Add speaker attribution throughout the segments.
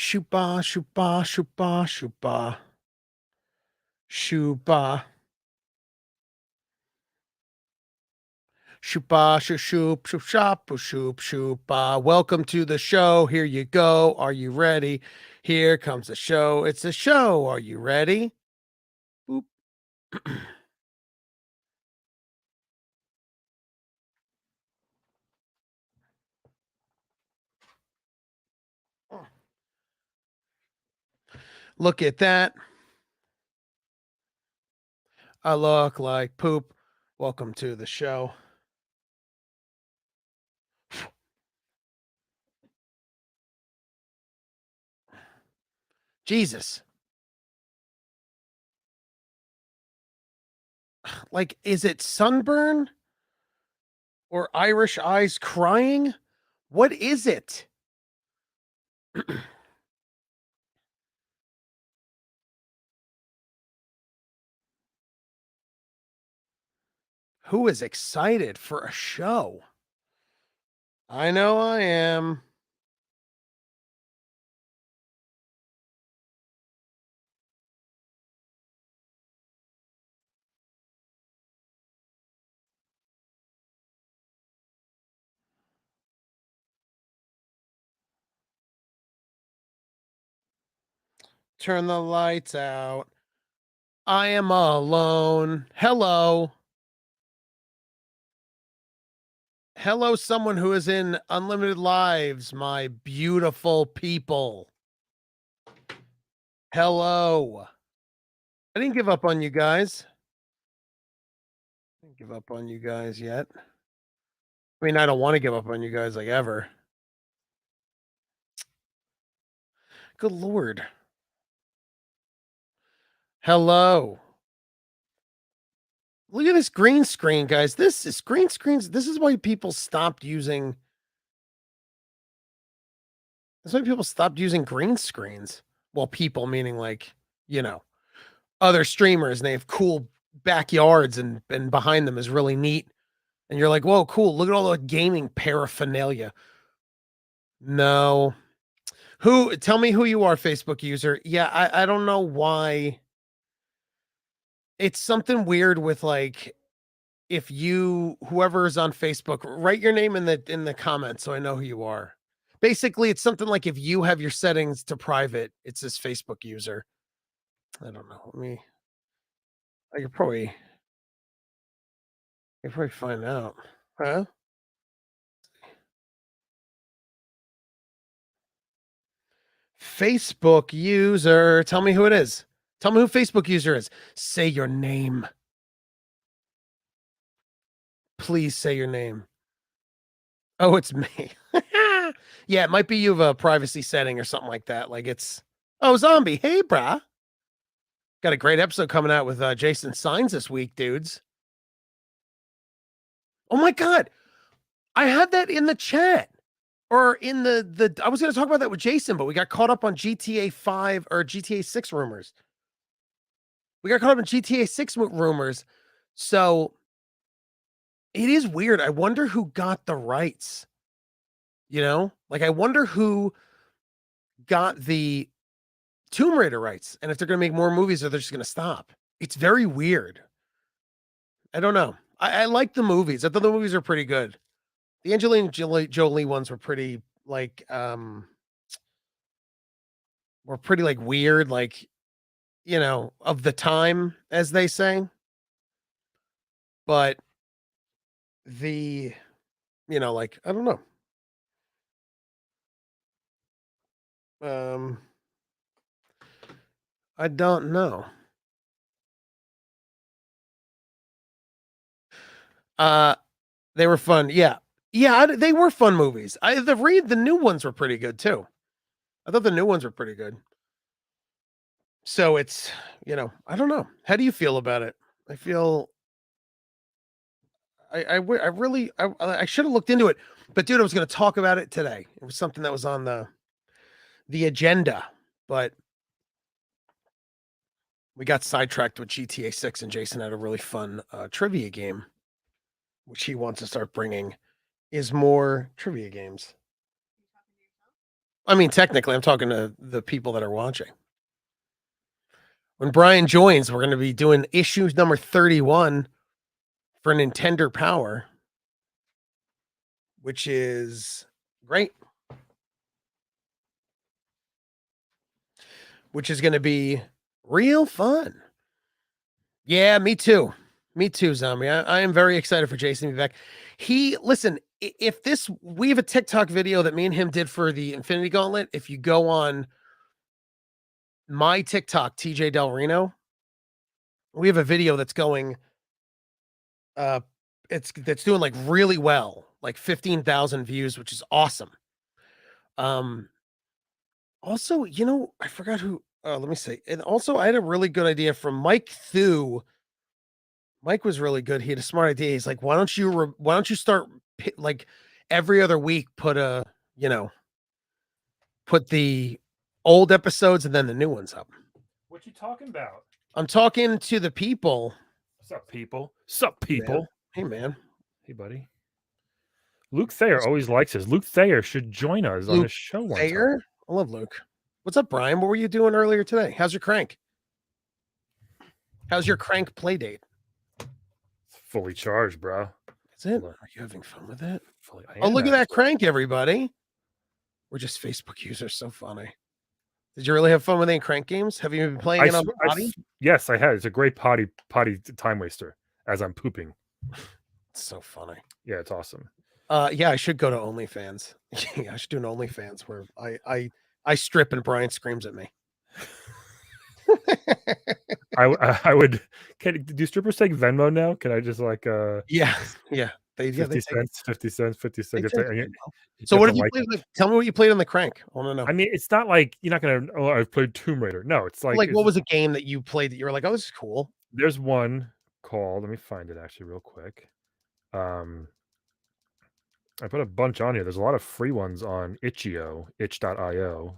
Speaker 1: Shoopa, shoopa, shoopa, shoopa, shoopa, shoopa, shoop, shoop, shoop, shop, shoop, shoopa. Welcome to the show. Here you go. Are you ready? Here comes the show. It's a show. Are you ready? Boop. Look at that. I look like poop. Welcome to the show. Jesus. Like, is it sunburn or Irish eyes crying? What is it? Who is excited for a show? I know I am. Turn the lights out. I am alone. Hello. Hello, someone who is in Unlimited Lives, my beautiful people. Hello. I didn't give up on you guys. I didn't give up on you guys yet. I mean, I don't want to give up on you guys like ever. Good Lord. Hello. Look at this green screen, guys. This is green screens. This is why people stopped using. That's why people stopped using green screens. Well, people meaning like, you know, other streamers, and they have cool backyards and behind them is really neat. And you're like, whoa, cool. Look at all the gaming paraphernalia. No. Who tell me who you are, Facebook user. Yeah, I don't know why. It's something weird with like if you whoever is on Facebook, write your name in the comments so I know who you are. Basically, it's something like if you have your settings to private, it's this Facebook user. I don't know. I could probably find out. Huh? Facebook user. Tell me who it is. Tell me who Facebook user is. Say your name. Please say your name. Oh, it's me. Yeah, it might be you have a privacy setting or something like that. Like it's oh zombie. Hey, brah. Got a great episode coming out with Jason Signs this week, dudes. Oh my god. I had that in the chat. Or in the I was gonna talk about that with Jason, but we got caught up on GTA 5 or GTA 6 rumors. We got caught up in GTA 6 rumors. So it is weird. I wonder who got the rights. You know? Like I wonder who got the Tomb Raider rights and if they're going to make more movies or they're just going to stop. It's very weird. I don't know. I like the movies. I thought the movies are pretty good. The Angelina Jolie ones were pretty like were pretty like weird, like you know, of the time, as they say. But the you know, like I don't know. Um I don't know. Uh they were fun. Yeah. Yeah, they were fun movies. The new ones were pretty good too. I thought the new ones were pretty good. So it's, you know, I don't know. How do you feel about it? I feel I really I should have looked into it. But dude, I was going to talk about it today. It was something that was on the agenda, but we got sidetracked with GTA 6 and Jason had a really fun trivia game which he wants to start bringing is more trivia games. I mean, technically, I'm talking to the people that are watching. When Brian joins, we're going to be doing issue number 31 for Nintendo Power, which is great. Which is going to be real fun. Yeah, me too. Me too, Zombie. I am very excited for Jason to be back. Listen, if we have a TikTok video that me and him did for the Infinity Gauntlet. If you go on my TikTok, TJ Del Reno, we have a video that's going, that's doing like really well, like 15,000 views, which is awesome. Also, I forgot who, let me see. And also, I had a really good idea from Mike Thu. Mike was really good. He had a smart idea. He's like, why don't you start like every other week, put the old episodes and then the new ones up.
Speaker 2: What you talking about?
Speaker 1: I'm talking to the people.
Speaker 2: What's up, people? Sup, people?
Speaker 1: Hey, man.
Speaker 2: Hey, buddy. Luke Thayer always likes this. Luke Thayer should join us on the show one time.
Speaker 1: I love Luke. What's up, Brian? What were you doing earlier today? How's your crank? How's your crank play date?
Speaker 2: It's fully charged, bro.
Speaker 1: Is it? Are you having fun with it?
Speaker 2: Oh,
Speaker 1: look at that crank, everybody. We're just Facebook users. So funny. Did you really have fun with any crank games? Have you been playing it on potty?
Speaker 2: Yes, I had. It's a great potty time waster as I'm pooping.
Speaker 1: It's so funny.
Speaker 2: Yeah, it's awesome.
Speaker 1: Yeah, I should go to OnlyFans. Yeah, I should do an OnlyFans where I strip and Brian screams at me.
Speaker 2: I would. Do strippers take Venmo now? Can I just like
Speaker 1: Yeah.
Speaker 2: 50 cents.
Speaker 1: So what did you play? Tell me what you played on the crank. I want to know.
Speaker 2: I mean, it's not like you're not gonna. Oh, I've played Tomb Raider. No, it's like
Speaker 1: what was a game that you played that you were like, oh, this is cool?
Speaker 2: There's one called. Let me find it actually real quick. I put a bunch on here. There's a lot of free ones on itch.io.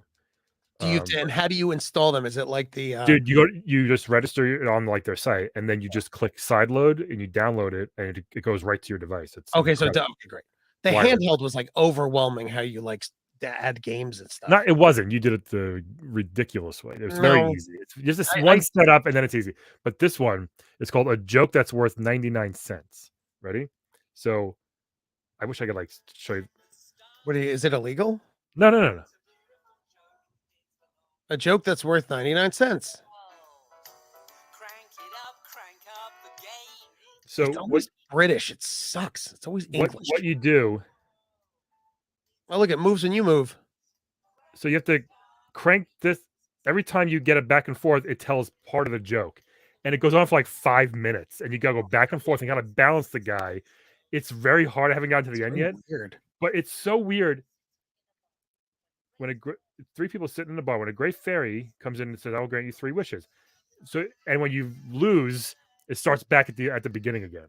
Speaker 1: Do you and how do you install them? Is it like the
Speaker 2: dude? You just register it on like their site, and then you just click sideload, and you download it, and it goes right to your device. It's
Speaker 1: okay. So okay, great. The handheld was like overwhelming. How you like add games and stuff.
Speaker 2: No, it wasn't. You did it the ridiculous way. It was very easy. It's just this one setup, and then it's easy. But this one is called A Joke That's Worth 99 cents. Ready? So, I wish I could like show you.
Speaker 1: Is it illegal?
Speaker 2: No.
Speaker 1: A joke that's worth 99 cents.
Speaker 2: So
Speaker 1: it's always British. It sucks. It's always English.
Speaker 2: What you do?
Speaker 1: Oh, look, it moves when you move.
Speaker 2: So you have to crank this every time you get it back and forth. It tells part of the joke, and it goes on for like 5 minutes, and you gotta go back and forth and gotta balance the guy. It's very hard. I haven't gotten to the end yet.
Speaker 1: Weird,
Speaker 2: but it's so weird. When three people sitting in the bar, when a great fairy comes in and says, "I will grant you 3 wishes," so and when you lose, it starts back at the beginning again.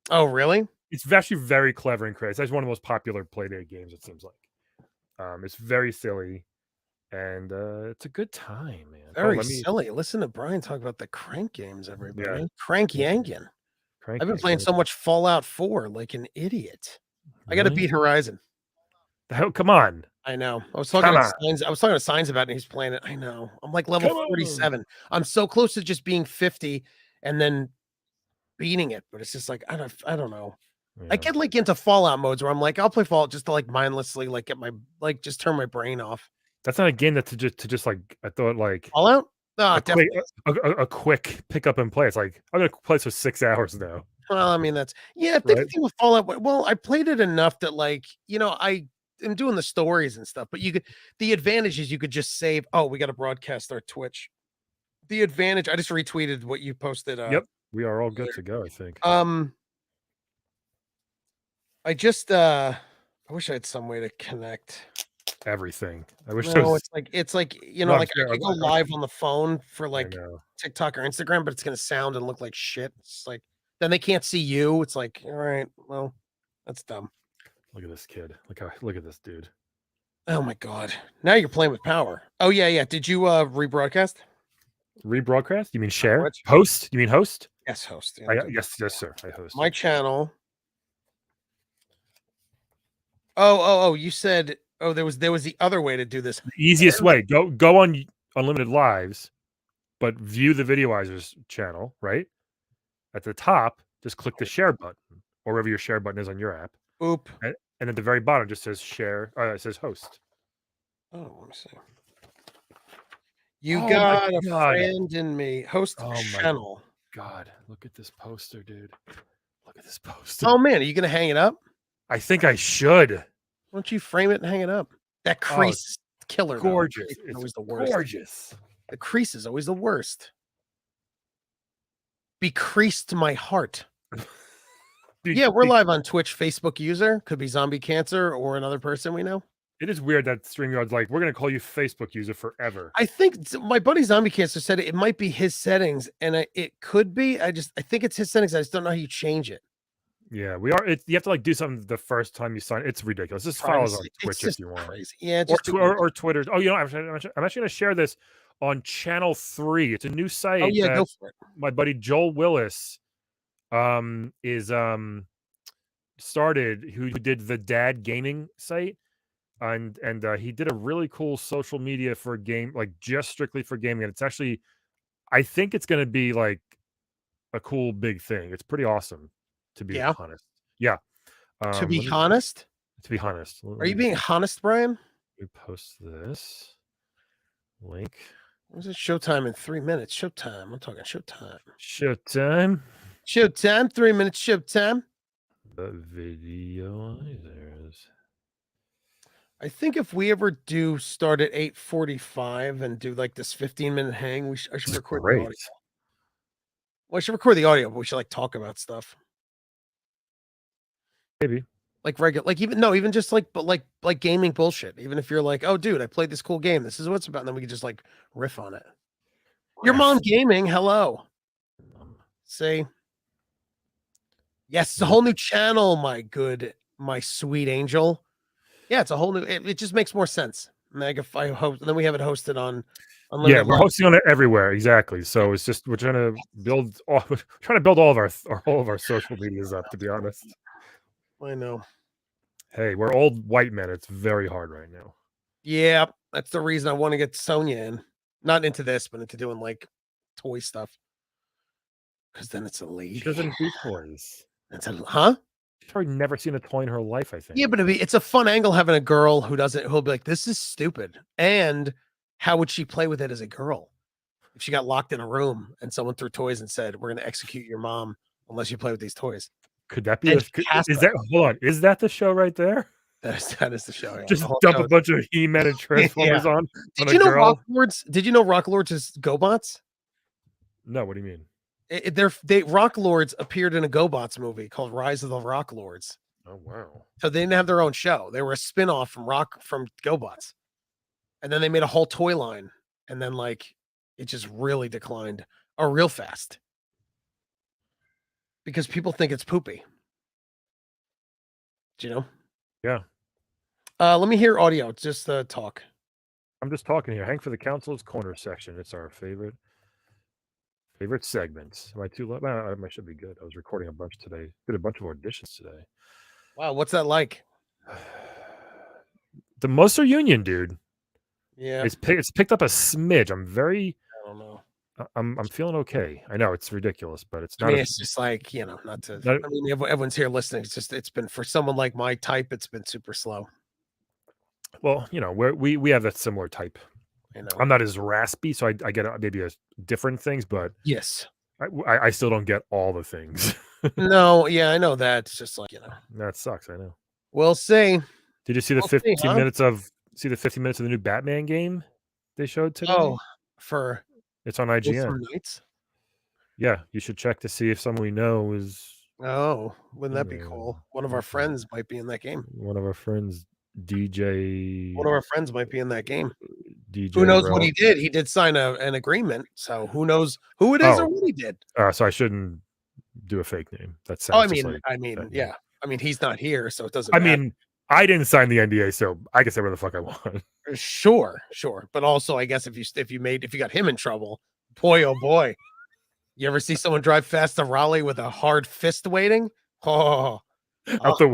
Speaker 1: Oh, really?
Speaker 2: It's actually very clever and creative. It's one of the most popular Playdate games. It seems like it's very silly, and it's a good time, man.
Speaker 1: Very silly. Listen to Brian talk about the crank games, everybody.
Speaker 2: Yeah.
Speaker 1: Crank yanking. I've been playing so much Fallout 4 like an idiot. I got to beat Horizon.
Speaker 2: Come on.
Speaker 1: I know. I was talking to Signs about it, and he's playing it. I know. I'm like level 47. I'm so close to just being 50 and then beating it, but it's just like I don't know. Yeah. I get like into Fallout modes where I'm like, I'll play Fallout just to like mindlessly like get my just turn my brain off.
Speaker 2: That's not a game that to just like I thought like
Speaker 1: Fallout.
Speaker 2: A quick pick up and play. It's like I'm gonna play for 6 hours now.
Speaker 1: Well, I mean that's the thing with Fallout. Well, I played it enough that like I am doing the stories and stuff. But the advantage is you could just save. Oh, we got to broadcast our Twitch. The advantage. I just retweeted what you posted.
Speaker 2: Yep, we are all good to go. I think.
Speaker 1: I just I wish I had some way to connect
Speaker 2: everything. I wish
Speaker 1: it's like like I could go live on the phone for like TikTok or Instagram, but it's gonna sound and look like shit. It's like then they can't see you. It's like, all right, well, that's dumb.
Speaker 2: Look at this kid. Look at this dude.
Speaker 1: Oh my god. Now you're playing with power. Oh yeah. Did you rebroadcast?
Speaker 2: Rebroadcast? You mean share? Host? You mean host?
Speaker 1: Yes, host.
Speaker 2: Yeah, yes, sir. I host
Speaker 1: my channel. Oh, you said Oh, there was the other way to do this.
Speaker 2: The easiest way, go on Unlimited Lives, but view the Videoizers channel, right? At the top, just click the share button, or wherever your share button is on your app.
Speaker 1: Oop.
Speaker 2: And at the very bottom, just says share. It says host.
Speaker 1: Oh, let me see. You
Speaker 2: Oh my
Speaker 1: got a
Speaker 2: God.
Speaker 1: friend in me. Host
Speaker 2: Oh my
Speaker 1: channel.
Speaker 2: God, look at this poster, dude. Look at this poster.
Speaker 1: Oh man, are you gonna hang it up?
Speaker 2: I think I should.
Speaker 1: Why don't you frame it and hang it up? That crease is killer. Though.
Speaker 2: Gorgeous.
Speaker 1: It's
Speaker 2: It's
Speaker 1: always the worst.
Speaker 2: gorgeous.
Speaker 1: The crease is always the worst. Becreased my heart.
Speaker 2: Dude,
Speaker 1: Yeah, we're live on Twitch. Facebook user could be Zombie Cancer or another person we know.
Speaker 2: It is weird that StreamYard's like, we're gonna call you Facebook user forever.
Speaker 1: I think my buddy Zombie Cancer said it might be his settings, and it could be. I think it's his settings. I just don't know how you change it.
Speaker 2: Yeah, we are. You have to like do something the first time you sign. It's ridiculous. Just follow us on Twitch if you want.
Speaker 1: Crazy. Yeah,
Speaker 2: Or,
Speaker 1: just
Speaker 2: or Twitter. Oh, you know, I'm actually going to share this on Channel 3. It's a new site.
Speaker 1: Oh yeah, go for it.
Speaker 2: My buddy Joel Willis is started, who did the Dad Gaming site, and he did a really cool social media for game, like just strictly for gaming. And it's actually, I think it's going to be like a cool big thing. It's pretty awesome, to be honest. Yeah.
Speaker 1: To be honest.
Speaker 2: To be honest.
Speaker 1: Are you being honest, Brian?
Speaker 2: We post this link.
Speaker 1: What's it? Showtime in 3 minutes. Showtime. I'm talking showtime.
Speaker 2: Showtime.
Speaker 1: Showtime. 3 minutes. Showtime.
Speaker 2: The Videoizers.
Speaker 1: I think if we ever do start at 8:45 and do like this 15-minute hang, I should record the audio. Well, I should record the audio, but we should like talk about stuff.
Speaker 2: Maybe.
Speaker 1: Like regular, like even just like, but like gaming bullshit. Even if you're like, oh, dude, I played this cool game. This is what it's about. And then we could just like riff on it. Your mom gaming. Hello. Say. Yes, it's a whole new channel, my sweet angel. Yeah, it's a whole new. It just makes more sense. I host, and then we have it hosted on.
Speaker 2: Yeah, we're hosting on it everywhere. Exactly. So it's just we're trying to build all of our social medias up. To be honest.
Speaker 1: I know.
Speaker 2: Hey, we're old white men. It's very hard right now.
Speaker 1: Yeah, that's the reason I want to get Sonia in. Not into this, but into doing like toy stuff. Because then it's a league.
Speaker 2: She doesn't do toys.
Speaker 1: Huh?
Speaker 2: She's probably never seen a toy in her life, I think.
Speaker 1: Yeah, but it's a fun angle having a girl who'll be like, this is stupid. And how would she play with it as a girl? If she got locked in a room and someone threw toys and said, we're going to execute your mom unless you play with these toys.
Speaker 2: Could that be? Hold on. Is that the show right there?
Speaker 1: That is the show. Yeah.
Speaker 2: Just dump a bunch of He-Man and Transformers on.
Speaker 1: Did you know Rock Lords? Did you know Rock Lords is GoBots?
Speaker 2: No, what do you mean?
Speaker 1: Rock Lords appeared in a GoBots movie called Rise of the Rock Lords.
Speaker 2: Oh wow!
Speaker 1: So they didn't have their own show. They were a spin-off from GoBots, and then they made a whole toy line, and then like it just really declined real fast because people think it's poopy. Do you know?
Speaker 2: Yeah.
Speaker 1: Let me hear audio. Just talk.
Speaker 2: I'm just talking here. Hang for the Council's Corner section. It's our favorite segments. Am I too low? I should be good. I was recording a bunch today. Did a bunch of auditions today.
Speaker 1: Wow, what's that like?
Speaker 2: The Mercer Union, dude.
Speaker 1: Yeah,
Speaker 2: it's picked up a smidge. I
Speaker 1: don't know.
Speaker 2: I'm feeling okay. I know it's ridiculous, but it's not.
Speaker 1: I mean, it's just like, not to. I mean, everyone's here listening. It's been for someone like my type. It's been super slow.
Speaker 2: Well, we have that similar type.
Speaker 1: I know.
Speaker 2: I'm not as raspy, so I get maybe different things, but
Speaker 1: yes,
Speaker 2: I still don't get all the things.
Speaker 1: No, yeah, I know that. It's just like
Speaker 2: that sucks. I know.
Speaker 1: We'll see.
Speaker 2: Did you see the 15 minutes of the new Batman game they showed today?
Speaker 1: Oh,
Speaker 2: it's on IGN. Yeah, you should check to see if someone we know is.
Speaker 1: Oh, wouldn't that be cool? One of our friends might be in that game.
Speaker 2: One of our friends, DJ.
Speaker 1: One of our friends might be in that game.
Speaker 2: DJ.
Speaker 1: Who knows what he did? He did sign an agreement, so who knows who it is or what he did.
Speaker 2: So I shouldn't do a fake name. That sounds.
Speaker 1: I mean, yeah. I mean, he's not here, so it doesn't. I
Speaker 2: mean, I didn't sign the NDA, so I can say whatever the fuck I want.
Speaker 1: Sure. But also, I guess if you got him in trouble, boy, oh boy. You ever see someone drive fast to Raleigh with a hard fist waiting? Oh,
Speaker 2: Out the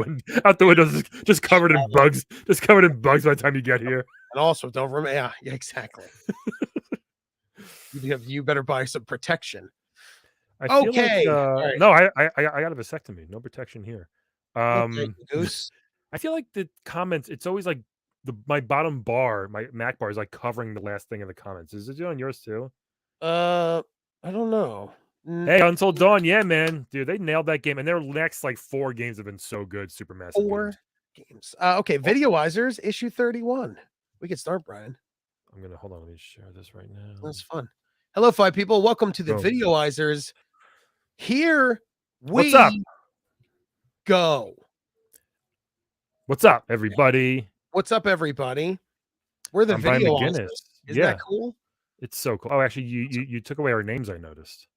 Speaker 2: window, just covered in bugs. Just covered in bugs by the time you get here.
Speaker 1: And also, don't remember. Yeah, exactly. You better buy some protection.
Speaker 2: I feel like
Speaker 1: Okay. All right.
Speaker 2: no, I got a vasectomy. No protection here.
Speaker 1: Okay, Goose.
Speaker 2: I feel like the comments. It's always like my bottom bar, my Mac bar is like covering the last thing in the comments. Is it on yours too?
Speaker 1: I don't know.
Speaker 2: Hey, Until Dawn, yeah, man, dude, they nailed that game, and their next like 4 games have been so good. Supermassive games.
Speaker 1: 4 games. Okay, Videoizers issue 31. We could start, Brian.
Speaker 2: I'm gonna hold on. Let me share this right now.
Speaker 1: That's fun. Hello, 5 people. Welcome to the
Speaker 2: Boom.
Speaker 1: Videoizers. Here
Speaker 2: What's up?
Speaker 1: we go.
Speaker 2: What's up, everybody?
Speaker 1: What's up, everybody? We're the
Speaker 2: I'm Brian
Speaker 1: Videoizers.
Speaker 2: McGuinness.
Speaker 1: Isn't that cool?
Speaker 2: It's so cool. Oh, actually, you took away our names. I noticed.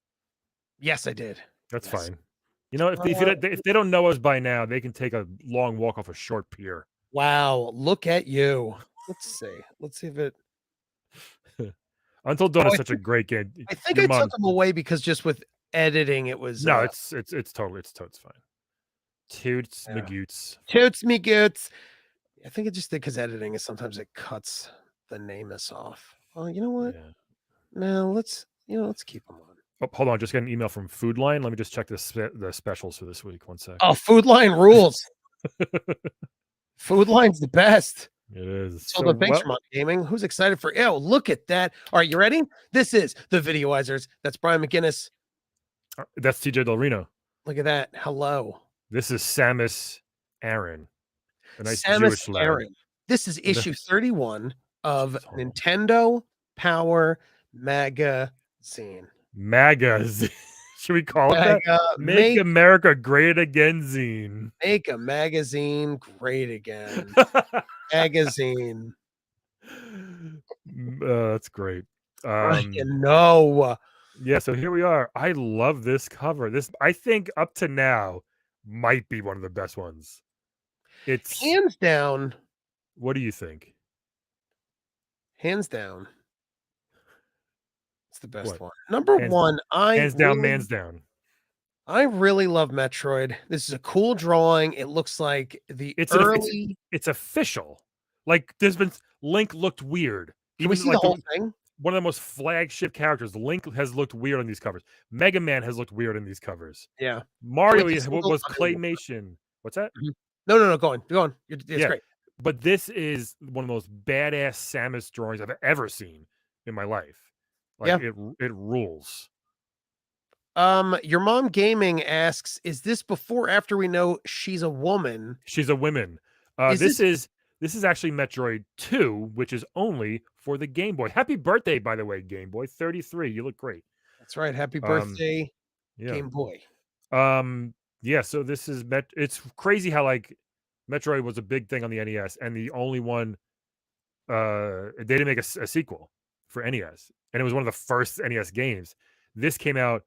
Speaker 1: Yes, I did.
Speaker 2: That's
Speaker 1: Yes.
Speaker 2: fine. You know, if they don't know us by now, they can take a long walk off a short pier.
Speaker 1: Wow, look at you. Let's see. Let's see if it.
Speaker 2: Until Dawn is such a great game.
Speaker 1: I think I took them away because just with editing, it was.
Speaker 2: No, it's totally fine. Toots
Speaker 1: Yeah.
Speaker 2: McGoots.
Speaker 1: Toots me goots. I think it just did because editing is sometimes it cuts the nameless off. Oh, you know what?
Speaker 2: Yeah.
Speaker 1: No, let's keep them on.
Speaker 2: Oh, hold on, just got an email from Food Line. Let me just check the specials for this week. 1 sec.
Speaker 1: Oh, Food Line rules. Food Line's the best.
Speaker 2: It is.
Speaker 1: So thanks for gaming. Who's excited for? Oh, look at that! All right, you ready? This is the Videoizers. That's Brian McGuinness.
Speaker 2: That's TJ Del Reno.
Speaker 1: Look at that. Hello.
Speaker 2: This is Samus Aran. A nice
Speaker 1: Samus
Speaker 2: Jewish lad.
Speaker 1: Aran. This is issue 31 of Nintendo Power Magazine.
Speaker 2: Magazine. Should we call it that? Make America Great Again zine.
Speaker 1: Make a magazine great again. Magazine.
Speaker 2: That's great.
Speaker 1: No.
Speaker 2: Yeah, so here we are. I love this cover. This, I think, up to now, might be one of the best ones. It's
Speaker 1: hands down.
Speaker 2: What do you think?
Speaker 1: Hands down. It's the best one. Number one,
Speaker 2: hands down, man's down.
Speaker 1: I really love Metroid. This is a cool drawing. It looks like
Speaker 2: it's official. Like there's been Link looked weird.
Speaker 1: Can we see the whole thing?
Speaker 2: One of the most flagship characters. Link has looked weird on these covers. Mega Man has looked weird in these covers.
Speaker 1: Yeah.
Speaker 2: Mario was claymation. What's that?
Speaker 1: No. Go on. It's great.
Speaker 2: But this is one of the most badass Samus drawings I've ever seen in my life. Like it rules.
Speaker 1: Your mom gaming asks, is this before or after we know she's a woman?
Speaker 2: She's a woman. This is actually Metroid 2, which is only for the Game Boy. Happy birthday, by the way, Game Boy 33. You look great.
Speaker 1: That's right. Happy birthday, Game Boy.
Speaker 2: Yeah, so this is it's crazy how like Metroid was a big thing on the NES, and the only one they didn't make a sequel for NES, and it was one of the first NES games. This came out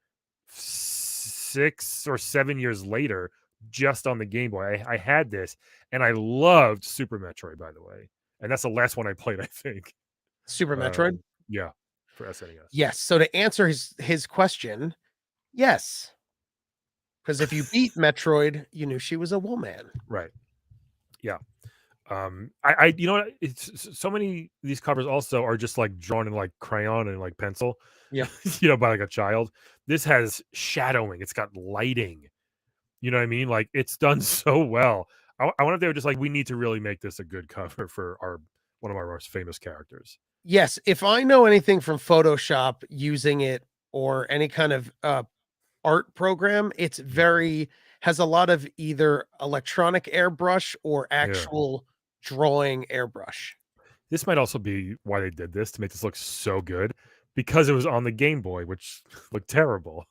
Speaker 2: 6 or 7 years later, just on the Game Boy. I had this, and I loved Super Metroid, by the way, and that's the last one I played, I think.
Speaker 1: Super Metroid?
Speaker 2: Yeah, for SNES.
Speaker 1: Yes. So to answer his question, yes. Because if you beat Metroid, you knew she was a woman.
Speaker 2: Right. Yeah. I you know what? It's so many of these covers also are just like drawn in like crayon and like pencil.
Speaker 1: Yeah.
Speaker 2: By like a child. This has shadowing. It's got lighting. You know what I mean? Like it's done so well. I wonder if they were just like, we need to really make this a good cover for one of our most famous characters.
Speaker 1: Yes. If I know anything from Photoshop using it or any kind of art program, it's has a lot of either electronic airbrush or actual drawing airbrush.
Speaker 2: This might also be why they did this, to make this look so good, because it was on the Game Boy, which looked terrible.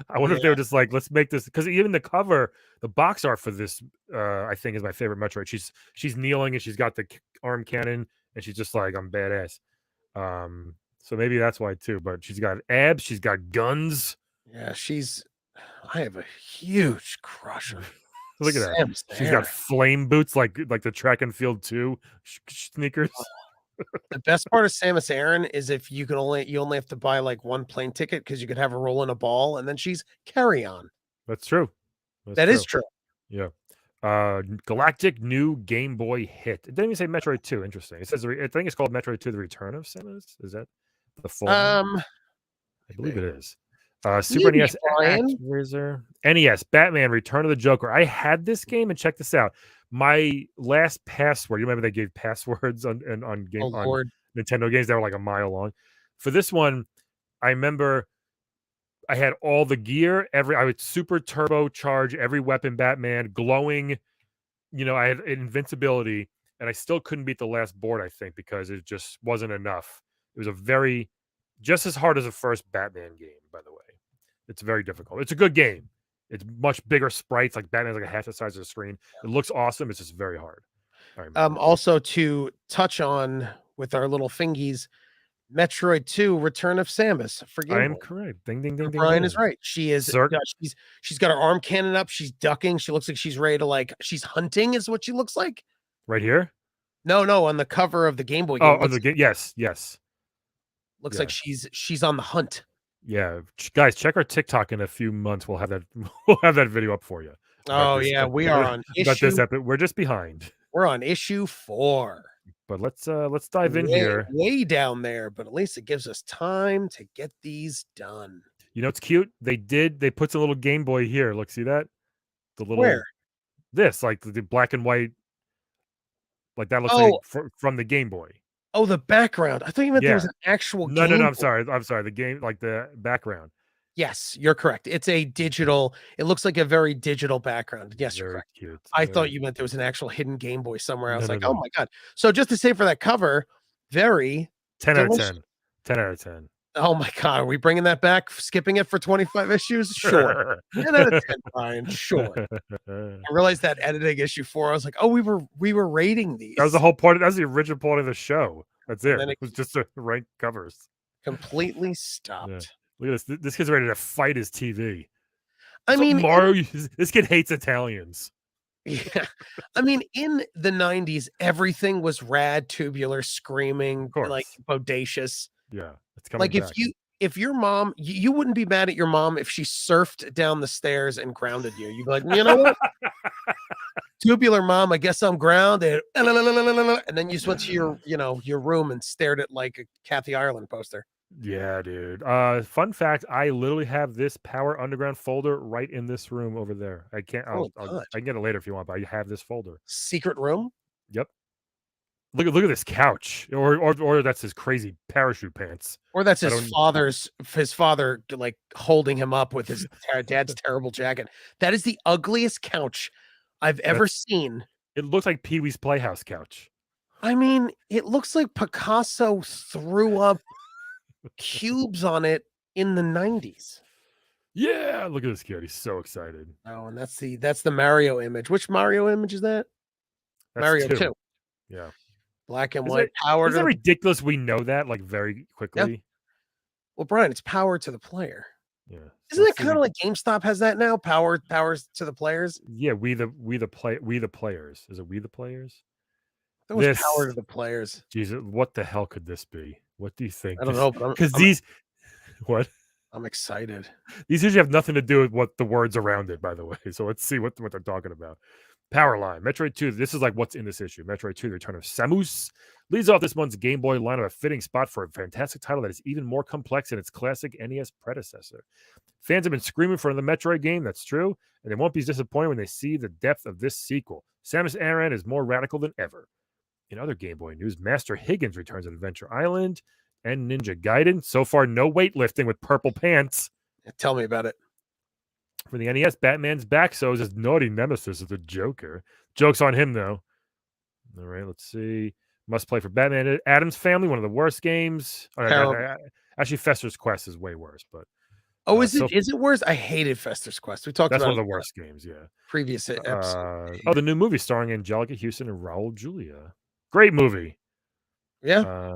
Speaker 2: I wonder if they were just like, let's make this, because even the cover, the box art for this, I think is my favorite Metroid. She's kneeling and she's got the arm cannon and she's just like, I'm badass. So maybe that's why too. But she's got abs, she's got guns.
Speaker 1: Yeah, I have a huge crush on.
Speaker 2: Look at that. She's got flame boots like the track and field 2 sneakers.
Speaker 1: The best part of Samus Aran is if you only have to buy like one plane ticket, because you could have her roll in a ball and then she's carry on.
Speaker 2: That's true.
Speaker 1: That is true.
Speaker 2: Yeah. Galactic new Game Boy hit. It didn't even say Metroid 2. Interesting. It says I think it's called Metroid 2: The Return of Samus. Is that the full name? I believe it is. Super
Speaker 1: maybe
Speaker 2: NES
Speaker 1: Brian.
Speaker 2: ActRaiser. NES Batman Return of the Joker. I had this game, and check this out. My last password. You remember they gave passwords on
Speaker 1: Oh Lord.
Speaker 2: Nintendo games that were like a mile long. For this one, I remember I had all the gear. I would super turbocharge every weapon. Batman glowing. I had invincibility, and I still couldn't beat the last board. I think because it just wasn't enough. It was just as hard as the first Batman game. By the way, it's very difficult. It's a good game. It's much bigger sprites. Like Batman's like a half the size of the screen. It looks awesome. It's just very hard. I remember.
Speaker 1: Also to touch on with our little fingies, Metroid 2: Return of Samus for Game
Speaker 2: I am
Speaker 1: Boy.
Speaker 2: correct. Ding ding ding ding.
Speaker 1: Brian
Speaker 2: ding.
Speaker 1: is right. She is.
Speaker 2: Sir-
Speaker 1: She's got her arm cannon up. She's ducking. She looks like she's ready to she's hunting. Is what she looks like.
Speaker 2: Right here.
Speaker 1: No, on the cover of the Game Boy
Speaker 2: Oh,
Speaker 1: game.
Speaker 2: the game. Yes.
Speaker 1: Looks
Speaker 2: Yeah.
Speaker 1: like she's on the hunt.
Speaker 2: Yeah, guys, check our TikTok in a few months. We'll have that. We'll have that video up for you.
Speaker 1: Oh yeah, we are on issue.
Speaker 2: We're just behind.
Speaker 1: We're on issue 4.
Speaker 2: But let's dive in here.
Speaker 1: Way down there, but at least it gives us time to get these done.
Speaker 2: It's cute. They put some little Game Boy here. Look, see that? The little
Speaker 1: Where?
Speaker 2: This, like the black and white, like that looks like from the Game Boy.
Speaker 1: Oh, the background. I thought you meant there was an actual
Speaker 2: No.
Speaker 1: Game
Speaker 2: I'm sorry. The game, like the background.
Speaker 1: Yes, you're correct. It's a digital. It looks like a very digital background. Yes, you're
Speaker 2: Very
Speaker 1: correct.
Speaker 2: cute.
Speaker 1: I thought you meant there was an actual hidden Game Boy somewhere. I was like,
Speaker 2: no.
Speaker 1: oh my god. So just to say for that cover, very
Speaker 2: 10 out of
Speaker 1: delicious.
Speaker 2: 10. 10 out of 10.
Speaker 1: Oh my god, are we bringing that back? Skipping it for 25 issues? Sure. 10 out of 10, Brian. Sure. I realized that editing issue 4. I was like, oh, we were rating these.
Speaker 2: That was the whole point. That was the original point of the show. That's it.
Speaker 1: Then
Speaker 2: It was just to rank covers.
Speaker 1: Completely stopped.
Speaker 2: Yeah. Look at this. This kid's ready to fight his TV.
Speaker 1: I mean,
Speaker 2: Mario. This kid hates Italians.
Speaker 1: Yeah. I mean, in the 90s, everything was rad, tubular, screaming, like bodacious.
Speaker 2: Yeah. It's coming
Speaker 1: back. If your mom, you wouldn't be mad at your mom if she surfed down the stairs and grounded you. You'd be like, you know what? Tubular mom, I guess I'm grounded. And then you just went to your room and stared at like a Kathy Ireland poster.
Speaker 2: Yeah, dude. Fun fact, I literally have this Power Underground folder right in this room over there. I can't I can get it later if you want, but I have this folder.
Speaker 1: Secret room?
Speaker 2: Yep. Look at this couch. Or that's his crazy parachute pants.
Speaker 1: Or that's his father like holding him up with his dad's terrible jacket. That is the ugliest couch I've ever seen.
Speaker 2: It looks like Pee-wee's Playhouse couch.
Speaker 1: I mean, it looks like Picasso threw up cubes on it in the 90s.
Speaker 2: Yeah, look at this kid. He's so excited.
Speaker 1: Oh, and that's the Mario image. Which Mario image is that?
Speaker 2: That's
Speaker 1: Mario 2.
Speaker 2: Yeah.
Speaker 1: Black and white power.
Speaker 2: Isn't it ridiculous we know that like very quickly?
Speaker 1: Yeah. Well, Brian, it's power to the player.
Speaker 2: Yeah.
Speaker 1: Isn't it kind of like GameStop has that now? Powers to the players?
Speaker 2: Yeah, we the players. Is it We the Players?
Speaker 1: That was power to the players.
Speaker 2: Jesus, what the hell could this be? What do you think?
Speaker 1: I don't know.
Speaker 2: Because what?
Speaker 1: I'm excited.
Speaker 2: These usually have nothing to do with what the words around it, by the way. So let's see what they're talking about. Power line, Metroid 2. This is like what's in this issue. Metroid 2, The Return of Samus leads off this month's Game Boy lineup, a fitting spot for a fantastic title that is even more complex than its classic NES predecessor. Fans have been screaming for the Metroid game. That's true, and they won't be disappointed when they see the depth of this sequel. Samus Aran is more radical than ever. In other Game Boy news, Master Higgins returns at Adventure Island and Ninja Gaiden. So far, no weightlifting with purple pants.
Speaker 1: Tell me about it.
Speaker 2: For the NES, Batman's back, so is his naughty nemesis is the Joker. Joke's on him, though. All right, let's see. Must play for Batman. Addams Family, one of the worst games. Actually, Fester's Quest is way worse, but
Speaker 1: is it worse? I hated Fester's Quest. We talked about
Speaker 2: that's one of the worst games, yeah.
Speaker 1: Previous episode.
Speaker 2: The new movie starring Angelica Houston and Raul Julia. Great movie.
Speaker 1: Yeah.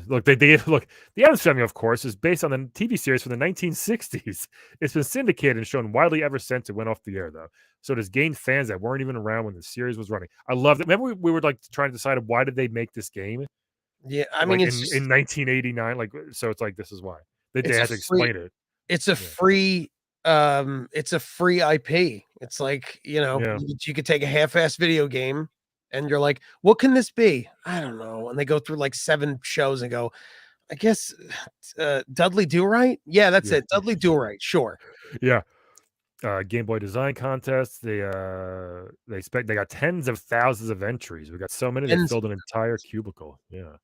Speaker 2: Look, the Addams Family, of course, is based on the TV series from the 1960s. It's been syndicated and shown widely ever since it went off the air, though. So it has gained fans that weren't even around when the series was running. I love that. Remember, we were like trying to decide why did they make this game?
Speaker 1: Yeah, I mean,
Speaker 2: in 1989, like so. It's like this is why they had to explain it.
Speaker 1: It's a free. It's a free IP. It's like, you know,
Speaker 2: Yeah.
Speaker 1: you could take a half-ass video game and you're like, "What can this be?" I don't know. And they go through like 7 shows and go, "I guess, Dudley Do-Right? Yeah, that's
Speaker 2: Yeah.
Speaker 1: it. Dudley Do-Right, sure."
Speaker 2: Yeah. Game Boy design contests. They got tens of thousands of entries. We got so many they
Speaker 1: And
Speaker 2: filled an entire cubicle. Yeah.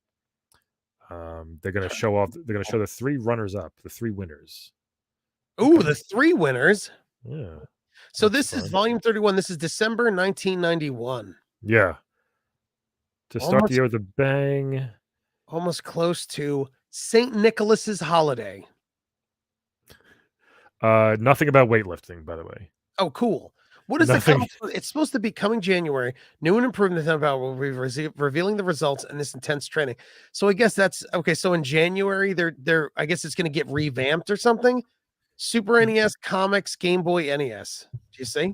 Speaker 2: They're gonna show off. They're gonna show the 3 runners up, the 3 winners.
Speaker 1: ooh,
Speaker 2: Okay.
Speaker 1: the 3 winners.
Speaker 2: Yeah.
Speaker 1: So
Speaker 2: That's
Speaker 1: this is
Speaker 2: fun.
Speaker 1: volume 31. This is December 1991.
Speaker 2: Yeah. To start the
Speaker 1: Almost
Speaker 2: year with a bang.
Speaker 1: almost close to St. Nicholas's holiday.
Speaker 2: Nothing about weightlifting, by the way.
Speaker 1: Oh, cool. What is the
Speaker 2: Nothing.
Speaker 1: comic? It's supposed to be coming January. New and improved Nintendo Power will be revealing the results in this intense training. So I guess that's okay. So in January, they're I guess it's going to get revamped or something. Super NES comics, Game Boy NES. Do you see?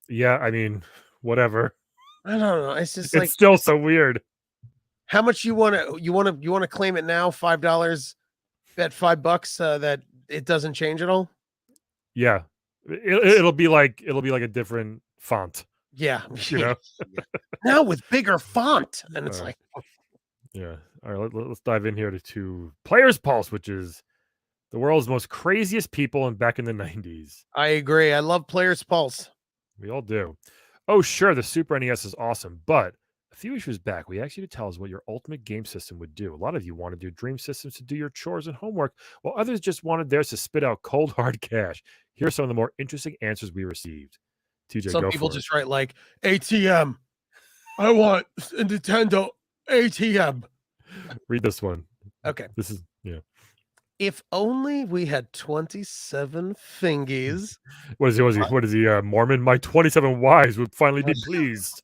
Speaker 2: Yeah, I mean, whatever.
Speaker 1: I don't know. It's just
Speaker 2: It's
Speaker 1: like
Speaker 2: still so weird.
Speaker 1: how much you want to claim it now? $5. Bet $5 that it doesn't change at all.
Speaker 2: Yeah. It'll be like a different font,
Speaker 1: Yeah,
Speaker 2: you know?
Speaker 1: yeah. Now with bigger font, and it's
Speaker 2: Uh,
Speaker 1: like
Speaker 2: yeah. All right, let's dive in here to Player's Pulse, which is the world's most craziest people and back in the 90s.
Speaker 1: I agree. I love Player's Pulse.
Speaker 2: We all do. Oh, sure, the Super NES is awesome, but a few issues back, we asked you to tell us what your ultimate game system would do. A lot of you wanted your dream systems to do your chores and homework, while others just wanted theirs to spit out cold hard cash. Here are some of the more interesting answers we received. TJ,
Speaker 1: Some
Speaker 2: go
Speaker 1: people
Speaker 2: for it.
Speaker 1: just write like ATM. I want a Nintendo ATM.
Speaker 2: Read this one.
Speaker 1: Okay.
Speaker 2: This is yeah.
Speaker 1: If only we had 27 fingies.
Speaker 2: What is he? What is he? Mormon? My 27 wives would finally be pleased.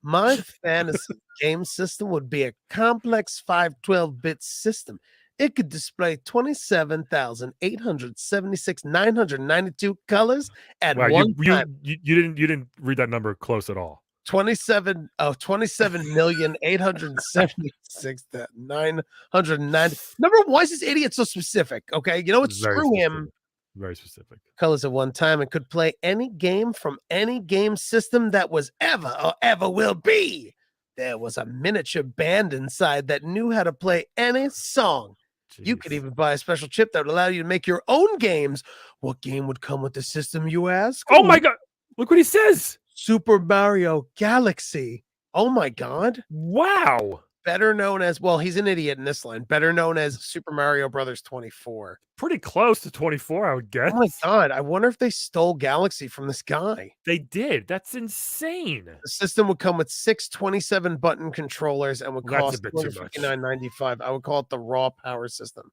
Speaker 1: My fantasy game system would be a complex 512-bit system. It could display 27,876 992 colors at
Speaker 2: Wow,
Speaker 1: one time.
Speaker 2: you didn't read that number close at all.
Speaker 1: 27,876 that 990. Number why is this idiot so specific? Okay, you know what?
Speaker 2: Very
Speaker 1: Screw him.
Speaker 2: specific. Very specific.
Speaker 1: Colors at one time and could play any game from any game system that was ever or ever will be. There was a miniature band inside that knew how to play any song. You could
Speaker 2: Jeez.
Speaker 1: even buy a special chip that would allow you to make your own games. What game would come with the system, you ask?
Speaker 2: Oh my god! Look what he says.
Speaker 1: Super Mario Galaxy. Oh my god.
Speaker 2: Wow.
Speaker 1: Better known as, well, he's an idiot in this line. Better known as Super Mario Brothers 24.
Speaker 2: Pretty close to 24, I would guess.
Speaker 1: Oh my god. I wonder if they stole Galaxy from this guy.
Speaker 2: They did. That's insane.
Speaker 1: The system would come with 6 27-button controllers and would
Speaker 2: That's a
Speaker 1: cost
Speaker 2: bit too much.
Speaker 1: $259.95. I would call it the raw power system.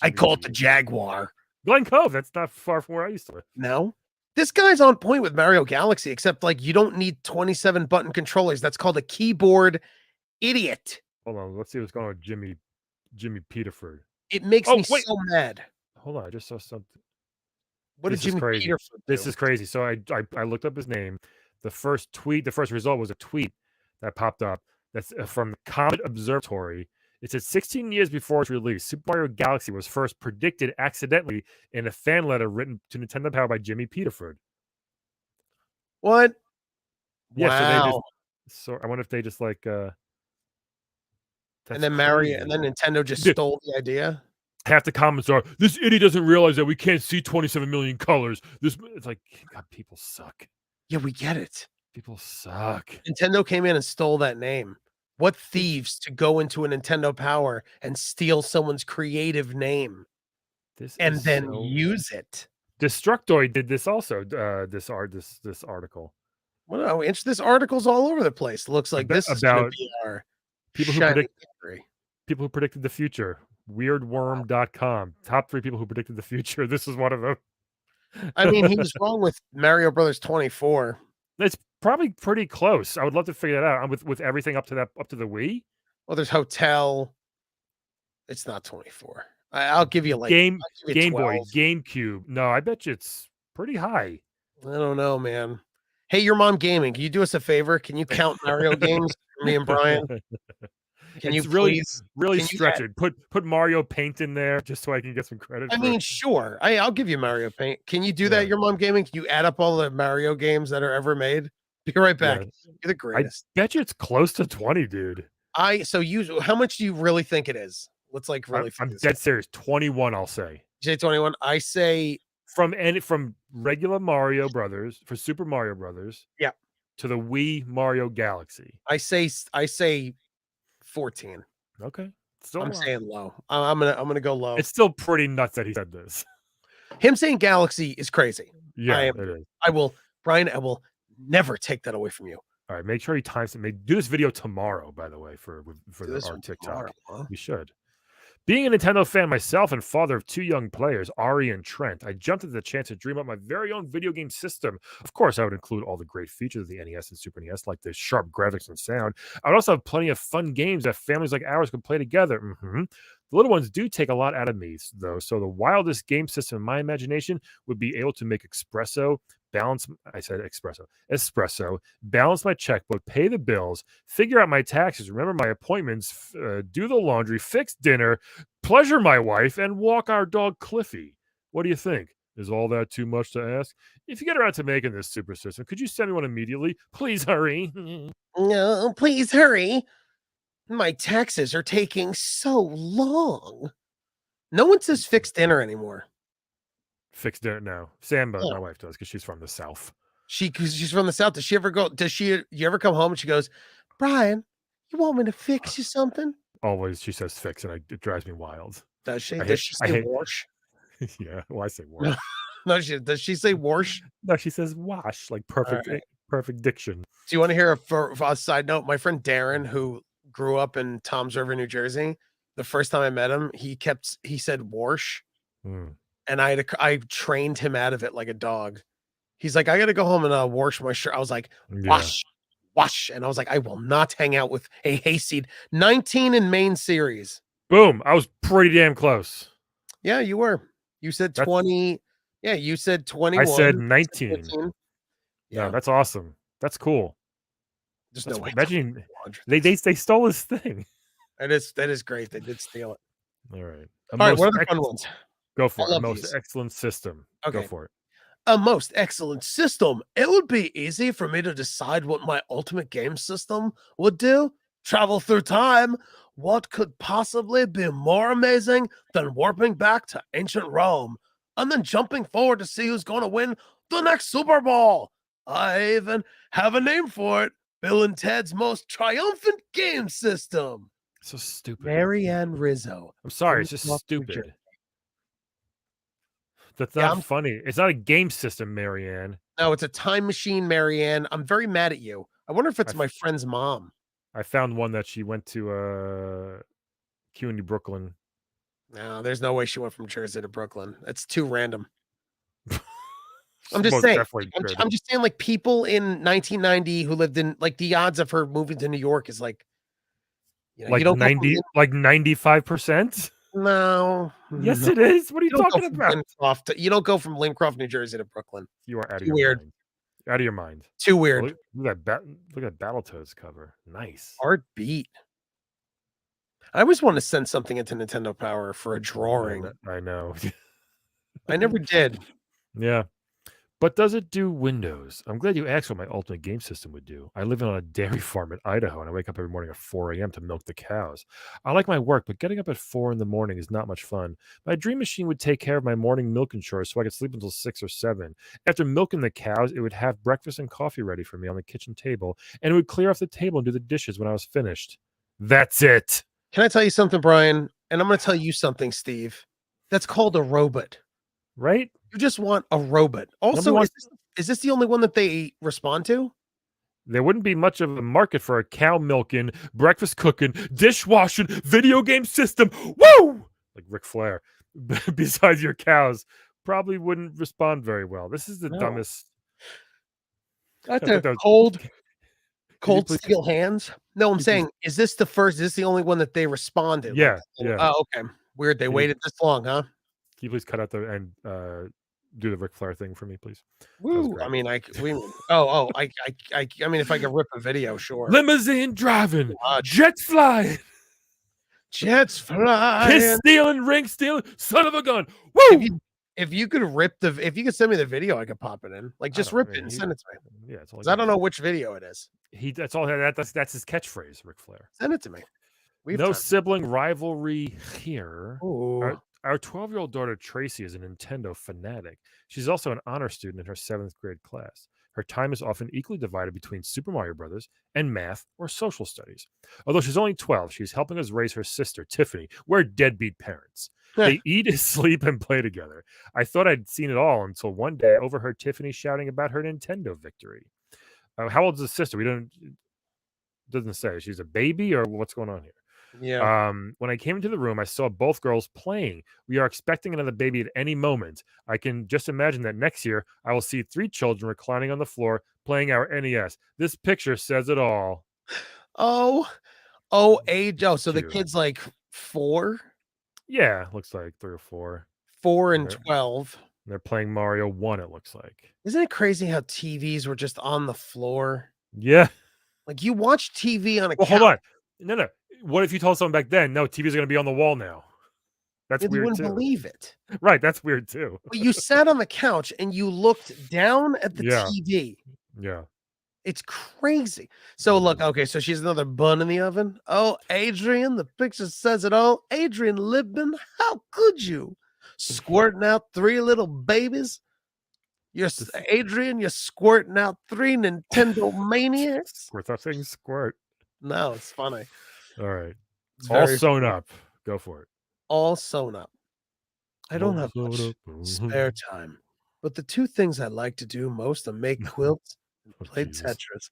Speaker 1: I
Speaker 2: Jimmy
Speaker 1: call it the
Speaker 2: G.
Speaker 1: Jaguar.
Speaker 2: Glen Cove. That's not far from where I used to live.
Speaker 1: No. This guy's on point with Mario Galaxy, except like you don't need 27-button controllers. That's called a keyboard idiot.
Speaker 2: Hold on. Let's see what's going on with Jimmy Peterford.
Speaker 1: It makes
Speaker 2: Oh,
Speaker 1: me
Speaker 2: wait.
Speaker 1: so mad.
Speaker 2: Hold on. I just saw something.
Speaker 1: What did
Speaker 2: This is
Speaker 1: Jimmy
Speaker 2: crazy.
Speaker 1: Peterson do?
Speaker 2: This is crazy. So I looked up his name. The first result was a tweet that popped up. That's from the Comet Observatory. It said 16 years before its release, Super Mario Galaxy was first predicted accidentally in a fan letter written to Nintendo Power by Jimmy Peterford.
Speaker 1: What?
Speaker 2: Yeah,
Speaker 1: Wow.
Speaker 2: so they just. So I wonder if they just like.
Speaker 1: And
Speaker 2: That's
Speaker 1: then Mario,
Speaker 2: crazy.
Speaker 1: and then Nintendo just
Speaker 2: Yeah.
Speaker 1: stole the idea.
Speaker 2: Half the comments are, "This idiot doesn't realize that we can't see 27 million colors." It's like, God, people suck.
Speaker 1: Yeah, we get it.
Speaker 2: People suck.
Speaker 1: Nintendo came in and stole that name. What thieves to go into a Nintendo Power and steal someone's creative name
Speaker 2: This
Speaker 1: and
Speaker 2: is
Speaker 1: then
Speaker 2: so-
Speaker 1: use it?
Speaker 2: Destructoid did this also. This article.
Speaker 1: Well, this article's all over the place. Looks like this is going to
Speaker 2: about
Speaker 1: be our
Speaker 2: people who
Speaker 1: shining
Speaker 2: predict
Speaker 1: victory.
Speaker 2: people who predicted the future. Weirdworm.com. Top 3 people who predicted the future. This is one of them.
Speaker 1: I mean, he was wrong with Mario Brothers 24.
Speaker 2: It's probably pretty close. I would love to figure that out. With everything up to the Wii.
Speaker 1: Well, there's Hotel. It's not 24. I'll give you like
Speaker 2: Game
Speaker 1: I'll give you
Speaker 2: Boy,
Speaker 1: 12.
Speaker 2: GameCube. No, I bet you it's pretty high.
Speaker 1: I don't know, man. Hey, your mom gaming. Can you do us a favor? Can you count Mario games for me and Brian? Can you
Speaker 2: really,
Speaker 1: please?
Speaker 2: really
Speaker 1: Can you?
Speaker 2: stretch it. Put Mario Paint in there just so I can get some credit
Speaker 1: I
Speaker 2: for.
Speaker 1: mean, sure. I'll give you Mario Paint. Can you do
Speaker 2: Yeah.
Speaker 1: that? Your mom gaming? Can you add up all the Mario games that are ever made? Be right back.
Speaker 2: Yeah.
Speaker 1: You're the
Speaker 2: I
Speaker 1: greatest.
Speaker 2: bet you it's close to 20, dude.
Speaker 1: So you how much do you really think it is? Let's like really
Speaker 2: I'm
Speaker 1: focus.
Speaker 2: dead serious. 21, I'll say.
Speaker 1: J21. I say
Speaker 2: From regular Mario Brothers for Super Mario Brothers.
Speaker 1: Yeah.
Speaker 2: To the Wii Mario Galaxy.
Speaker 1: I say 14.
Speaker 2: Okay. Still
Speaker 1: I'm
Speaker 2: a lot.
Speaker 1: saying low. I'm gonna go low.
Speaker 2: It's still pretty nuts that he said this.
Speaker 1: Him saying Galaxy is crazy.
Speaker 2: Yeah, it is.
Speaker 1: I will, Brian. I will never take that away from you.
Speaker 2: All right, make sure he times it. Do this video tomorrow, by the way, for our TikTok.
Speaker 1: Tomorrow, huh?
Speaker 2: We should. Being a Nintendo fan myself and father of 2 young players, Ari and Trent, I jumped at the chance to dream up my very own video game system. Of course, I would include all the great features of the NES and Super NES, like the sharp graphics and sound. I would also have plenty of fun games that families like ours could play together. The little ones do take a lot out of me, though, so the wildest game system in my imagination would be able to make espresso, balance my checkbook, pay the bills, figure out my taxes, remember my appointments, do the laundry, fix dinner, pleasure my wife, and walk our dog Cliffy. What do you think? Is all that too much to ask? If you get around to making this super system, could you send me one immediately? Please hurry.
Speaker 1: No, please hurry. My taxes are taking so long. No one says fixed dinner anymore.
Speaker 2: Fixed dinner? No. Sam,
Speaker 1: No.
Speaker 2: my wife does because she's from the South.
Speaker 1: Because she's from the South. Does she ever go? You ever come home and she goes, Brian, you want me to fix you something?
Speaker 2: Always she says fix, and it drives me wild.
Speaker 1: Does she? Does she say wash?
Speaker 2: Yeah, well, I say wash.
Speaker 1: No, does she say wash?
Speaker 2: No, she says wash, like perfect, perfect diction.
Speaker 1: Do you want to hear for a side note? My friend Darren, who grew up in Toms River, New Jersey, the first time I met him, he said wash, and I trained him out of it like a dog. He's like, I got to go home and wash my shirt. I was like, wash, wash, and I was like, I will not hang out with a hayseed. 19 in main series.
Speaker 2: Boom! I was pretty damn close.
Speaker 1: Yeah, you were. You said 20. Yeah, you said 21.
Speaker 2: I said 19.
Speaker 1: Yeah,
Speaker 2: no, that's awesome. That's cool.
Speaker 1: There's no way.
Speaker 2: Imagine they stole his thing.
Speaker 1: That is great. They did steal it.
Speaker 2: All right.
Speaker 1: All right. What are the fun ones?
Speaker 2: Go for it. Most excellent system.
Speaker 1: Okay.
Speaker 2: Go for it.
Speaker 1: A most excellent system. It would be easy for me to decide what my ultimate game system would do. Travel through time. What could possibly be more amazing than warping back to ancient Rome and then jumping forward to see who's going to win the next Super Bowl? I even have a name for it. Bill and Ted's most triumphant game system.
Speaker 2: So stupid.
Speaker 1: Marianne Rizzo.
Speaker 2: I'm sorry, it's just stupid. That's not funny. It's not a game system, Marianne.
Speaker 1: No, it's a time machine, Marianne. I'm very mad at you. I wonder if it's my friend's mom.
Speaker 2: I found one that she went to CUNY Brooklyn.
Speaker 1: No, there's no way she went from Jersey to Brooklyn. It's too random. I'm just saying. I'm just saying, like, people in 1990 who lived in, like, the odds of her moving to New York is like, you know,
Speaker 2: like
Speaker 1: you don't
Speaker 2: 95%.
Speaker 1: No.
Speaker 2: Yes, it is. What are you talking about?
Speaker 1: You don't go from Lincroft, New Jersey to Brooklyn.
Speaker 2: You are out of your mind. Out of your mind.
Speaker 1: Too weird.
Speaker 2: Look at Battletoads cover. Nice.
Speaker 1: Art beat. I always want to send something into Nintendo Power for a drawing.
Speaker 2: I know.
Speaker 1: I never did.
Speaker 2: Yeah. But does it do Windows? I'm glad you asked what my ultimate game system would do. I live on a dairy farm in Idaho, and I wake up every morning at 4 a.m. to milk the cows. I like my work, but getting up at 4 in the morning is not much fun. My dream machine would take care of my morning milking chores so I could sleep until 6 or 7. After milking the cows, it would have breakfast and coffee ready for me on the kitchen table, and it would clear off the table and do the dishes when I was finished. That's it.
Speaker 1: Can I tell you something, Brian? And I'm going to tell you something, Steve. That's called a robot.
Speaker 2: Right?
Speaker 1: You just want a robot. Also, is this the only one that they respond to?
Speaker 2: There wouldn't be much of a market for a cow milking, breakfast cooking, dishwashing, video game system. Woo! Like Ric Flair. Besides your cows, probably wouldn't respond very well. This is the dumbest.
Speaker 1: Cold steel hands? No, I'm saying, is this the first? Is this the only one that they responded?
Speaker 2: Yeah.
Speaker 1: Oh, okay. Weird. They waited this long, huh?
Speaker 2: Can you please cut out and do the Ric Flair thing for me, please?
Speaker 1: Woo! I mean, I mean, if I could rip a video, sure.
Speaker 2: Limousine driving, jet flying.
Speaker 1: Jets
Speaker 2: Kiss
Speaker 1: flying.
Speaker 2: stealing, ring stealing, son of a gun.
Speaker 1: If
Speaker 2: Woo!
Speaker 1: you if you could rip the if you could send me the video, I could pop it in. Like,
Speaker 2: I
Speaker 1: just
Speaker 2: don't. I
Speaker 1: rip it
Speaker 2: mean,
Speaker 1: and send it to me.
Speaker 2: yeah, it's all
Speaker 1: 'Cause
Speaker 2: he
Speaker 1: I
Speaker 2: got
Speaker 1: don't
Speaker 2: to
Speaker 1: know
Speaker 2: do.
Speaker 1: which video it is.
Speaker 2: That's all. That's his catchphrase, Ric Flair.
Speaker 1: Send it to me. We have
Speaker 2: No
Speaker 1: time.
Speaker 2: sibling rivalry here.
Speaker 1: Ooh.
Speaker 2: Our 12-year-old daughter Tracy is a Nintendo fanatic. She's also an honor student in her 7th grade class. Her time is often equally divided between Super Mario Brothers and math or social studies. Although she's only 12, she's helping us raise her sister, Tiffany. We're deadbeat parents. They eat, sleep, and play together. I thought I'd seen it all until one day I overheard Tiffany shouting about her Nintendo victory. How old is the sister? Doesn't say. She's a baby or what's going on here?
Speaker 1: Yeah.
Speaker 2: When I came into the room, I saw both girls playing. We are expecting another baby at any moment. I can just imagine that next year I will see 3 children reclining on the floor playing our NES. This picture says it all.
Speaker 1: Oh, age. Oh, so the
Speaker 2: Cute.
Speaker 1: kid's like 4?
Speaker 2: Yeah, looks like 3 or 4.
Speaker 1: 4
Speaker 2: And
Speaker 1: and 12.
Speaker 2: they're playing Mario 1, it looks like.
Speaker 1: Isn't it crazy how TVs were just on the floor?
Speaker 2: Yeah.
Speaker 1: Like, you watch TV on a
Speaker 2: Well, hold
Speaker 1: couch,
Speaker 2: on. No. What if you told someone back then, no, TVs are going to be on the wall now? That's
Speaker 1: and you
Speaker 2: weird
Speaker 1: wouldn't
Speaker 2: too.
Speaker 1: believe it.
Speaker 2: Right, that's weird too.
Speaker 1: But you sat on the couch and you looked down at the
Speaker 2: Yeah.
Speaker 1: TV.
Speaker 2: Yeah.
Speaker 1: It's crazy. So
Speaker 2: It
Speaker 1: look,
Speaker 2: is.
Speaker 1: okay, so she's another bun in the oven. Oh, Adrian, the picture says it all. Adrian Libman, how could you? Squirting out 3 little babies. Adrian, you're squirting out 3 Nintendo maniacs.
Speaker 2: Squirt. Stop saying squirt.
Speaker 1: No, it's funny.
Speaker 2: All right.
Speaker 1: It's
Speaker 2: All
Speaker 1: very
Speaker 2: sewn up. Go for it.
Speaker 1: all sewn up. I don't
Speaker 2: All
Speaker 1: have
Speaker 2: sewn
Speaker 1: much
Speaker 2: up.
Speaker 1: spare time, but the 2 things I like to do most are make quilts and
Speaker 2: Oh,
Speaker 1: play
Speaker 2: Jesus.
Speaker 1: Tetris.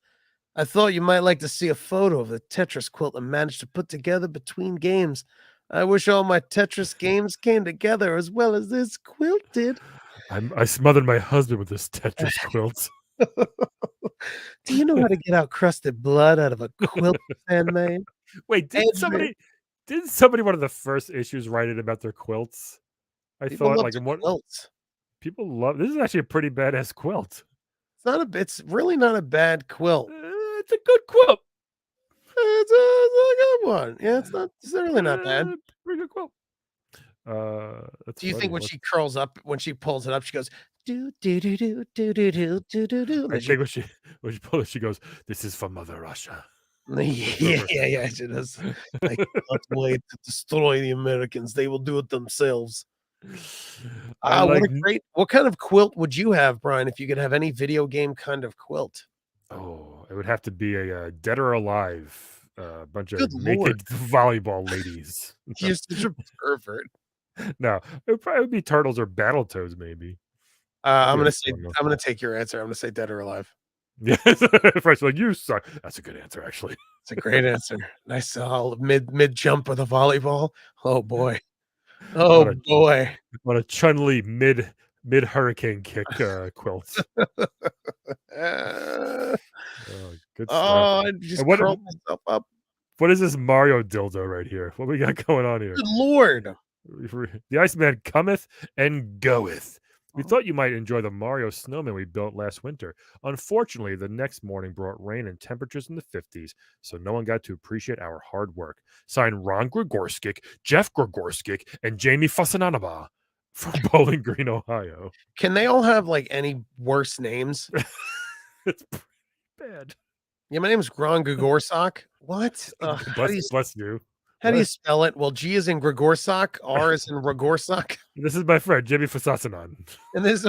Speaker 1: I thought you might like to see a photo of the Tetris quilt I managed to put together between games. I wish all my Tetris games came together as well as this quilt did.
Speaker 2: I smothered my husband with this Tetris quilt.
Speaker 1: Do you know how to get out crusted blood out of a quilt, Sandman?
Speaker 2: Wait,
Speaker 1: Adrian,
Speaker 2: didn't somebody one of the first issues write it about their quilts? I
Speaker 1: people
Speaker 2: thought
Speaker 1: love
Speaker 2: like
Speaker 1: to
Speaker 2: in what
Speaker 1: quilts.
Speaker 2: people love this is actually a pretty badass quilt.
Speaker 1: It's really not a bad quilt.
Speaker 2: It's a good quilt.
Speaker 1: It's a good one. Yeah, it's really not bad.
Speaker 2: Pretty good quilt. That's
Speaker 1: Do you think
Speaker 2: funny.
Speaker 1: when she curls up, when she pulls it up, she goes, "Do, do, do, do, do, do, do, do, do, do,"
Speaker 2: I think when she pulls it, she goes, "This is for Mother Russia."
Speaker 1: Yeah, she does. I cannot wait to destroy the Americans. They will do it themselves.
Speaker 2: I
Speaker 1: What
Speaker 2: like
Speaker 1: a great what kind of quilt would you have, Brian, if you could have any video game kind of quilt?
Speaker 2: Oh, it would have to be a Dead or Alive, bunch
Speaker 1: Good
Speaker 2: of
Speaker 1: lord,
Speaker 2: naked volleyball ladies.
Speaker 1: you're such a pervert.
Speaker 2: No, it would probably be Turtles or Battletoads, maybe. That'd
Speaker 1: I'm
Speaker 2: be a
Speaker 1: gonna say
Speaker 2: fun one.
Speaker 1: I'm gonna take your answer. I'm gonna say Dead or Alive.
Speaker 2: Yes, French like, "You suck." That's a good answer, actually.
Speaker 1: It's a great answer. Nice solid mid jump with a volleyball. Oh boy. Oh
Speaker 2: What a
Speaker 1: boy.
Speaker 2: what a Chun-Li mid hurricane kick, quilt.
Speaker 1: Uh,
Speaker 2: Oh, good stuff.
Speaker 1: oh, I just
Speaker 2: And what
Speaker 1: curled myself up.
Speaker 2: what is this Mario dildo right here? What we got going on here?
Speaker 1: Good lord.
Speaker 2: The Iceman cometh and goeth. We thought you might enjoy the Mario snowman we built last winter. Unfortunately, the next morning brought rain and temperatures in the 50s, so no one got to appreciate our hard work. Signed Ron Grigorskik, Jeff Grigorskik, and Jamie Fasananaba from Bowling Green, Ohio.
Speaker 1: Can they all have like any worse names?
Speaker 2: It's pretty bad.
Speaker 1: Yeah, my name's Gron Gagorsak. What?
Speaker 2: Bless you.
Speaker 1: How do you
Speaker 2: What?
Speaker 1: spell it? Well, G is in Grigorsak, R is in Ragorsak,
Speaker 2: This is my friend, Jamie Fasasanan.
Speaker 1: and this is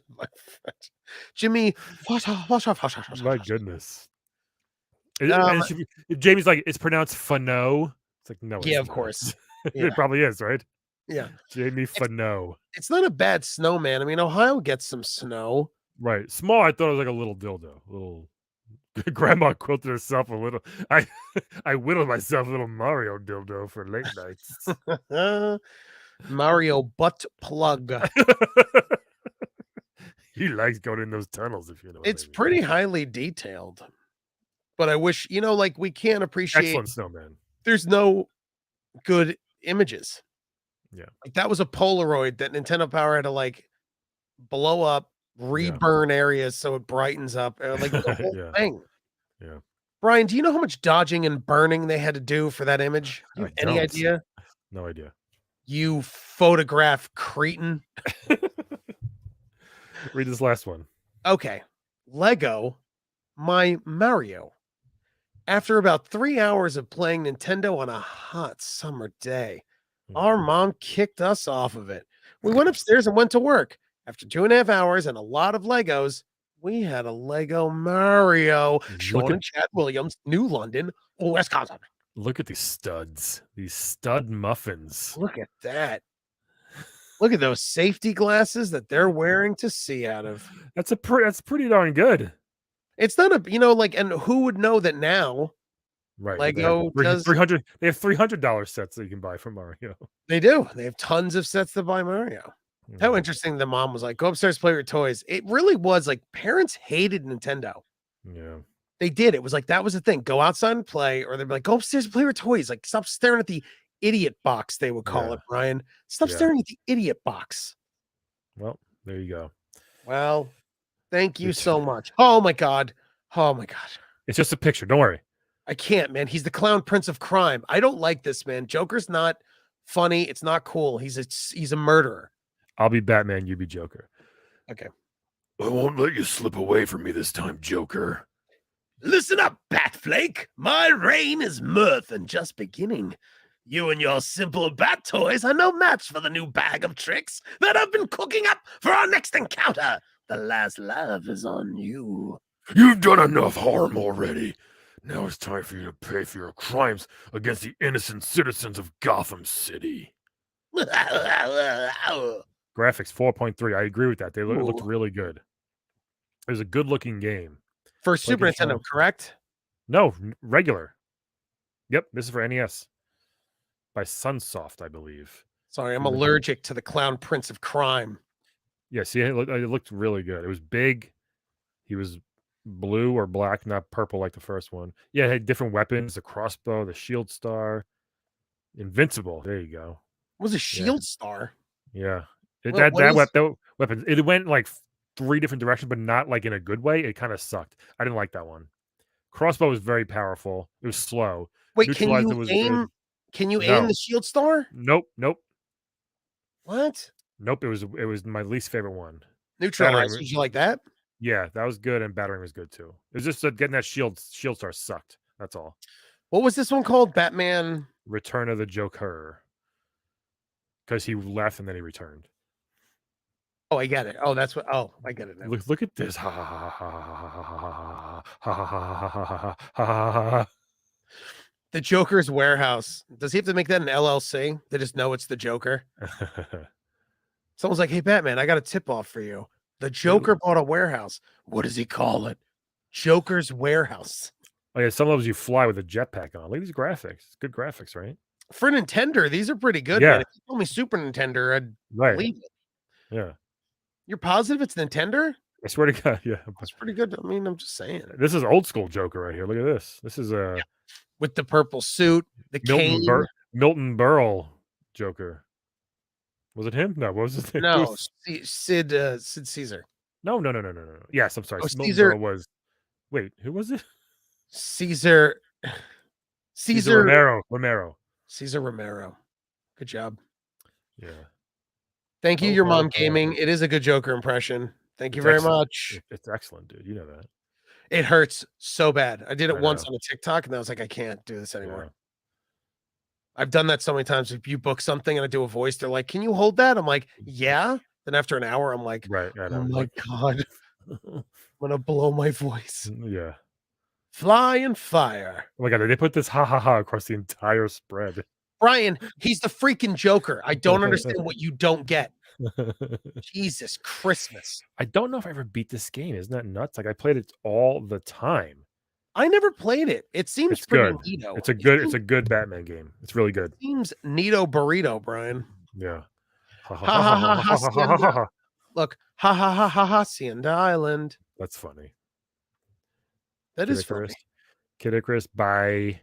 Speaker 1: my friend. Jimmy.
Speaker 2: My goodness. And
Speaker 1: Um,
Speaker 2: Jamie's like, it's pronounced Fano. It's like, no,
Speaker 1: yeah,
Speaker 2: it's
Speaker 1: of
Speaker 2: not.
Speaker 1: course. Yeah,
Speaker 2: It probably is, right?
Speaker 1: yeah.
Speaker 2: Jamie Fano.
Speaker 1: It's not a bad snowman. I mean, Ohio gets some snow.
Speaker 2: Right. Small, I thought it was like a little dildo. A little grandma quilted herself a little. I I whittled myself a little Mario dildo for late nights.
Speaker 1: Mario butt plug.
Speaker 2: He likes going in those tunnels, if you know what
Speaker 1: It's
Speaker 2: I mean.
Speaker 1: pretty highly detailed, but I wish, like we can't appreciate.
Speaker 2: Excellent snowman.
Speaker 1: There's no good images.
Speaker 2: Yeah.
Speaker 1: Like that was a Polaroid that Nintendo Power had to like blow up, reburn areas so it brightens up, like the whole
Speaker 2: Yeah.
Speaker 1: thing.
Speaker 2: Yeah.
Speaker 1: Brian, do you know how much dodging and burning they had to do for that image? Do you
Speaker 2: I
Speaker 1: have any
Speaker 2: don't.
Speaker 1: idea?
Speaker 2: No idea.
Speaker 1: You photograph cretin.
Speaker 2: Read this last one.
Speaker 1: Okay. Lego, my Mario. After about 3 hours of playing Nintendo on a hot summer day, our mom kicked us off of it. We went upstairs and went to work. After 2.5 hours and a lot of Legos, we had a Lego Mario. Sean and Chad Williams, New London, Wisconsin.
Speaker 2: Look at these studs. These stud muffins.
Speaker 1: Look at that. Look at those safety glasses that they're wearing to see out of.
Speaker 2: That's pretty darn good.
Speaker 1: It's not a, and who would know that now?
Speaker 2: Right.
Speaker 1: Lego does.
Speaker 2: They have $300 sets that you can buy from Mario.
Speaker 1: They do. They have tons of sets to buy Mario. How interesting the mom was like, go upstairs, play with your toys. It really was like parents hated Nintendo.
Speaker 2: Yeah.
Speaker 1: They did. It was like, that was the thing. Go outside and play, or they'd be like, go upstairs and play with toys. Like, stop staring at the idiot box, they would call it, Brian. Stop staring at the idiot box.
Speaker 2: Well, there you go.
Speaker 1: Well, thank you so much. Oh my God. Oh my God.
Speaker 2: It's just a picture. Don't worry.
Speaker 1: I can't, man. He's the clown prince of crime. I don't like this, man. Joker's not funny. It's not cool. He's a murderer.
Speaker 2: I'll be Batman. You be Joker.
Speaker 1: Okay.
Speaker 3: I won't let you slip away from me this time, Joker.
Speaker 1: Listen up, Batflake. My reign is mirth and just beginning. You and your simple bat toys are no match for the new bag of tricks that I've been cooking up for our next encounter. The last laugh is on you.
Speaker 3: You've done enough harm already. Now it's time for you to pay for your crimes against the innocent citizens of Gotham City.
Speaker 2: Graphics 4.3. I agree with that. It looked really good. It was a good-looking game.
Speaker 1: For Super Nintendo, correct?
Speaker 2: No, regular. Yep, this is for NES. By Sunsoft, I believe.
Speaker 1: Sorry, I'm allergic to the clown prince of crime.
Speaker 2: Yeah, see, it looked really good. It was big. He was blue or black, not purple like the first one. Yeah, it had different weapons, the crossbow, the shield star. Invincible. There you go.
Speaker 1: It was a shield star?
Speaker 2: Yeah.
Speaker 1: What
Speaker 2: Weapon. It went like 3 different directions, but not like in a good way. It kind of sucked. I didn't like that one. Crossbow was very powerful. It was slow.
Speaker 1: Wait, can you aim? Can you aim the shield star?
Speaker 2: Nope.
Speaker 1: What?
Speaker 2: Nope. It was my least favorite one.
Speaker 1: Neutralize. Did you like that?
Speaker 2: Yeah, that was good, and battering was good too. It was just that getting that shield star sucked. That's all.
Speaker 1: What was this one called? Batman
Speaker 2: Return of the Joker. Because he left and then he returned.
Speaker 1: Oh, I get it. Oh, that's what. Oh, I get it now.
Speaker 2: Look at this. Ha ha ha ha ha ha ha.
Speaker 1: The Joker's warehouse. Does he have to make that an LLC? They just know it's the Joker. Someone's like, "Hey, Batman, I got a tip off for you. The Joker bought a warehouse. What does he call it? Joker's warehouse."
Speaker 2: Oh yeah, some levels you fly with a jetpack on. Look at these graphics. Good graphics, right?
Speaker 1: For Nintendo, these are pretty good.
Speaker 2: Yeah.
Speaker 1: Man. If you told me Super Nintendo, I'd believe it.
Speaker 2: Yeah.
Speaker 1: You're positive it's Nintendo?
Speaker 2: I swear to God, yeah.
Speaker 1: That's pretty good. I mean, I'm just saying.
Speaker 2: This is old school Joker right here. Look at this. This is a
Speaker 1: with the purple suit, the cane.
Speaker 2: Milton Berle Joker. Was it him? No, what was his name?
Speaker 1: No, Sid Caesar.
Speaker 2: No. Yes, I'm sorry.
Speaker 1: Oh,
Speaker 2: Milton
Speaker 1: Caesar
Speaker 2: Berle was. Wait, who was it?
Speaker 1: Caesar
Speaker 2: Romero.
Speaker 1: Caesar Romero. Good job.
Speaker 2: Yeah.
Speaker 1: Thank you, Your Mom Gaming. It is a good Joker impression. Thank you very much.
Speaker 2: It's excellent, dude. You know that.
Speaker 1: It hurts so bad. I did it once on a TikTok, and I was like, I can't do this anymore.
Speaker 2: Yeah.
Speaker 1: I've done that so many times. If you book something and I do a voice, they're like, "Can you hold that?" I'm like, "Yeah." Then after an hour, I'm like,
Speaker 2: right.
Speaker 1: "Oh my God, I'm gonna blow my voice."
Speaker 2: Yeah.
Speaker 1: Fly and fire.
Speaker 2: Oh my God, they put this ha ha ha across the entire spread.
Speaker 1: Brian, he's the freaking Joker. I don't understand what you don't get. Jesus Christmas.
Speaker 2: I don't know if I ever beat this game. Isn't that nuts? Like I played it all the time.
Speaker 1: I never played it. It seems pretty neato.
Speaker 2: It's a good Batman game. It's really good.
Speaker 1: It seems neato burrito, Brian.
Speaker 2: Yeah.
Speaker 1: Ha ha ha ha ha. Look, ha ha ha ha ha Hacienda Island.
Speaker 2: That's funny.
Speaker 1: That is funny.
Speaker 2: Kid Icarus by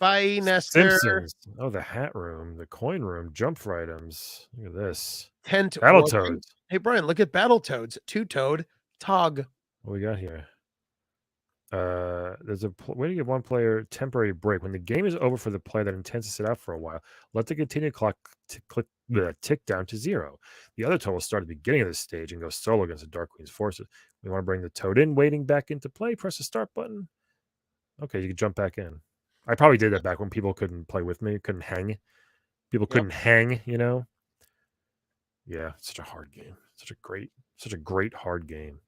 Speaker 1: Nestor.
Speaker 2: Simpsons. Oh, the hat room, the coin room, jump for items. Look at this.
Speaker 1: Battletoads. Hey, Brian, look at Battletoads. Two-toed Tog.
Speaker 2: What we got here? There's a way to give one player temporary break. When the game is over for the player that intends to sit out for a while, let the continue clock tick down to 0. The other total will start at the beginning of this stage and go solo against the Dark Queen's forces. We want to bring the toad in, waiting back into play. Press the start button. Okay, you can jump back in. I probably did that back when people couldn't play with me, couldn't hang. People couldn't hang, you know? Yeah, such a hard game. Such a great hard game.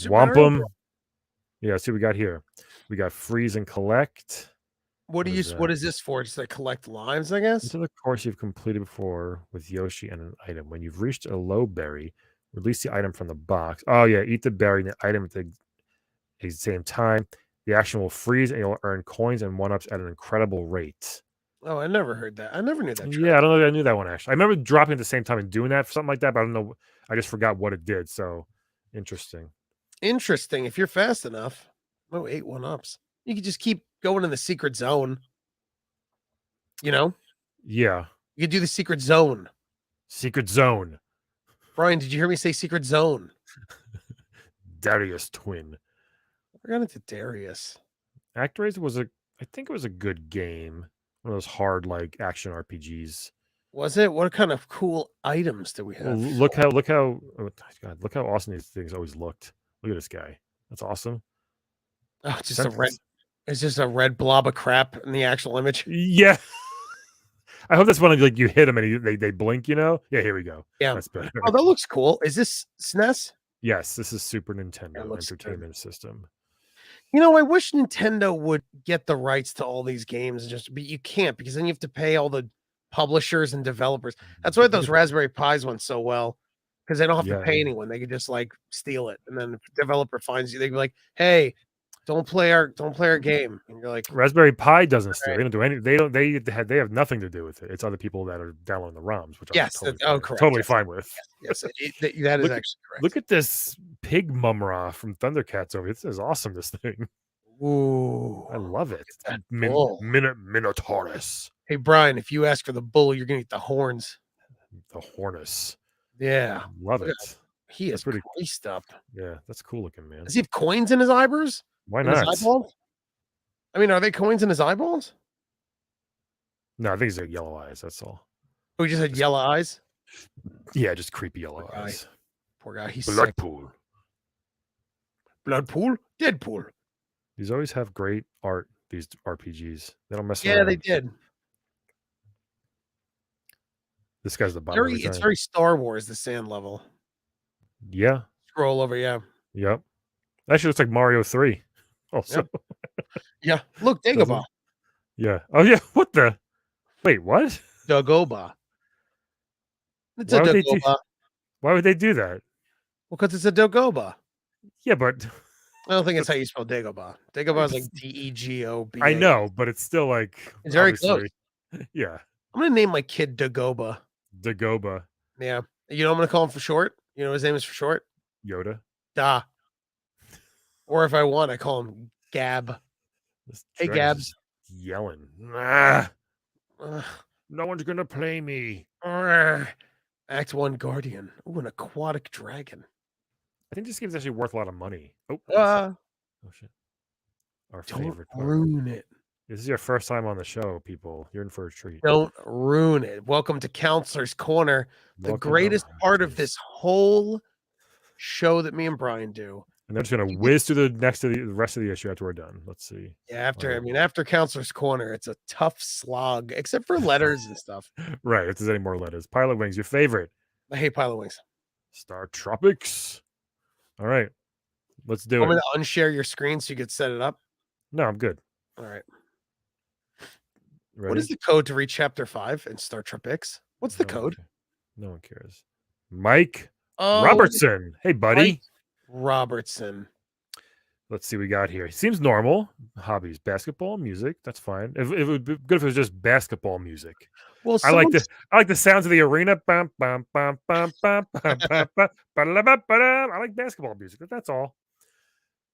Speaker 2: Wampum. Yeah, see what we got here. We got freeze and collect.
Speaker 1: What is this for? Just to collect lives, I guess?
Speaker 2: Into the course you've completed before with Yoshi and an item. When you've reached a low berry, release the item from the box. Oh yeah, eat the berry and the item at the same time. The action will freeze and you'll earn coins and 1-ups at an incredible rate.
Speaker 1: Oh, I never heard that. I never knew that.
Speaker 2: Yeah, I don't know that I knew that one actually. I remember dropping at the same time and doing that for something like that, but I don't know. I just forgot what it did. So interesting.
Speaker 1: Interesting. If you're fast enough. Oh, 8 1-ups. You could just keep going in the secret zone. You know?
Speaker 2: Yeah.
Speaker 1: You could do the secret zone.
Speaker 2: Secret zone.
Speaker 1: Brian, did you hear me say secret zone?
Speaker 2: Darius twin.
Speaker 1: We're going to Darius.
Speaker 2: ActRaiser I think it was a good game. One of those hard like action RPGs.
Speaker 1: Was it? What kind of cool items do we have?
Speaker 2: Well, look how oh God, look how awesome these things always looked. Look at this guy. That's awesome.
Speaker 1: Oh, it's just a red blob of crap in the actual image.
Speaker 2: Yeah. I hope that's one of like you hit them and they blink, you know? Yeah, here we go.
Speaker 1: Yeah.
Speaker 2: That's better.
Speaker 1: Oh, that looks cool. Is this SNES?
Speaker 2: Yes, this is Super Nintendo Entertainment System.
Speaker 1: You know, I wish Nintendo would get the rights to all these games, but you can't because then you have to pay all the publishers and developers. That's why those Raspberry Pis went so well because they don't have to pay anyone. They could just like steal it, and then if a developer finds you, they can be like, "Hey, don't play our game." And you're like,
Speaker 2: Raspberry Pi doesn't steal. They don't do any. They have nothing to do with it. It's other people that are downloading the ROMs, which I'm totally fine with.
Speaker 1: Yes, that is actually correct.
Speaker 2: Look at this pig Mumra from Thundercats over here. This is awesome. This thing.
Speaker 1: Ooh,
Speaker 2: I love it.
Speaker 3: Minotaurus.
Speaker 1: Hey Brian, if you ask for the bull, you're gonna get the horns.
Speaker 2: The Hornus.
Speaker 1: Yeah,
Speaker 2: love it.
Speaker 1: He is pretty creased up.
Speaker 2: Yeah, that's cool looking, man.
Speaker 1: Does he have coins in his eyebrows?
Speaker 2: Why not?
Speaker 1: His eyeballs? I mean, are they coins in his eyeballs?
Speaker 2: No, I think he's got yellow eyes. That's all.
Speaker 1: Oh, he just had yellow eyes?
Speaker 2: Yeah, just creepy yellow eyes.
Speaker 1: Poor guy. He's
Speaker 3: Bloodpool.
Speaker 1: Bloodpool? Deadpool.
Speaker 2: These always have great art, these RPGs. They don't mess around.
Speaker 1: Yeah, they did.
Speaker 2: This guy's the bottom.
Speaker 1: It's very Star Wars, the sand level.
Speaker 2: Yeah.
Speaker 1: Scroll over, yeah.
Speaker 2: Yep. Actually looks like Mario 3. Also.
Speaker 1: Yep. Yeah. Look, Dagobah.
Speaker 2: Yeah. Oh yeah. What the? Wait, what?
Speaker 1: Dagobah. It's a Dagobah.
Speaker 2: Why would they do that?
Speaker 1: Well, because it's a Dagobah.
Speaker 2: Yeah, but
Speaker 1: I don't think it's how you spell Dagobah. Dagobah is like Degoba.
Speaker 2: I know, but it's still like
Speaker 1: it's very close.
Speaker 2: Yeah.
Speaker 1: I'm gonna name my kid Dagobah.
Speaker 2: Dagobah.
Speaker 1: Yeah. You know what I'm gonna call him for short? You know what his name is for short?
Speaker 2: Yoda.
Speaker 1: Da. Or if I want, I call him Gab. Hey Gabs.
Speaker 2: Yelling. No one's gonna play me.
Speaker 1: Act 1 Guardian. Ooh, an aquatic dragon.
Speaker 2: I think this game's actually worth a lot of money. Oh shit. Our favorite part.
Speaker 1: Ruin it.
Speaker 2: This is your first time on the show, people. You're in for a treat.
Speaker 1: Don't ruin it. Welcome to Counselor's Corner, the greatest part of this whole show that me and Brian do.
Speaker 2: And they're just gonna whiz through the rest of the issue after we're done. Let's see.
Speaker 1: Yeah, after Counselor's Corner, it's a tough slog, except for letters and stuff.
Speaker 2: Right. If there's any more letters. Pilot Wings, your favorite.
Speaker 1: I hate Pilot Wings.
Speaker 2: Star Tropics. All right. Let's do it.
Speaker 1: I'm gonna unshare your screen so you could set it up.
Speaker 2: No, I'm good.
Speaker 1: All right.
Speaker 2: Ready?
Speaker 1: What is the code to read Chapter 5 in Star Tropics? What's the code?
Speaker 2: No one cares. Mike Robertson. Hey, buddy.
Speaker 1: Mike Robertson.
Speaker 2: Let's see what we got here. He seems normal. Hobbies: basketball, music. That's fine. It would be good if it was just basketball music.
Speaker 1: Well,
Speaker 2: I like the sounds of the arena. Bum, bum, bum, bum, bum, bum, bum, bum, ba-da-ba-ba-da. I like basketball music. That's all.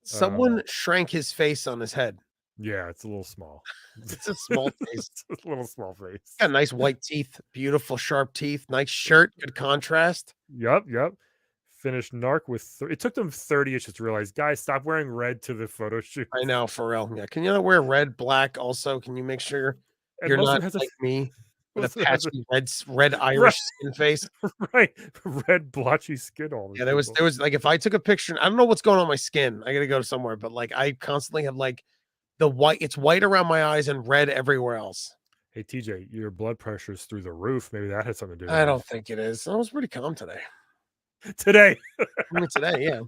Speaker 1: Someone shrank his face on his head.
Speaker 2: Yeah, it's a little small.
Speaker 1: It's a small face.
Speaker 2: It's a little small face.
Speaker 1: Got nice white teeth, beautiful sharp teeth, nice shirt, good contrast.
Speaker 2: Yep. finished Narc with. It took them 30 issues to realize, guys, stop wearing red to the photo shoot.
Speaker 1: I know, for real. Yeah. Can you not wear red, black? Also, can you make sure
Speaker 2: And
Speaker 1: you're
Speaker 2: most of
Speaker 1: not
Speaker 2: it has a
Speaker 1: like me with a
Speaker 2: most of it has a
Speaker 1: patchy red Irish skin face?
Speaker 2: right red blotchy skin. All
Speaker 1: Yeah, there was like if I took a picture, I don't know what's going on my skin. I gotta go somewhere, but like I constantly have like the white. It's white around my eyes and red everywhere else.
Speaker 2: Hey TJ, your blood pressure's through the roof. Maybe that had something to do with
Speaker 1: I
Speaker 2: it.
Speaker 1: don't think it is. I was pretty calm today.
Speaker 2: Today.
Speaker 1: I mean, today, yeah.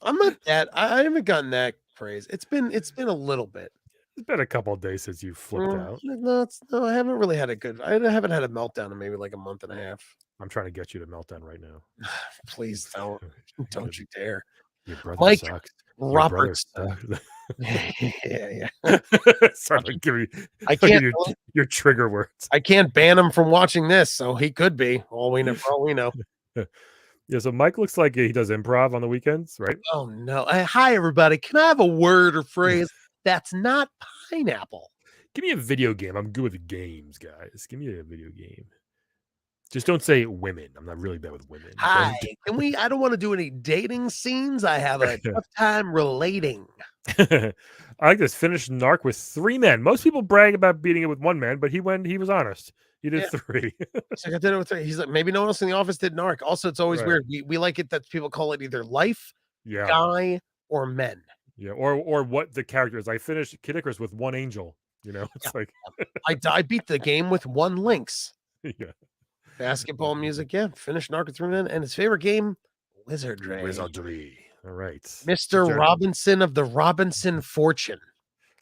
Speaker 1: I'm not that. I haven't gotten that crazy. It's been a little bit.
Speaker 2: It's been a couple of days since you flipped out.
Speaker 1: No, I haven't really had a good. I haven't had a meltdown in maybe like a month and a half.
Speaker 2: I'm trying to get you to meltdown right now.
Speaker 1: Please don't you dare.
Speaker 2: Your brother
Speaker 1: Mike
Speaker 2: sucks.
Speaker 1: Roberts.
Speaker 2: Your brother
Speaker 1: yeah.
Speaker 2: sucks. Sorry, give me.
Speaker 1: I can't.
Speaker 2: Your trigger words.
Speaker 1: I can't ban him from watching this, so he could be. All we know. For all we know.
Speaker 2: Yeah. So Mike looks like he does improv on the weekends, right?
Speaker 1: Oh no! Hi everybody. Can I have a word or phrase that's not pineapple?
Speaker 2: Give me a video game. I'm good with games, guys. Give me a video game. Just don't say women. I'm not really bad with women.
Speaker 1: Hi, can we? I don't want to do any dating scenes. I have a tough time relating.
Speaker 2: I like this. Finished Narc with 3 men. Most people brag about beating it with 1 man, but he was honest. He did 3.
Speaker 1: He's like, I did it with 3. He's like, maybe no one else in the office did Narc. Also, it's always weird. We like it that people call it either life, guy, or men.
Speaker 2: Yeah, or what the character is. I finished Kid Icarus with 1 angel. You know, it's like
Speaker 1: I beat the game with 1 lynx.
Speaker 2: Yeah.
Speaker 1: Basketball music, yeah. Finished Narc with 3 men, and his favorite game, Wizardry.
Speaker 2: All right.
Speaker 1: Mr. Robinson of the Robinson Fortune.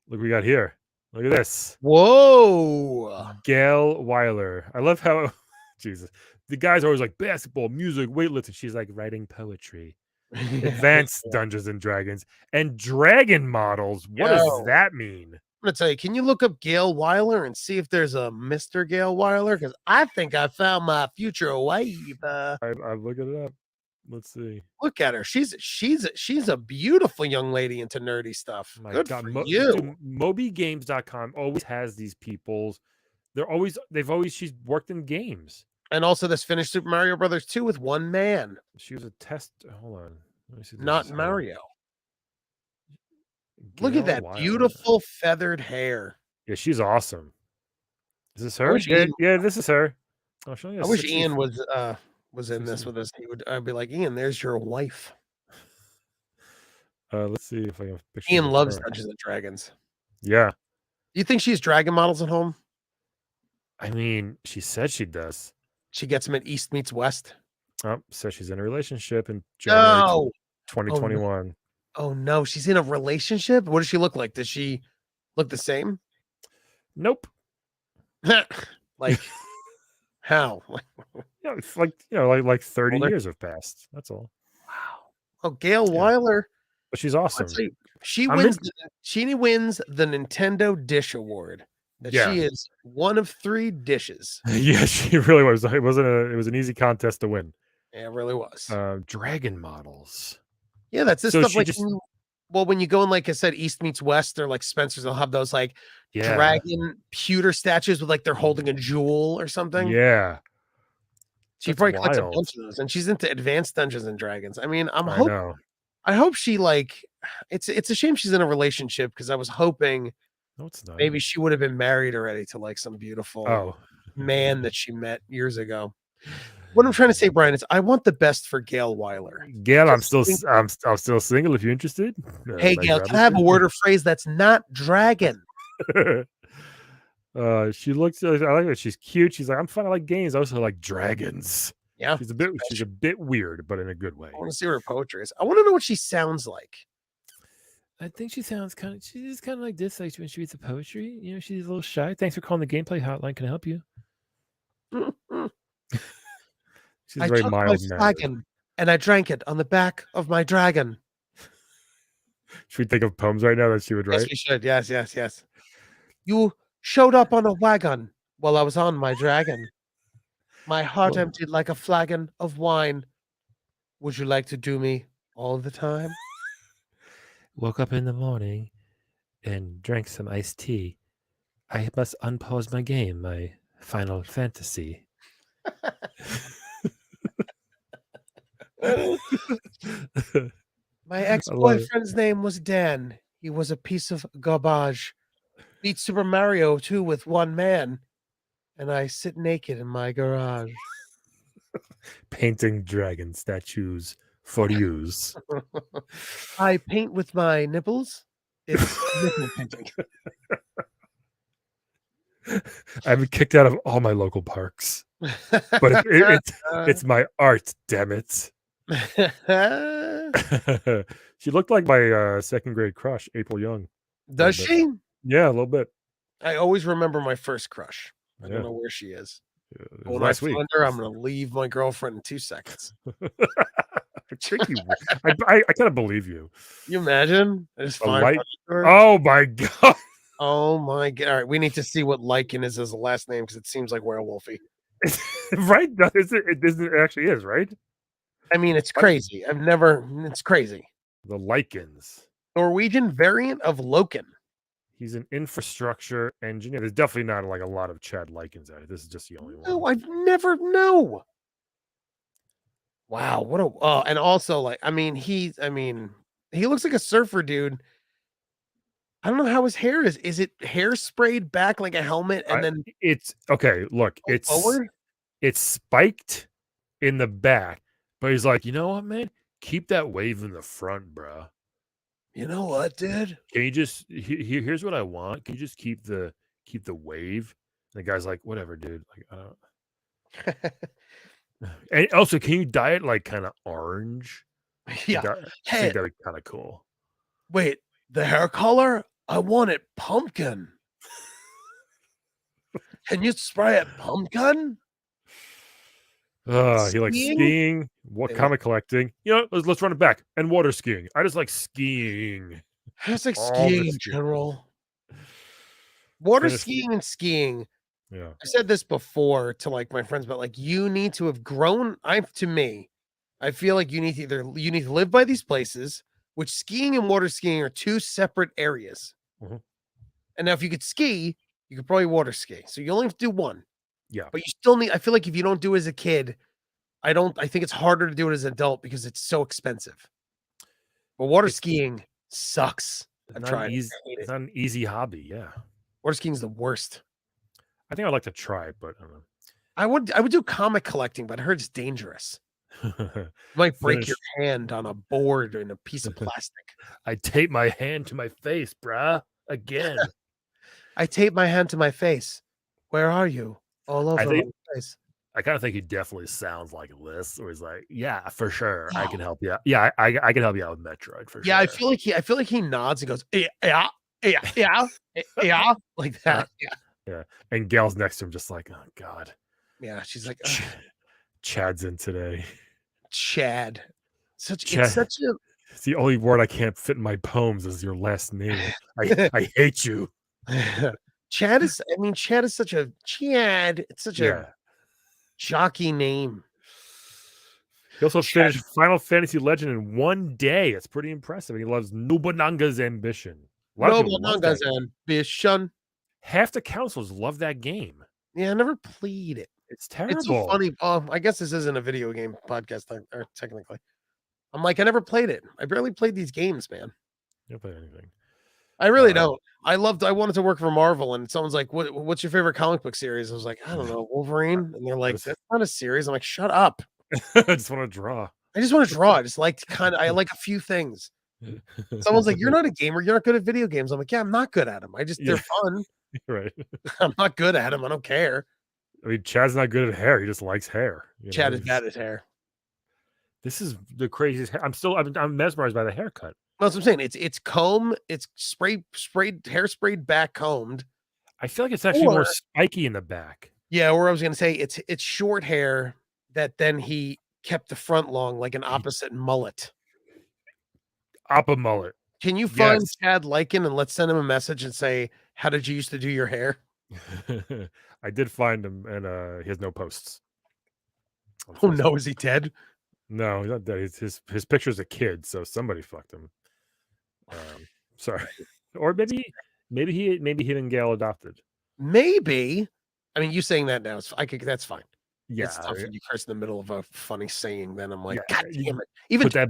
Speaker 2: Look what we got here. Look at this.
Speaker 1: Whoa.
Speaker 2: Gail Weiler. I love how Jesus. The guys are always like basketball, music, weightlifting. She's like writing poetry. Advanced Dungeons and Dragons and dragon models. What does that mean?
Speaker 1: I'm gonna tell you, can you look up Gail Weiler and see if there's a Mr. Gail Weiler? Because I think I found my future wife.
Speaker 2: I'm looking it up. Let's see.
Speaker 1: Look at her. She's a beautiful young lady into nerdy stuff.
Speaker 2: My
Speaker 1: Good
Speaker 2: God.
Speaker 1: for you.
Speaker 2: Dude, MobyGames.com always has these people. She's worked in games.
Speaker 1: And also this finished Super Mario Brothers 2 with 1 man.
Speaker 2: She was a test. Hold on. Let me see.
Speaker 1: Not Mario. Look at that beautiful feathered hair.
Speaker 2: Yeah, she's awesome. Is this her? Yeah, this is her. Oh,
Speaker 1: I wish Ian was in this with us. I'd be like, Ian, there's your wife.
Speaker 2: Let's see if I can picture.
Speaker 1: Ian loves Dungeons and Dragons.
Speaker 2: Yeah.
Speaker 1: Do you think she's dragon models at home?
Speaker 2: I mean, she said she does.
Speaker 1: She gets them at East Meets West.
Speaker 2: Oh, so she's in a relationship in January 2021.
Speaker 1: Oh no, she's in a relationship? What does she look like? Does she look the same?
Speaker 2: Nope.
Speaker 1: Like how?
Speaker 2: Yeah, it's like, like 30 years have passed. That's all.
Speaker 1: Wow. Oh, Gail Weiler.
Speaker 2: But she's awesome.
Speaker 1: She wins the Nintendo Dish Award. She is one of 3 dishes.
Speaker 2: Yeah, she really was. It was an easy contest to win.
Speaker 1: Yeah, it really was.
Speaker 2: Dragon models.
Speaker 1: Yeah, that's this stuff like when you go in, like I said, East Meets West, or like Spencer's, they'll have those like dragon pewter statues with like they're holding a jewel or something.
Speaker 2: Yeah.
Speaker 1: She probably collects a bunch of those, and she's into Advanced Dungeons and Dragons. I mean, I hope she it's a shame she's in a relationship, because I was hoping maybe she would have been married already to like some beautiful man that she met years ago. What I'm trying to say, Brian, is I want the best for Gail Weiler.
Speaker 2: Gail, I'm still single if you're interested.
Speaker 1: Hey, Gail, can I have a word or phrase that's not dragon?
Speaker 2: She looks. I like her. She's cute. She's like, I'm fun. I like games. I also like dragons.
Speaker 1: Yeah,
Speaker 2: she's a bit weird, but in a good way.
Speaker 1: I want to see what her poetry is. I want to know what she sounds like.
Speaker 2: I think she's kind of like this, like when she reads the poetry. You know, she's a little shy. Thanks for calling the gameplay hotline. Can I help you? She's very mild.
Speaker 1: Dragon, and I drank it on the back of my dragon.
Speaker 2: Should we think of poems right now that she would write?
Speaker 1: Yes, we should. Yes. You showed up on a wagon while I was on my dragon. My heart emptied like a flagon of wine. Would you like to do me all the time?
Speaker 2: Woke up in the morning and drank some iced tea. I must unpause my game, my Final Fantasy.
Speaker 1: My
Speaker 2: I love it.
Speaker 1: ex-boyfriend's name was Dan. He was a piece of garbage. Beat Super Mario 2 with one man, and I sit naked in my garage.
Speaker 2: Painting dragon statues for use.
Speaker 1: I paint with my nipples. It's nipple painting.
Speaker 2: I've been kicked out of all my local parks, but it's my art. Damn it! She looked like my second grade crush, April Young.
Speaker 1: Does
Speaker 2: bit.
Speaker 1: she?
Speaker 2: Yeah, a little bit.
Speaker 1: I always remember my first crush. I
Speaker 2: Yeah.
Speaker 1: don't know where she is.
Speaker 2: It was
Speaker 1: When I
Speaker 2: last week.
Speaker 1: find her, I'm gonna leave my girlfriend in 2 seconds.
Speaker 2: I think you. I kind of believe you.
Speaker 1: You imagine? I just
Speaker 2: A
Speaker 1: find
Speaker 2: light.
Speaker 1: her.
Speaker 2: Oh my god!
Speaker 1: Oh my god! All right, we need to see what Lycan is as a last name because it seems like werewolfy.
Speaker 2: Right? It actually is, right?
Speaker 1: I mean, it's crazy. It's crazy.
Speaker 2: The lichens.
Speaker 1: Norwegian variant of Loken.
Speaker 2: He's an infrastructure engineer. There's definitely not like a lot of Chad lichens out. This is just the only one.
Speaker 1: No, I've never know. Wow, what a and also like he looks like a surfer dude. I don't know how his hair is. Is it hair sprayed back like a helmet and then
Speaker 2: it's okay. Look,
Speaker 1: forward?
Speaker 2: it's spiked in the back, but he's like, you know what, man? Keep that wave in the front, bro.
Speaker 1: You know what, dude?
Speaker 2: Can you just here's what I want? Can you just keep the wave? And the guy's like, whatever, dude. Like, I don't. And also, can you dye it like kind of orange?
Speaker 1: Yeah.
Speaker 2: I
Speaker 1: Hey,
Speaker 2: think that'd be kind of cool.
Speaker 1: wait, the hair color? I want it pumpkin. Can you spray it pumpkin?
Speaker 2: He likes
Speaker 1: Skiing?
Speaker 2: skiing. What
Speaker 1: Yeah.
Speaker 2: comic collecting? You know, let's run it back. And water skiing. I just like skiing.
Speaker 1: It's like
Speaker 2: All the
Speaker 1: skiing in
Speaker 2: skiing.
Speaker 1: general. Water
Speaker 2: Finish-
Speaker 1: skiing and skiing.
Speaker 2: Yeah.
Speaker 1: I said this before to like my friends, but like you need to have grown. I feel like you need to live by these places, which skiing and water skiing are two separate areas.
Speaker 2: Mhm.
Speaker 1: And now if you could ski, you could probably water ski. So you only have to do one.
Speaker 2: Yeah.
Speaker 1: But you still need, I feel like if you don't do it as a kid, I think it's harder to do it as an adult because it's so expensive. But water skiing sucks. I've tried.
Speaker 2: It's not an easy hobby. Yeah.
Speaker 1: Water skiing is the worst.
Speaker 2: I think I'd like to try it, but I don't know.
Speaker 1: I would do comic collecting, but I heard it's dangerous. You might break your hand on a board in a piece of plastic.
Speaker 2: I tape my hand to my face, bruh. Again.
Speaker 1: I tape my hand to my face. Where are you? All over my face.
Speaker 2: I kind of think he definitely sounds like this, or he's like, yeah, for sure. I can help you out. Yeah, I can help you out with Metroid for sure.
Speaker 1: Yeah, I feel like he nods and goes, yeah, like that.
Speaker 2: Yeah. And Gail's next to him, just like, oh God.
Speaker 1: Yeah, she's like,
Speaker 2: Chad's in today.
Speaker 1: Chad.
Speaker 2: It's the only word I can't fit in my poems is your last name. I hate you.
Speaker 1: Chad is such a It's such a jockey name.
Speaker 2: He also finished Final Fantasy Legend in one day. It's pretty impressive. He loves Nobunaga's Ambition.
Speaker 1: Nobunaga's Ambition.
Speaker 2: Half the councils love that game.
Speaker 1: Yeah, I never played it.
Speaker 2: It's terrible.
Speaker 1: It's so funny. I guess this isn't a video game podcast, or technically. I'm like, I never played it. I barely played these games, man.
Speaker 2: You don't play anything.
Speaker 1: I really don't. I wanted to work for Marvel, and someone's like, what's your favorite comic book series? I was like, I don't know, Wolverine. And they're like, that's not a series. I'm like, shut up.
Speaker 2: I just want to draw.
Speaker 1: I just want to draw. I just like I like a few things. Someone's like, you're not a gamer. You're not good at video games. I'm like, yeah, I'm not good at them. They're fun.
Speaker 2: Right.
Speaker 1: I'm not good at them. I don't care.
Speaker 2: I mean, Chad's not good at hair. He just likes hair.
Speaker 1: Chad is bad at hair.
Speaker 2: This is the craziest hair. I'm mesmerized by the haircut.
Speaker 1: Well, that's what I'm saying. It's comb. It's hair sprayed back combed.
Speaker 2: I feel like it's actually more spiky in the back.
Speaker 1: Yeah, or I was gonna say it's short hair that then he kept the front long like an opposite mullet.
Speaker 2: Oppa mullet.
Speaker 1: Can you find Chad Lycan and let's send him a message and say, how did you used to do your hair?
Speaker 2: I did find him, and he has no posts.
Speaker 1: Oh no, is he dead?
Speaker 2: No, he's not dead. His picture's a kid, so somebody fucked him. Sorry, or maybe he and Gail adopted.
Speaker 1: Maybe. I mean, you saying that now that's fine.
Speaker 2: Yeah,
Speaker 1: It's tough when you curse in the middle of a funny saying. Then I'm like,
Speaker 2: yeah,
Speaker 1: God
Speaker 2: you
Speaker 1: damn it! Even
Speaker 2: put that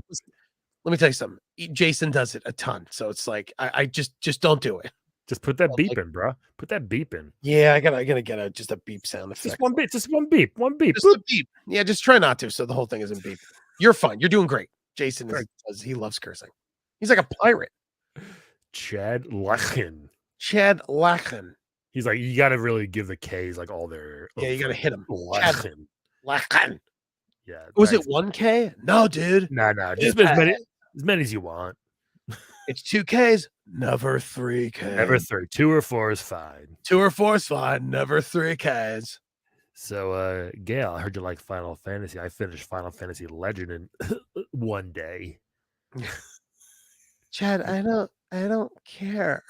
Speaker 1: let me tell you something. Jason does it a ton, so it's like I just don't do it.
Speaker 2: just put that
Speaker 1: But,
Speaker 2: beep
Speaker 1: like,
Speaker 2: in, bro. Put that beep in.
Speaker 1: yeah, I gotta get just a beep sound
Speaker 2: Just
Speaker 1: effect.
Speaker 2: one beep. Just one beep. One beep.
Speaker 1: Just
Speaker 2: Boop.
Speaker 1: a beep. Yeah, just try not to. So the whole thing isn't beep. You're fine. You're doing great. Jason he loves cursing. He's like a pirate.
Speaker 2: Chad Lechen.
Speaker 1: Chad Lachen.
Speaker 2: He's like, you got to really give the K's like all their.
Speaker 1: Yeah, you gotta hit him. Chad
Speaker 2: Lechen.
Speaker 1: Lachen.
Speaker 2: Yeah.
Speaker 1: Was it 1K? No, dude.
Speaker 2: No, just
Speaker 1: Hit
Speaker 2: as many as you want.
Speaker 1: It's 2Ks. Never 3K.
Speaker 2: Never 3. 2 or 4 is fine.
Speaker 1: 2 or 4 is fine. Never 3Ks.
Speaker 2: So, Gail, I heard you like Final Fantasy. I finished Final Fantasy Legend in one day.
Speaker 1: Chad, I don't care.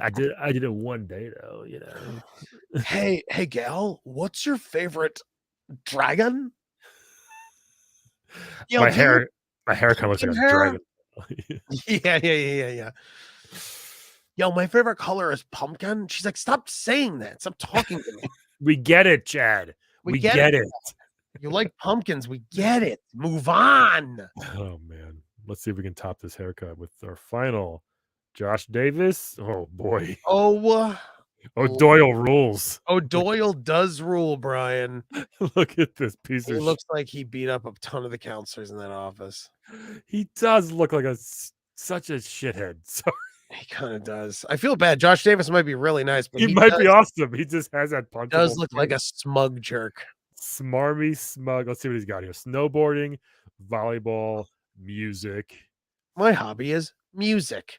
Speaker 2: I did it one day though, you know.
Speaker 1: Hey, Gal, what's your favorite dragon? Yo,
Speaker 2: my hair kind of looks like a
Speaker 1: pumpkin hair?
Speaker 2: dragon.
Speaker 1: Yeah. Yo, my favorite color is pumpkin. She's like, stop saying that. Stop talking to me.
Speaker 2: We get it, Chad. We get it.
Speaker 1: You like pumpkins. We get it. Move on.
Speaker 2: Oh man. Let's see if we can top this haircut with our final Josh Davis. Oh boy.
Speaker 1: Oh,
Speaker 2: Doyle rules.
Speaker 1: Oh, Doyle does rule, Brian.
Speaker 2: Look at this piece
Speaker 1: He
Speaker 2: of
Speaker 1: looks like he beat up a ton of the counselors in that office.
Speaker 2: He does look like such a shithead. Sorry.
Speaker 1: He kind of does. I feel bad. Josh Davis might be really nice, but
Speaker 2: he might be awesome. He just has that punch.
Speaker 1: Does look like a smug jerk.
Speaker 2: Smarmy smug. Let's see what he's got here. Snowboarding, volleyball, music.
Speaker 1: My hobby is music.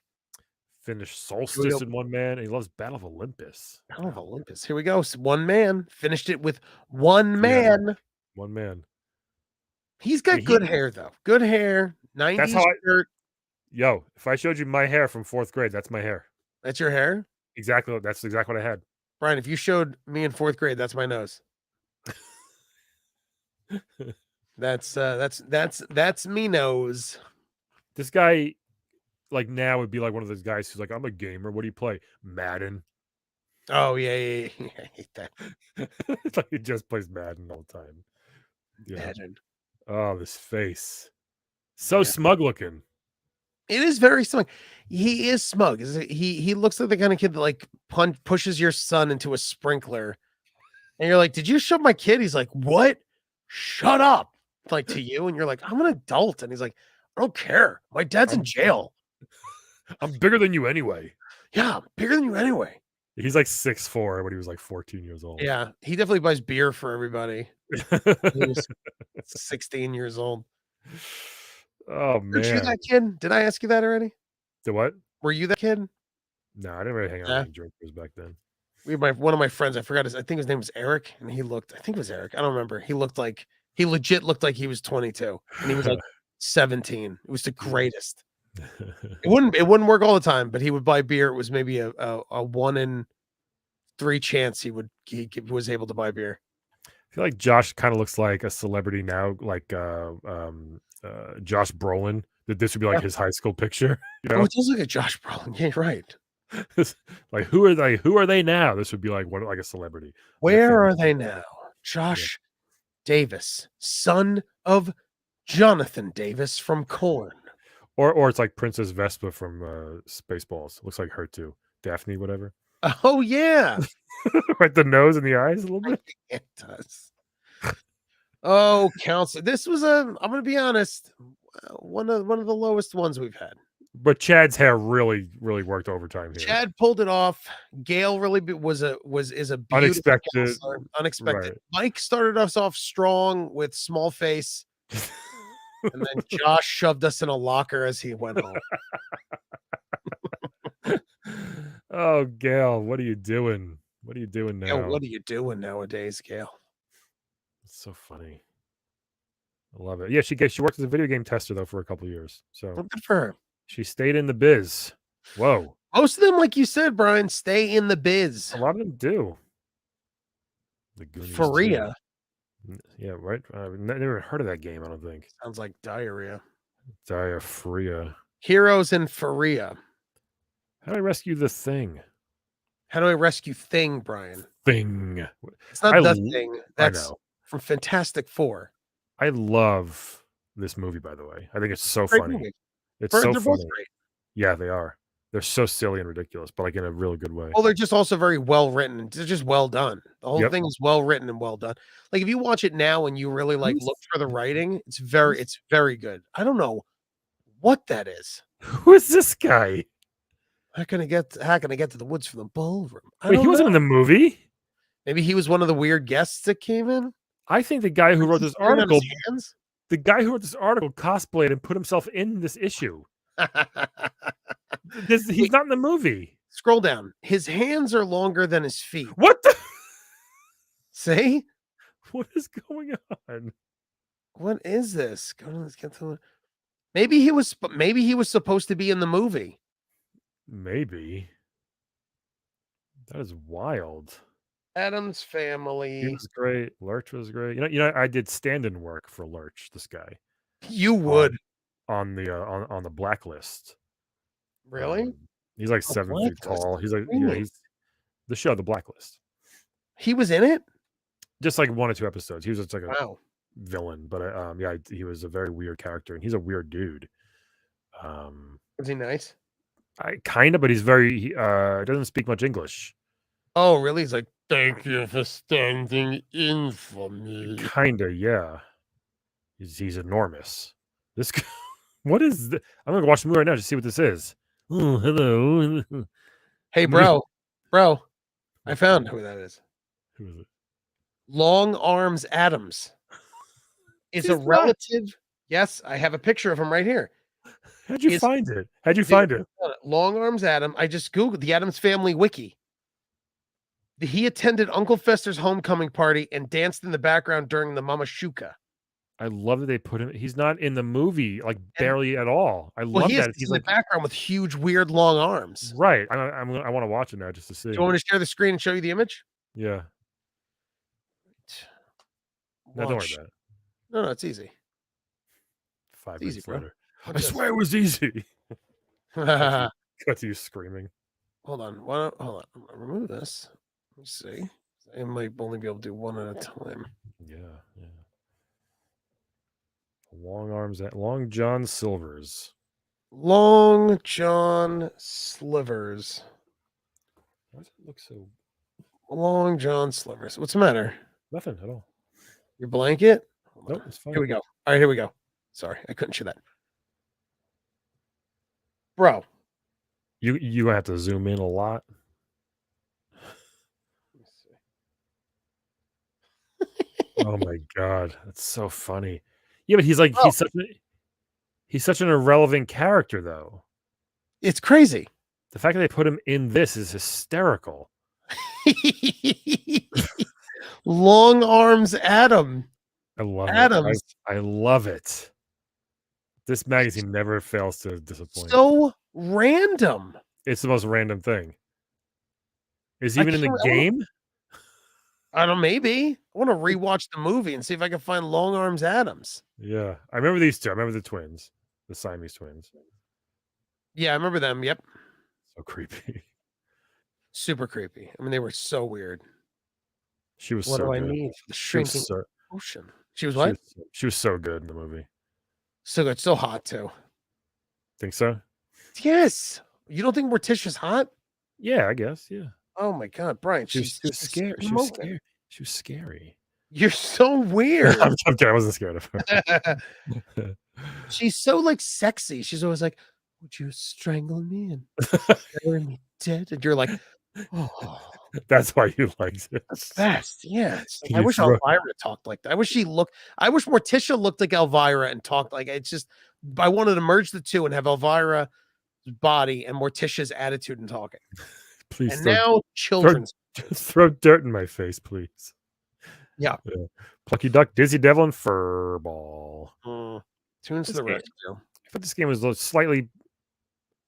Speaker 2: Finished Solstice in one man. And he loves Battle of Olympus.
Speaker 1: Battle of Olympus. Here we go. One man. Finished it with one man.
Speaker 2: Yeah, one man.
Speaker 1: He's got good hair, though. Good hair. 90s
Speaker 2: that's how
Speaker 1: shirt.
Speaker 2: Yo, if I showed you my hair from 4th grade, that's my hair.
Speaker 1: That's your hair?
Speaker 2: Exactly. That's exactly what I had.
Speaker 1: Brian, if you showed me in 4th grade, that's my nose. That's me nose.
Speaker 2: This guy, like now, would be like one of those guys who's like, I'm a gamer. What do you play? Madden.
Speaker 1: Oh yeah. I hate that.
Speaker 2: It's like he just plays Madden all the time. Yeah.
Speaker 1: Madden.
Speaker 2: Oh, this face. So smug looking.
Speaker 1: It is very smug. He is smug. He looks like the kind of kid that like pushes your son into a sprinkler. And you're like, did you shove my kid? He's like, what? Shut up. Like to you. And you're like, I'm an adult. And he's like, I don't care. My dad's in jail.
Speaker 2: I'm bigger than you anyway.
Speaker 1: Yeah, bigger than you anyway.
Speaker 2: He's like 6'4" when he was like 14 years old.
Speaker 1: Yeah, he definitely buys beer for everybody. He was 16 years old.
Speaker 2: Oh man.
Speaker 1: Were you that kid? Did I ask you that already?
Speaker 2: The what?
Speaker 1: Were you that kid?
Speaker 2: No, I didn't really hang out with drinkers back then.
Speaker 1: One of my friends, I forgot I think his name was Eric, and I think it was Eric. I don't remember. He legit looked like he was 22, and he was like 17. It was the greatest. It wouldn't work all the time, but he would buy beer. It was maybe a 1 in 3 chance he was able to buy beer.
Speaker 2: I feel like Josh kind of looks like a celebrity now, like Josh Brolin. That this would be like his high school picture. You know?
Speaker 1: Oh, it does look like Josh Brolin. Yeah, right.
Speaker 2: Like who are they? Who are they now? This would be like like a celebrity.
Speaker 1: Where are they now? Josh Davis, son of Jonathan Davis from Korn.
Speaker 2: Or it's like Princess Vespa from Spaceballs. Looks like her too. Daphne, whatever.
Speaker 1: Oh yeah.
Speaker 2: Right, the nose and the eyes a little bit.
Speaker 1: It does. Oh, counselor. This was I'm gonna be honest, one of the lowest ones we've had.
Speaker 2: But Chad's hair really worked overtime here.
Speaker 1: Chad pulled it off. Gail really is a beautiful
Speaker 2: Unexpected.
Speaker 1: counselor. Unexpected.
Speaker 2: Right.
Speaker 1: Mike started us off strong with small face. And then Josh shoved us in a locker as he went home.
Speaker 2: Oh, Gail, what are you doing? What are you doing now?
Speaker 1: Yo, what are you doing nowadays, Gail?
Speaker 2: It's so funny. I love it. Yeah, she worked as a video game tester though for a couple of years. So
Speaker 1: Good for her.
Speaker 2: She stayed in the biz. Whoa.
Speaker 1: Most of them, like you said, Brian, stay in the biz.
Speaker 2: A lot of them do. The Goonies
Speaker 1: Faria.
Speaker 2: too. Yeah, right. I've never heard of that game, I don't think.
Speaker 1: Sounds like diarrhea.
Speaker 2: Diaphoria.
Speaker 1: Heroes in Faria.
Speaker 2: How do I rescue the thing?
Speaker 1: How do I rescue Thing, Brian?
Speaker 2: Thing.
Speaker 1: It's not the thing. That's from Fantastic Four.
Speaker 2: I love this movie, by the way. I think it's so
Speaker 1: Great
Speaker 2: funny.
Speaker 1: movie.
Speaker 2: It's so
Speaker 1: They're both
Speaker 2: funny.
Speaker 1: great.
Speaker 2: Yeah, they are. They're so silly and ridiculous, but like in a really good way.
Speaker 1: Well, they're just also very well written. They're just well done. The whole
Speaker 2: Yep.
Speaker 1: thing is well written and well done. Like if you watch it now and you really like
Speaker 2: Who's-
Speaker 1: look for the writing, it's very good. I don't know what that is.
Speaker 2: Who is this guy?
Speaker 1: How can I get to the woods from the ballroom? I
Speaker 2: Wait,
Speaker 1: don't
Speaker 2: he wasn't in
Speaker 1: know.
Speaker 2: the movie.
Speaker 1: Maybe he was one of the weird guests that came in.
Speaker 2: I think the guy who wrote this
Speaker 1: Sitting on
Speaker 2: article,
Speaker 1: his hands?
Speaker 2: cosplayed and put himself in this issue. He's not in the movie.
Speaker 1: Scroll down. His hands are longer than his feet.
Speaker 2: What the?
Speaker 1: See?
Speaker 2: What is going on?
Speaker 1: What is this? Let's get to maybe he was supposed to be in the movie.
Speaker 2: Maybe. That is wild.
Speaker 1: Adam's
Speaker 2: He
Speaker 1: Family.
Speaker 2: was great. Lurch was great. You know, I did stand-in work for Lurch. This guy
Speaker 1: You would.
Speaker 2: on the blacklist.
Speaker 1: Really?
Speaker 2: He's like
Speaker 1: The
Speaker 2: 7 feet
Speaker 1: Blacklist?
Speaker 2: tall. He's like,
Speaker 1: What do you mean?
Speaker 2: he's the show, The Blacklist.
Speaker 1: He was in it?
Speaker 2: Just like 1 or 2 episodes. He was just like a
Speaker 1: Wow.
Speaker 2: villain, but yeah, he was a very weird character, and he's a weird dude.
Speaker 1: Was he nice?
Speaker 2: I kind of, but he's very doesn't speak much English.
Speaker 1: Oh, really? He's like, thank you for standing in for me.
Speaker 2: Kinda, yeah. He's enormous. This guy, what is this? I'm gonna watch the movie right now to see what this is. Oh, hello.
Speaker 1: Hey, bro. I found who that is.
Speaker 2: Who is it?
Speaker 1: Long Arms Adams is a
Speaker 2: He's not-
Speaker 1: relative. Yes, I have a picture of him right here.
Speaker 2: How'd you
Speaker 1: Is-
Speaker 2: find it? How'd you find it?
Speaker 1: Long Arms Adam. I just Googled the Adams Family Wiki. He attended Uncle Fester's homecoming party and danced in the background during the Mama Shuka.
Speaker 2: I love that they put him. He's not in the movie, like barely at all. I
Speaker 1: Well,
Speaker 2: love
Speaker 1: he is
Speaker 2: that. He's
Speaker 1: in
Speaker 2: like
Speaker 1: the background with huge, weird, long arms.
Speaker 2: right. I want to watch it now just to see.
Speaker 1: Do you want me to share the screen and show you the image?
Speaker 2: Yeah. No, don't worry about it.
Speaker 1: No, it's easy.
Speaker 2: 5
Speaker 1: It's easy,
Speaker 2: minutes
Speaker 1: bro.
Speaker 2: later.
Speaker 1: Watch
Speaker 2: I
Speaker 1: this.
Speaker 2: swear it was easy.
Speaker 1: Hold
Speaker 2: Cut to you screaming.
Speaker 1: on. Hold on. I'm gonna remove this. Let me see. I might only be able to do one at a time.
Speaker 2: Yeah. Long John Silver's.
Speaker 1: Long John Slivers.
Speaker 2: Why does it look so?
Speaker 1: Long John Slivers. What's the matter?
Speaker 2: Nothing at all.
Speaker 1: Your blanket? Hold on.
Speaker 2: Nope, it's fine.
Speaker 1: Here we go. All right, here we go. Sorry, I couldn't show that. Bro.
Speaker 2: You have to zoom in a lot. Oh my god, that's so funny. Yeah, but he's like
Speaker 1: Oh.
Speaker 2: he's such an irrelevant character though.
Speaker 1: It's crazy.
Speaker 2: The fact that they put him in this is hysterical.
Speaker 1: Long Arms Adam.
Speaker 2: I love
Speaker 1: Adams.
Speaker 2: it. I love it. This magazine never fails to disappoint.
Speaker 1: So random.
Speaker 2: It's the most random thing. Is he
Speaker 1: I
Speaker 2: even in the
Speaker 1: can't-
Speaker 2: game?
Speaker 1: I don't know, maybe. I want to rewatch the movie and see if I can find Long Arms Adams.
Speaker 2: Yeah, I remember these two. I remember the twins, the Siamese twins.
Speaker 1: Yeah, I remember them. Yep.
Speaker 2: So creepy.
Speaker 1: Super creepy. I mean, they were so weird.
Speaker 2: She was
Speaker 1: What
Speaker 2: so
Speaker 1: do I
Speaker 2: good.
Speaker 1: need for the
Speaker 2: She was
Speaker 1: shrinking
Speaker 2: so,
Speaker 1: ocean? She was
Speaker 2: she
Speaker 1: what?
Speaker 2: was, she was so good in the movie.
Speaker 1: So good. So hot, too.
Speaker 2: Think so?
Speaker 1: Yes. You don't think Morticia's hot?
Speaker 2: Yeah, I guess. Yeah.
Speaker 1: Oh my God, Brian.
Speaker 2: She was
Speaker 1: she's
Speaker 2: scared. She was scared. She was scary.
Speaker 1: You're so weird.
Speaker 2: I'm kidding. I wasn't scared of her.
Speaker 1: She's so like sexy. She's always like, would you strangle me and bury me dead? And you're like, oh,
Speaker 2: That's why you liked it.
Speaker 1: the best. Yeah. It's like, I
Speaker 2: You
Speaker 1: wish
Speaker 2: throw-
Speaker 1: Elvira talked like that. I wish Morticia looked like Elvira and talked like it's just I wanted to merge the two and have Elvira's body and Morticia's attitude and talking.
Speaker 2: Please
Speaker 1: And
Speaker 2: throw,
Speaker 1: now children's
Speaker 2: just throw dirt in my face, please.
Speaker 1: Yeah.
Speaker 2: Plucky Duck, Dizzy Devil, and Furball.
Speaker 1: tunes to
Speaker 2: This
Speaker 1: the
Speaker 2: game-
Speaker 1: rescue.
Speaker 2: I thought this game was slightly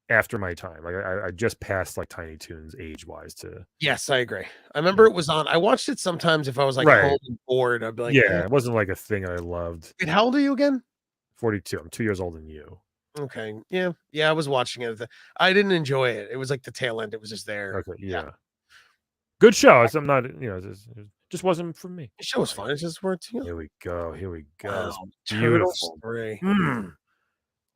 Speaker 2: after my time. Like I just passed like Tiny Toons age wise to.
Speaker 1: Yes, I agree. I remember it was on. I watched it sometimes if I was like
Speaker 2: Right.
Speaker 1: home and bored. I'd be like,
Speaker 2: Yeah, it wasn't like a thing I loved.
Speaker 1: Wait, how old are you again?
Speaker 2: 42. I'm 2 years older than you.
Speaker 1: Okay. Yeah. I was watching it. I didn't enjoy it. It was like the tail end. It was just there.
Speaker 2: Okay, yeah. Good show. I'm not, it just wasn't for me.
Speaker 1: The show was fun. It's just we're too young.
Speaker 2: Here we go. Here we go.
Speaker 1: Wow,
Speaker 2: It's
Speaker 1: Turtles
Speaker 2: beautiful.
Speaker 1: 3.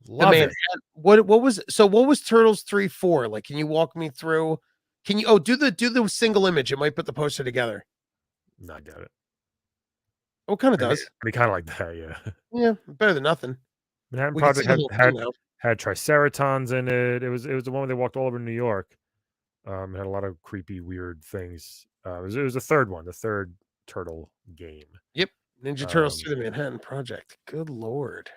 Speaker 2: Love it.
Speaker 1: What was Turtles 3 for? Like, can you walk me through? Can you do the single image? It might put the poster together.
Speaker 2: No, I doubt it.
Speaker 1: Oh, kind of does.
Speaker 2: I mean, kind of like that, yeah.
Speaker 1: Yeah, better than nothing.
Speaker 2: Manhattan
Speaker 1: We can see
Speaker 2: Project
Speaker 1: the whole thing now.
Speaker 2: had Triceratons in it. It was the one where they walked all over New York. It had a lot of creepy, weird things. It was the third one, the third turtle game.
Speaker 1: Yep, Ninja Turtles 3: The Manhattan Project. Good lord.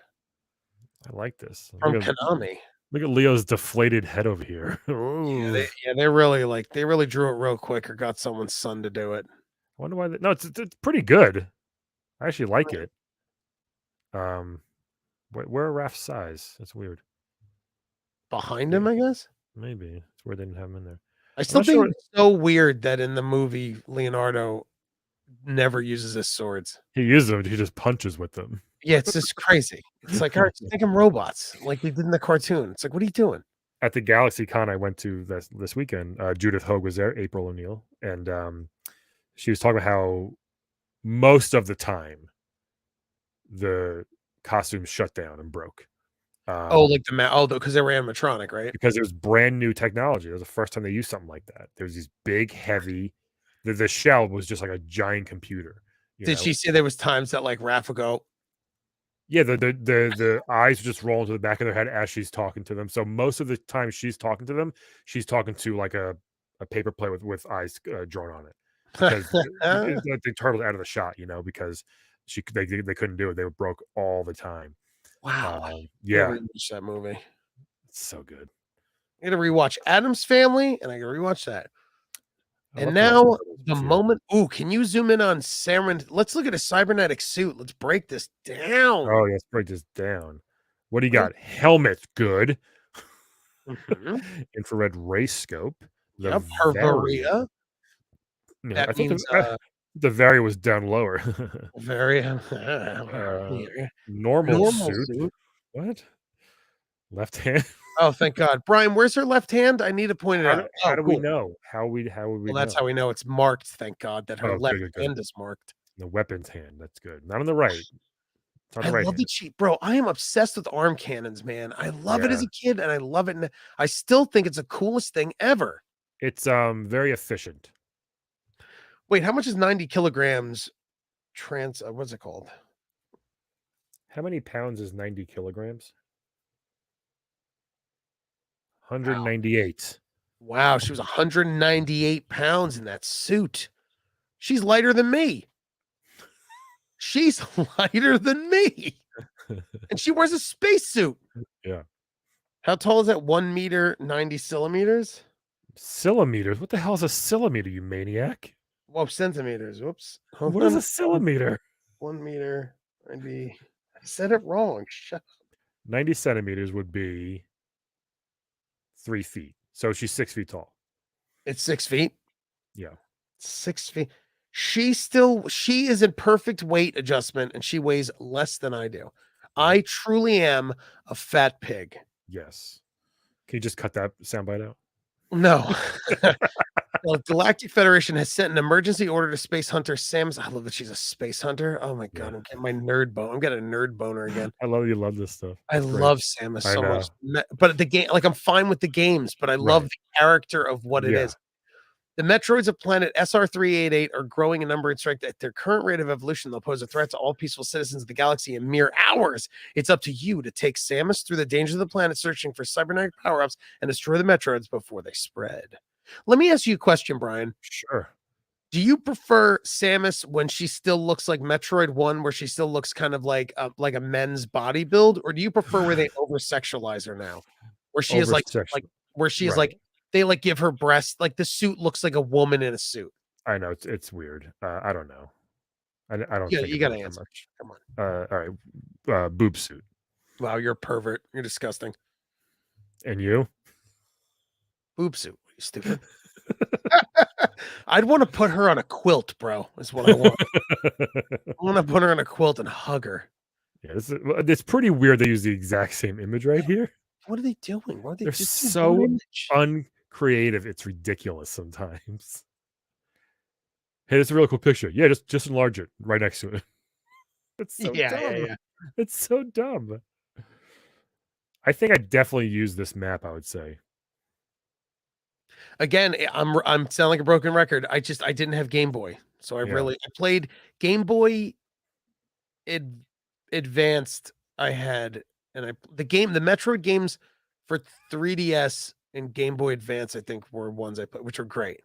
Speaker 2: I like this.
Speaker 1: From Konami.
Speaker 2: Look at Leo's deflated head over here.
Speaker 1: They really drew it real quick or got someone's son to do it.
Speaker 2: I wonder why. No, it's pretty good. I actually like it. Where are Raph's size? That's weird.
Speaker 1: Behind him, I guess.
Speaker 2: Maybe it's where they didn't have him in there.
Speaker 1: I still think it's so weird that in the movie Leonardo never uses his swords.
Speaker 2: He uses them. He just punches with them.
Speaker 1: Yeah, it's just crazy. It's like, all right, just make them robots, like we did in the cartoon. It's like, what are you doing?
Speaker 2: At the Galaxy Con I went to this weekend, Judith Hogue was there, April O'Neil, and she was talking about how most of the time the costumes shut down and broke.
Speaker 1: Because they were animatronic, right?
Speaker 2: Because it was brand new technology. It was the first time they used something like that. There was these big, heavy. The shell was just like a giant computer.
Speaker 1: Did she say there was times that like Raph would go?
Speaker 2: Yeah, the eyes just roll into the back of their head as she's talking to them. So most of the time she's talking to them, she's talking to like a paper plate with eyes drawn on it. Because the turtle's out of the shot, because they couldn't do it. They were broke all the time.
Speaker 1: Wow.
Speaker 2: Yeah.
Speaker 1: I rewatched that movie.
Speaker 2: It's so good.
Speaker 1: I gotta rewatch Addams Family, and I gotta rewatch that. And now the moment. Ooh, can you zoom in on Saren? Let's look at a cybernetic suit. Let's break this down.
Speaker 2: Oh, let's break this down. What do you got? Helmet, good. Infrared ray scope.
Speaker 1: Yep, Hervaria.
Speaker 2: Yeah, I think the Varia was down lower.
Speaker 1: Varia.
Speaker 2: Normal suit. What? Left hand.
Speaker 1: Oh, thank God, Brian. Where's her left hand? I need to point it out.
Speaker 2: How do we know? How would we?
Speaker 1: Well, that's how we know it's marked. Thank God that her left hand is marked.
Speaker 2: The weapons hand. That's good. Not on the right.
Speaker 1: I love the cheat, bro. I am obsessed with arm cannons, man. I love it as a kid, and I love it. I still think it's the coolest thing ever.
Speaker 2: It's very efficient.
Speaker 1: Wait, how much is 90 kilograms? What's it called?
Speaker 2: How many pounds is 90 kilograms? 198.
Speaker 1: Wow, she was 198 pounds in that suit. She's lighter than me. She's lighter than me. And she wears a spacesuit.
Speaker 2: Yeah.
Speaker 1: How tall is that? 1 meter, 90 centimeters?
Speaker 2: Centimeters? What the hell is a centimeter, you maniac?
Speaker 1: Well, centimeters. Whoops.
Speaker 2: What is a centimeter?
Speaker 1: 1 meter, 90. I said it wrong. Shut up.
Speaker 2: 90 centimeters would be 3 feet. So she's 6 feet tall.
Speaker 1: It's 6 feet?
Speaker 2: Yeah.
Speaker 1: 6 feet. She is in perfect weight adjustment, and she weighs less than I do. I truly am a fat pig.
Speaker 2: Yes. Can you just cut that soundbite out?
Speaker 1: No. Well, Galactic Federation has sent an emergency order to Space Hunter Samus. I love that she's a space hunter. Oh my God, I'm getting my nerd bone. I'm getting a nerd boner again.
Speaker 2: I love you love this stuff.
Speaker 1: I love Samus so much. But the game, like I'm fine with the games, but I love the character of what it is. The Metroids of planet SR388 are growing in number and strength. At their current rate of evolution, they'll pose a threat to all peaceful citizens of the galaxy in mere hours. It's up to you to take Samus through the dangers of the planet, searching for cybernetic power-ups and destroy the Metroids before they spread. Let me ask you a question, Brian.
Speaker 2: Sure.
Speaker 1: Do you prefer Samus when she still looks like Metroid 1, where she still looks kind of like a men's body build, or do you prefer where they over-sexualize her now? Where she is like where she is like they like give her breasts, like the suit looks like a woman in a suit.
Speaker 2: I know it's weird. I don't know. I don't.
Speaker 1: Yeah,
Speaker 2: think
Speaker 1: you gotta answer.
Speaker 2: much.
Speaker 1: Come on.
Speaker 2: All right. Boob suit.
Speaker 1: Wow, you're a pervert. You're disgusting.
Speaker 2: And you?
Speaker 1: Boob suit. Are you stupid? I'd want to put her on a quilt, bro. Is what I want. I want to put her on a quilt and hug her.
Speaker 2: Yeah, it's pretty weird. They use the exact same image right here.
Speaker 1: What are they doing? What are they
Speaker 2: They're so uncreative. It's ridiculous sometimes. Hey, that's a really cool picture. Yeah, just enlarge it right next to it. It's so dumb.
Speaker 1: Yeah.
Speaker 2: It's so dumb. I think I definitely use this map, I would say.
Speaker 1: Again, I'm sound like a broken record. I didn't have Game Boy, so I played Game Boy Advanced. I had, and the Metroid games for 3DS and Game Boy Advance, I think, were ones I played, which were great.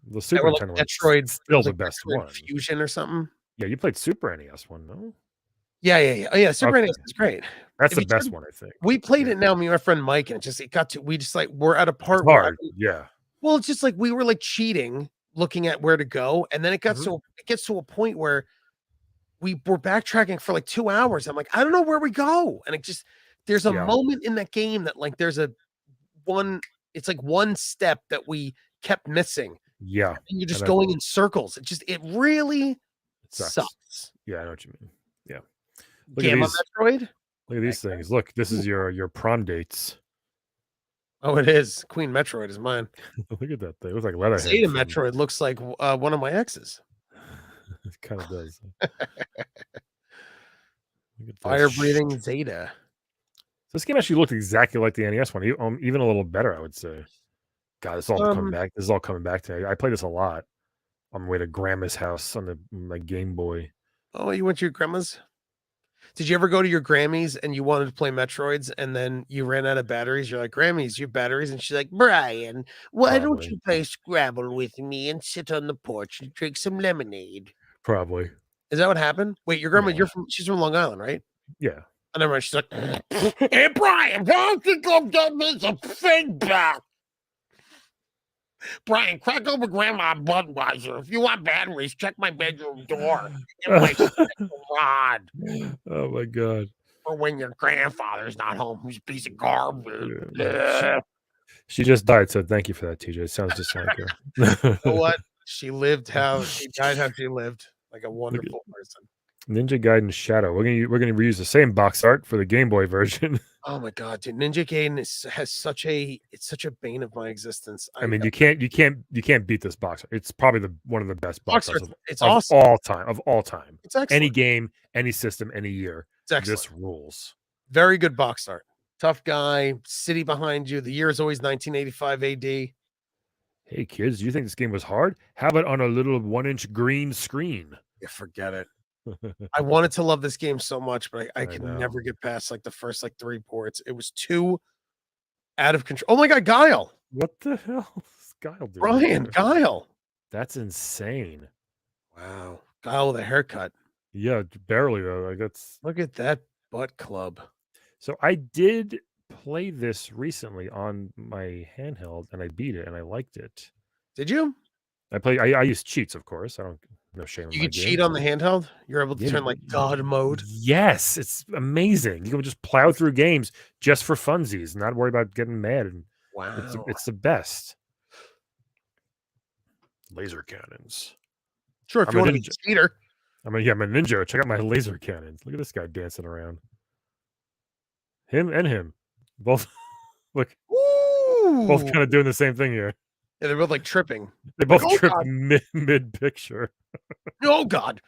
Speaker 2: The Super Nintendo one's
Speaker 1: Metroid,
Speaker 2: still the best one.
Speaker 1: Fusion or something.
Speaker 2: Yeah, you played Super NES one, no?
Speaker 1: Yeah. Oh yeah, Super NES is great.
Speaker 2: That's the best one, I think.
Speaker 1: We played it now, me and my friend Mike, and we're at a part
Speaker 2: it's hard.
Speaker 1: where well, it's just like we were like cheating, looking at where to go, and then it gets to a point where we were backtracking for like 2 hours. I'm like, I don't know where we go, and there's a moment in that game that like there's it's like one step that we kept missing.
Speaker 2: Yeah,
Speaker 1: and you're just going in circles. It really sucks.
Speaker 2: Yeah, I know what you mean. Yeah.
Speaker 1: Gamma Metroid.
Speaker 2: Look at these things. Look, this is your prom dates.
Speaker 1: Oh, it is. Queen Metroid is mine.
Speaker 2: Look at that thing. It looks like Leatherhead.
Speaker 1: Zeta Metroid looks like one of my exes.
Speaker 2: It kind of does.
Speaker 1: Fire-breathing Zeta.
Speaker 2: This game actually looked exactly like the NES one, even a little better, I would say. God, this is all coming back. This is all coming back to me. I played this a lot on my way to Grandma's house on my Game Boy.
Speaker 1: Oh, you went to your grandma's? Did you ever go to your Grammys and you wanted to play Metroids and then you ran out of batteries? You're like, Grammys, you have batteries? And she's like, Brian, why don't you play Scrabble with me and sit on the porch and drink some lemonade?
Speaker 2: Probably.
Speaker 1: Is that what happened? Wait, your grandma, she's from Long Island, right?
Speaker 2: Yeah.
Speaker 1: And then she's like, hey, Brian, why don't you go get me some feedback? Brian, crack over Grandma Budweiser. If you want batteries, check my bedroom door in my rod.
Speaker 2: Oh my God.
Speaker 1: Or when your grandfather's not home, who's a piece of garbage.
Speaker 2: She just died, so thank you for that, TJ. It sounds just like her.
Speaker 1: You know what? She died how she lived. Like a wonderful person.
Speaker 2: Ninja Gaiden Shadow. We're gonna reuse the same box art for the Game Boy version.
Speaker 1: Oh my God, dude! Ninja Gaiden has such a bane of my existence.
Speaker 2: I mean, you can't beat this box art. It's probably one of the best box arts
Speaker 1: of
Speaker 2: all time.
Speaker 1: It's excellent.
Speaker 2: Any game, any system, any year.
Speaker 1: It's excellent.
Speaker 2: This rules.
Speaker 1: Very good box art. Tough guy, city behind you. The year is always 1985 AD.
Speaker 2: Hey kids, do you think this game was hard? How about on a little 1-inch green screen?
Speaker 1: Yeah, forget it. I wanted to love this game so much, but I could never get past like the first 3 ports. It was too out of control. Oh my God, Guile!
Speaker 2: What the hell is Guile doing?
Speaker 1: Brian, Guile!
Speaker 2: That's insane.
Speaker 1: Wow, Guile with a haircut.
Speaker 2: Yeah, barely though. Like
Speaker 1: look at that butt club.
Speaker 2: So I did play this recently on my handheld, and I beat it, and I liked it.
Speaker 1: Did you?
Speaker 2: I use cheats, of course. I don't. No shame.
Speaker 1: You can cheat on the handheld. You're able to turn like God mode.
Speaker 2: Yes, it's amazing. You can just plow through games just for funsies, not worry about getting mad. And
Speaker 1: wow,
Speaker 2: it's the best. Laser cannons.
Speaker 1: Sure, if you want to be a cheater.
Speaker 2: I'm a ninja. Check out my laser cannons. Look at this guy dancing around. Him and him, both. Look, both kind of doing the same thing here.
Speaker 1: Yeah, they're both like tripping.
Speaker 2: They both tripped mid picture.
Speaker 1: Oh God!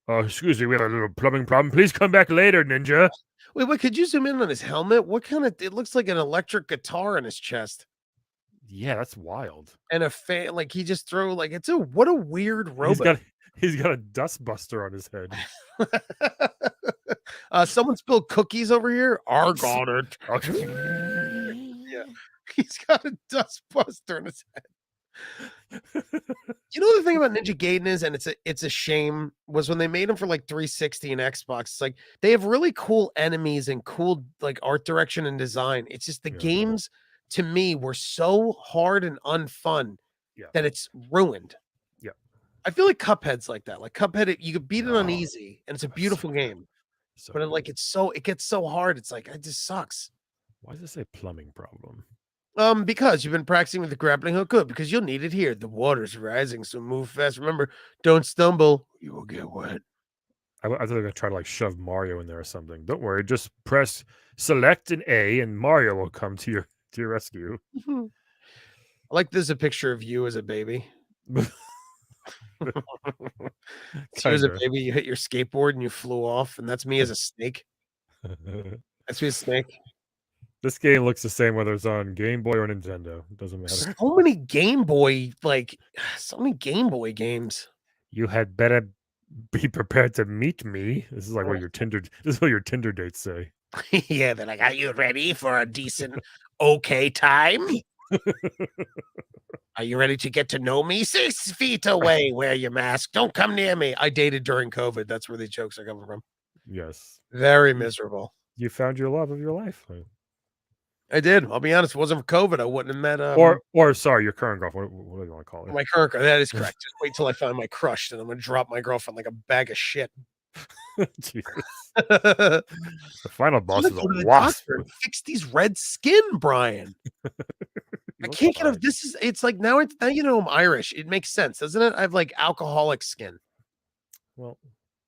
Speaker 2: Oh, excuse me, we have a little plumbing problem. Please come back later, ninja.
Speaker 1: Wait, could you zoom in on his helmet? What kind of? It looks like an electric guitar in his chest.
Speaker 2: Yeah, that's wild.
Speaker 1: And a fan, like he just threw like what a weird robot.
Speaker 2: He's got a dust buster on his head.
Speaker 1: Someone spilled cookies over here. I got it. Yeah, he's got a dust buster in his head. You know the thing about Ninja Gaiden is, and it's a shame, was when they made them for like 360 and Xbox. It's like they have really cool enemies and cool like art direction and design. It's just the games to me were so hard and unfun that it's ruined.
Speaker 2: Yeah,
Speaker 1: I feel like Cuphead's like that. Like Cuphead, you could beat it on easy, and it's a beautiful game. But it gets so hard. It's like it just sucks.
Speaker 2: Why does it say plumbing problem?
Speaker 1: Because you've been practicing with the grappling hook. Good, because you'll need it here. The water's rising, so move fast. Remember, don't stumble. You will get wet.
Speaker 2: I thought they were gonna try to like shove Mario in there or something. Don't worry, just press select an A, and Mario will come to your rescue.
Speaker 1: I like there's a picture of you as a baby. So you as a
Speaker 2: Kinda.
Speaker 1: baby, you hit your skateboard and you flew off, and that's me as a snake. That's me as a snake.
Speaker 2: This game looks the same whether it's on Game Boy or Nintendo. It doesn't matter.
Speaker 1: So many Game Boy, like so many Game Boy games.
Speaker 2: You had better be prepared to meet me. This is like what your Tinder. This is what your Tinder dates say.
Speaker 1: Yeah, they're like, "Are you ready for a decent, okay time? Are you ready to get to know me? 6 feet away. Wear your mask. Don't come near me." I dated during COVID. That's where these jokes are coming from.
Speaker 2: Yes,
Speaker 1: Very miserable.
Speaker 2: you found your love of your life,
Speaker 1: I did. I'll be honest. If it wasn't for COVID, I wouldn't have met
Speaker 2: or sorry, your current girlfriend. What do you want to call her?
Speaker 1: my current girl. That is correct. Just wait till I find my crush, and I'm gonna drop my girlfriend like a bag of shit.
Speaker 2: Jesus.
Speaker 1: The
Speaker 2: The final boss is
Speaker 1: go to
Speaker 2: a
Speaker 1: the
Speaker 2: wasp.
Speaker 1: doctor and fix these red skin, Brian. I can't get
Speaker 2: fine.
Speaker 1: of this. It's like now you know I'm Irish. It makes sense, doesn't it? I have like alcoholic skin.
Speaker 2: Well,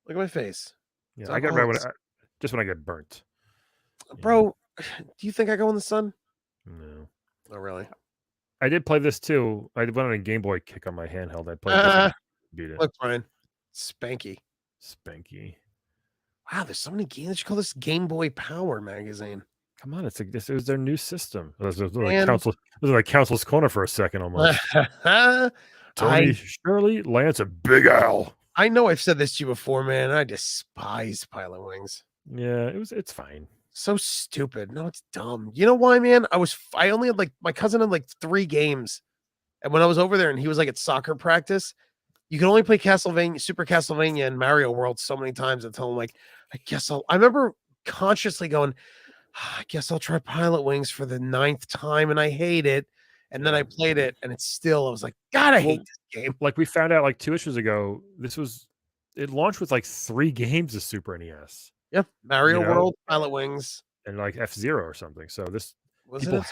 Speaker 1: Look at my face,
Speaker 2: yeah,
Speaker 1: It's
Speaker 2: I get red
Speaker 1: alcoholic
Speaker 2: just when I get burnt.
Speaker 1: bro. Do you think I go in the sun?
Speaker 2: No,
Speaker 1: Oh, really?
Speaker 2: I did play this too. I went on a Game Boy kick on my handheld. I played this and beat it.
Speaker 1: Look, Brian, Spanky.
Speaker 2: Spanky.
Speaker 1: Wow, there's so many games. They should call this Game Boy Power magazine.
Speaker 2: Come on, it's like this. It was their new system. This was like
Speaker 1: Man.
Speaker 2: council. This was like Council's Corner for a second almost. Tony, Shirley, Lance, and Big Al.
Speaker 1: I know I've said this to you before, man. I despise Pilot Wings.
Speaker 2: Yeah, it's fine.
Speaker 1: So stupid. No, it's dumb. You know why, man? I only had like my cousin had like 3 games. And when I was over there and he was like at soccer practice, you can only play Castlevania, Super Castlevania and Mario World so many times until I'm like, I remember consciously going, I guess I'll try Pilot Wings for the 9th time, and I hate it. And then I played it, and I was like, God, I hate this game.
Speaker 2: Like we found out like 2 issues ago, it launched with like 3 games of Super NES.
Speaker 1: Yep, Mario
Speaker 2: You know?
Speaker 1: World, Pilot Wings,
Speaker 2: and like F-Zero or something. So this
Speaker 1: wasn't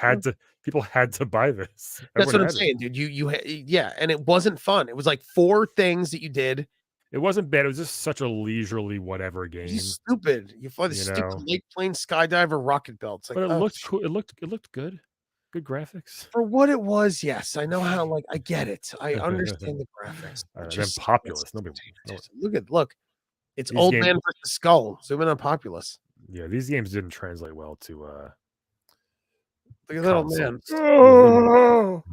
Speaker 2: people had to buy this.
Speaker 1: That's what
Speaker 2: Everyone
Speaker 1: I'm
Speaker 2: had it.
Speaker 1: saying, dude. Yeah, and it wasn't fun. It was like 4 things that you did.
Speaker 2: It wasn't bad. It was just such a leisurely whatever game.
Speaker 1: You stupid. You fly the stupid Lake Plane Skydiver rocket belt. It's like,
Speaker 2: But it looked cool. It looked good. Good graphics.
Speaker 1: For what it was, yes. I know how. Like, I get it. I understand the graphics.
Speaker 2: Then Populous. Nobody.
Speaker 1: Look. It's
Speaker 2: These
Speaker 1: Old
Speaker 2: games-
Speaker 1: Man versus Skull. Zoom in on Populous.
Speaker 2: Yeah, these games didn't translate well to.
Speaker 1: Look at that old man.
Speaker 2: Oh,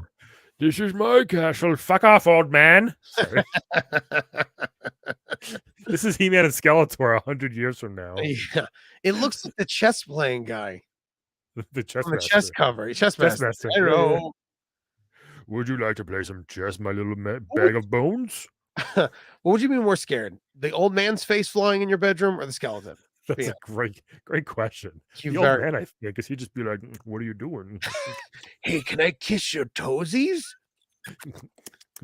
Speaker 2: this is my castle. Fuck off, old man. Sorry. This is He-Man and Skeletor 100 years from now.
Speaker 1: Yeah, it looks like the chess playing guy.
Speaker 2: The chess
Speaker 1: On the
Speaker 2: master.
Speaker 1: chess cover. Chess master.
Speaker 2: Yeah.
Speaker 1: Hello.
Speaker 3: Would you like to play some chess, my little bag of bones?
Speaker 1: What would you be more scared? The old man's face flying in your bedroom or the skeleton?
Speaker 2: That's a great question.
Speaker 1: You
Speaker 2: The old man, I think, because he'd just be like, "What are you doing?"
Speaker 1: Hey, can I kiss your toesies?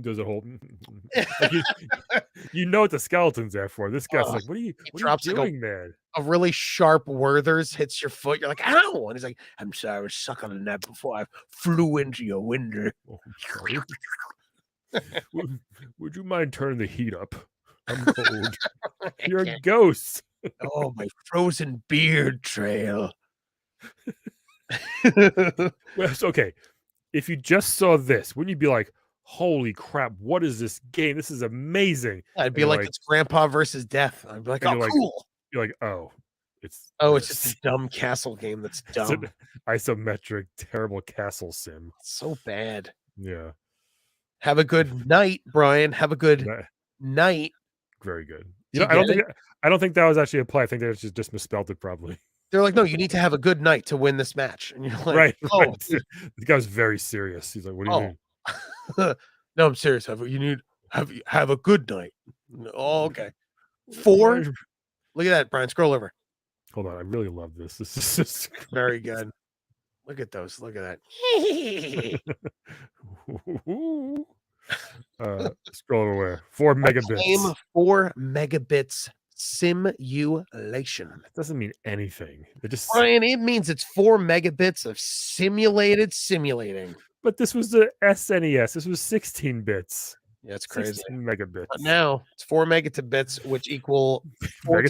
Speaker 2: Does a whole, like you know what the skeleton's there for. This guy's like, "What are you doing, man?"
Speaker 1: A really sharp Werther's hits your foot. You're like, ow! And he's like, I'm sorry, I was sucking on that before I flew into your window.
Speaker 2: Oh, sorry. Would you mind turning the heat up? I'm cold. You're a ghost.
Speaker 1: Oh, my frozen beard trail.
Speaker 2: Well, it's okay. If you just saw this, wouldn't you be like, holy crap, what is this game? This is amazing.
Speaker 1: I'd be like, it's Grandpa versus Death. I'd be like, oh, cool.
Speaker 2: You're like, oh, it's
Speaker 1: just a dumb castle game that's dumb.
Speaker 2: It's an isometric, terrible castle sim.
Speaker 1: It's so bad.
Speaker 2: Yeah.
Speaker 1: Have a good night, Brian. Have a good night.
Speaker 2: Very good. I don't think that was actually a play. I think they just misspelled it probably.
Speaker 1: They're like, no, you need to have a good night to win this match. And you're like,
Speaker 2: right.
Speaker 1: Oh,
Speaker 2: right. The guy was very serious. He's like, what do you mean?
Speaker 1: No, I'm serious. Have a good night. Oh, okay. 4. Look at that, Brian. Scroll over.
Speaker 2: Hold on. I really love this. This is just
Speaker 1: very good. Look at those. Look at
Speaker 2: that. Scroll over. 4 megabits.
Speaker 1: 4 megabits simulation.
Speaker 2: That doesn't mean anything.
Speaker 1: Brian, it means it's 4 megabits of simulating.
Speaker 2: But this was the SNES. This was 16 bits.
Speaker 1: Yeah, it's crazy.
Speaker 2: 16 megabits.
Speaker 1: But now it's 4 megabits, which equal 4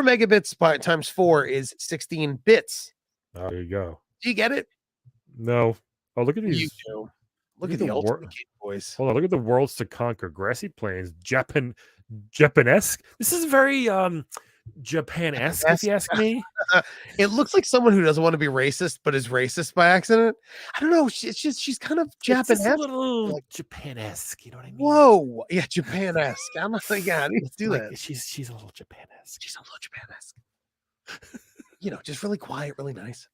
Speaker 1: megabits times 4 is 16 bits.
Speaker 2: Oh, there you go.
Speaker 1: Do you get it?
Speaker 2: No. Oh, look at these.
Speaker 1: You do. Look at the ultimate Game Boys.
Speaker 2: Hold on, look at the worlds to conquer. Grassy plains, Japanesque. This is very Japanesque, if you ask me.
Speaker 1: It looks like someone who doesn't want to be racist, but is racist by accident. I don't know. It's just she's kind of Japanesque.
Speaker 2: It's just a little
Speaker 1: like
Speaker 2: Japanesque. You know what I mean?
Speaker 1: Whoa, yeah, Japanesque. I'm not like, yeah, I didn't do
Speaker 2: like,
Speaker 1: that.
Speaker 2: She's a little Japanesque.
Speaker 1: She's a little Japanesque. Just really quiet, really nice.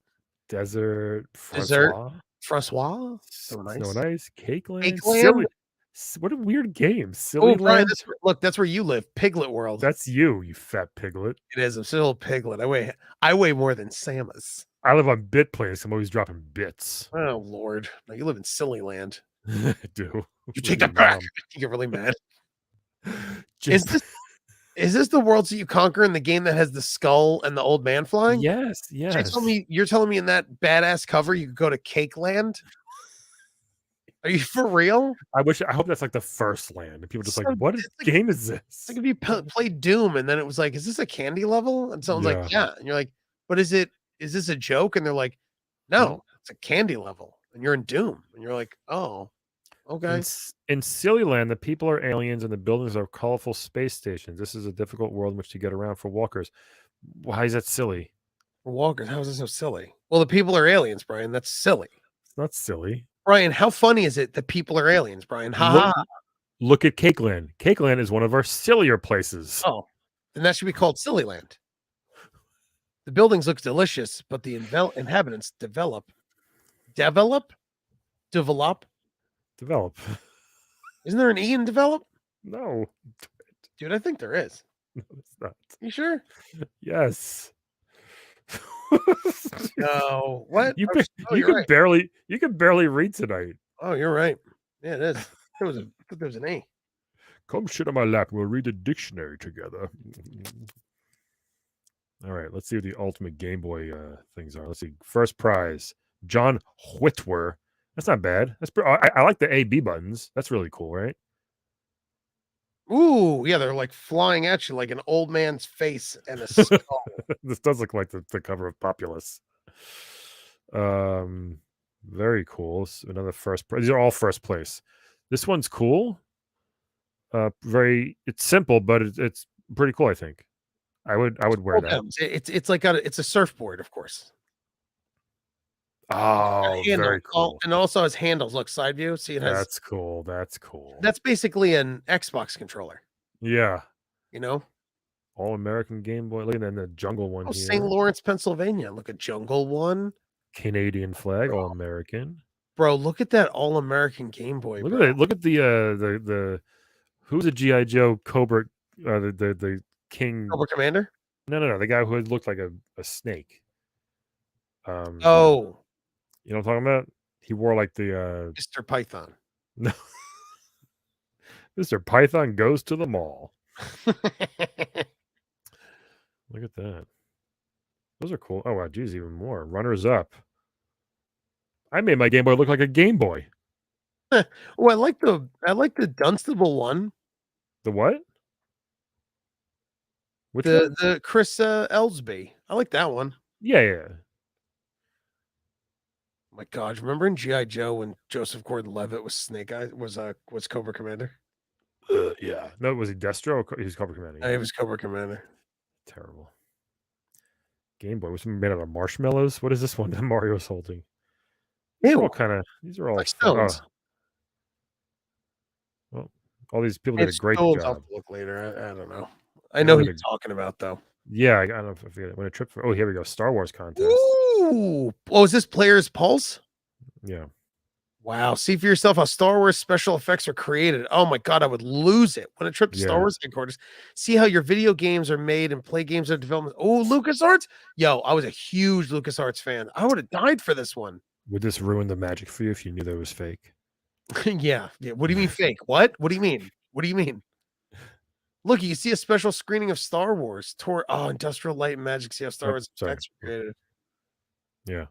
Speaker 2: Desert,
Speaker 1: Francois. So nice.
Speaker 2: Cake Land.
Speaker 1: Cake Land?
Speaker 2: Silly. What a weird game. Silly
Speaker 1: Oh, Brian,
Speaker 2: Land.
Speaker 1: that's where you live. Piglet World.
Speaker 2: That's you fat piglet.
Speaker 1: It is. I'm still a piglet. I weigh more than Samus.
Speaker 2: I live on bit planes. I'm always dropping bits.
Speaker 1: Oh Lord. No, you live in Silly Land.
Speaker 2: I do.
Speaker 1: You take that back. You get really mad. Is this the worlds that you conquer in the game that has the skull and the old man flying?
Speaker 2: Yes.
Speaker 1: You're telling me in that badass cover you could go to Cake Land? Are you for real?
Speaker 2: I hope that's like the first land. And people just what game is this?
Speaker 1: It's like if you played Doom and then it was like, is this a candy level? And someone's like, yeah. And you're like, but is this a joke? And they're like, no, it's a candy level. And you're in Doom. And you're like, oh, okay.
Speaker 2: In Silly Land, the people are aliens and the buildings are colorful space stations. This is a difficult world in which to get around for walkers. Why is that silly?
Speaker 1: For walkers, how is this so silly? Well, the people are aliens, Brian. That's silly.
Speaker 2: It's not silly.
Speaker 1: Brian, how funny is it that people are aliens, Brian? Ha ha.
Speaker 2: Look at Cake Land. Cake Land is one of our sillier places.
Speaker 1: Oh, then that should be called Silly Land. The buildings look delicious, but the inhabitants develop. Isn't there an E in develop?
Speaker 2: No.
Speaker 1: Dude, I think there is.
Speaker 2: No, it's not.
Speaker 1: You sure?
Speaker 2: Yes.
Speaker 1: No. What?
Speaker 2: You can barely read tonight.
Speaker 1: Oh, you're right. Yeah, it is. I thought there was an A.
Speaker 2: Come sit on my lap. We'll read the dictionary together. All right, let's see what the ultimate Game Boy things are. Let's see. First prize, John Whitwer. That's not bad. I like the A/B buttons. That's really cool, right?
Speaker 1: Ooh, yeah, they're like flying at you like an old man's face and a skull.
Speaker 2: This does look like the cover of Populous. Very cool. So another first prize. These are all first place. This one's cool. It's simple, but it's pretty cool, I think. I would wear that.
Speaker 1: It's like it's a surfboard, of course.
Speaker 2: Oh, very cool.
Speaker 1: And also has handles. Look, side view. See,
Speaker 2: that's cool. That's cool.
Speaker 1: That's basically an Xbox controller.
Speaker 2: Yeah.
Speaker 1: All
Speaker 2: American Game Boy. Look at that, the jungle one here.
Speaker 1: St. Lawrence, Pennsylvania. Look at jungle one.
Speaker 2: Canadian flag, all American.
Speaker 1: Bro, look at that all American Game Boy.
Speaker 2: Look at it. Look at the who's a G.I. Joe Cobra, the King
Speaker 1: Cobra Commander?
Speaker 2: No, the guy who looked like a snake.
Speaker 1: Oh.
Speaker 2: You know what I'm talking about? He wore like the
Speaker 1: Mr. Python.
Speaker 2: No. Mr. Python goes to the mall. Look at that. Those are cool. Oh wow, geez, even more. Runners up. I made my Game Boy look like a Game Boy.
Speaker 1: Oh, I like the Dunstable one.
Speaker 2: The what? Which
Speaker 1: one? The Chris Elsby. I like that one.
Speaker 2: Yeah.
Speaker 1: My God, remember in G.I. Joe when Joseph Gordon-Levitt was Snake Eyes was Cobra Commander?
Speaker 2: Yeah. No, was he Destro? He was Cobra Commander.
Speaker 1: Yeah. He was Cobra Commander.
Speaker 2: Terrible. Game Boy was made out of marshmallows. What is this one that Mario's holding? These are all
Speaker 1: like stones.
Speaker 2: Well, all these people did a great job.
Speaker 1: I'll look later. I don't know. I know who you're talking about though.
Speaker 2: Yeah, I don't know if I forget it. When a trip for here we go. Star Wars contest.
Speaker 1: Ooh. Oh, is this Player's Pulse?
Speaker 2: Yeah.
Speaker 1: Wow. See for yourself how Star Wars special effects are created. Oh my God, I would lose it. When a trip to Star Wars headquarters, see how your video games are made and play games are developed. Oh, LucasArts. Yo, I was a huge LucasArts fan. I would have died for this one.
Speaker 2: Would this ruin the magic for you if you knew that it was fake?
Speaker 1: Yeah. What do you mean fake? What do you mean? What do you mean? Look, you see a special screening of Star Wars. Industrial Light and Magic. See how Star Wars effects were created.
Speaker 2: Yeah.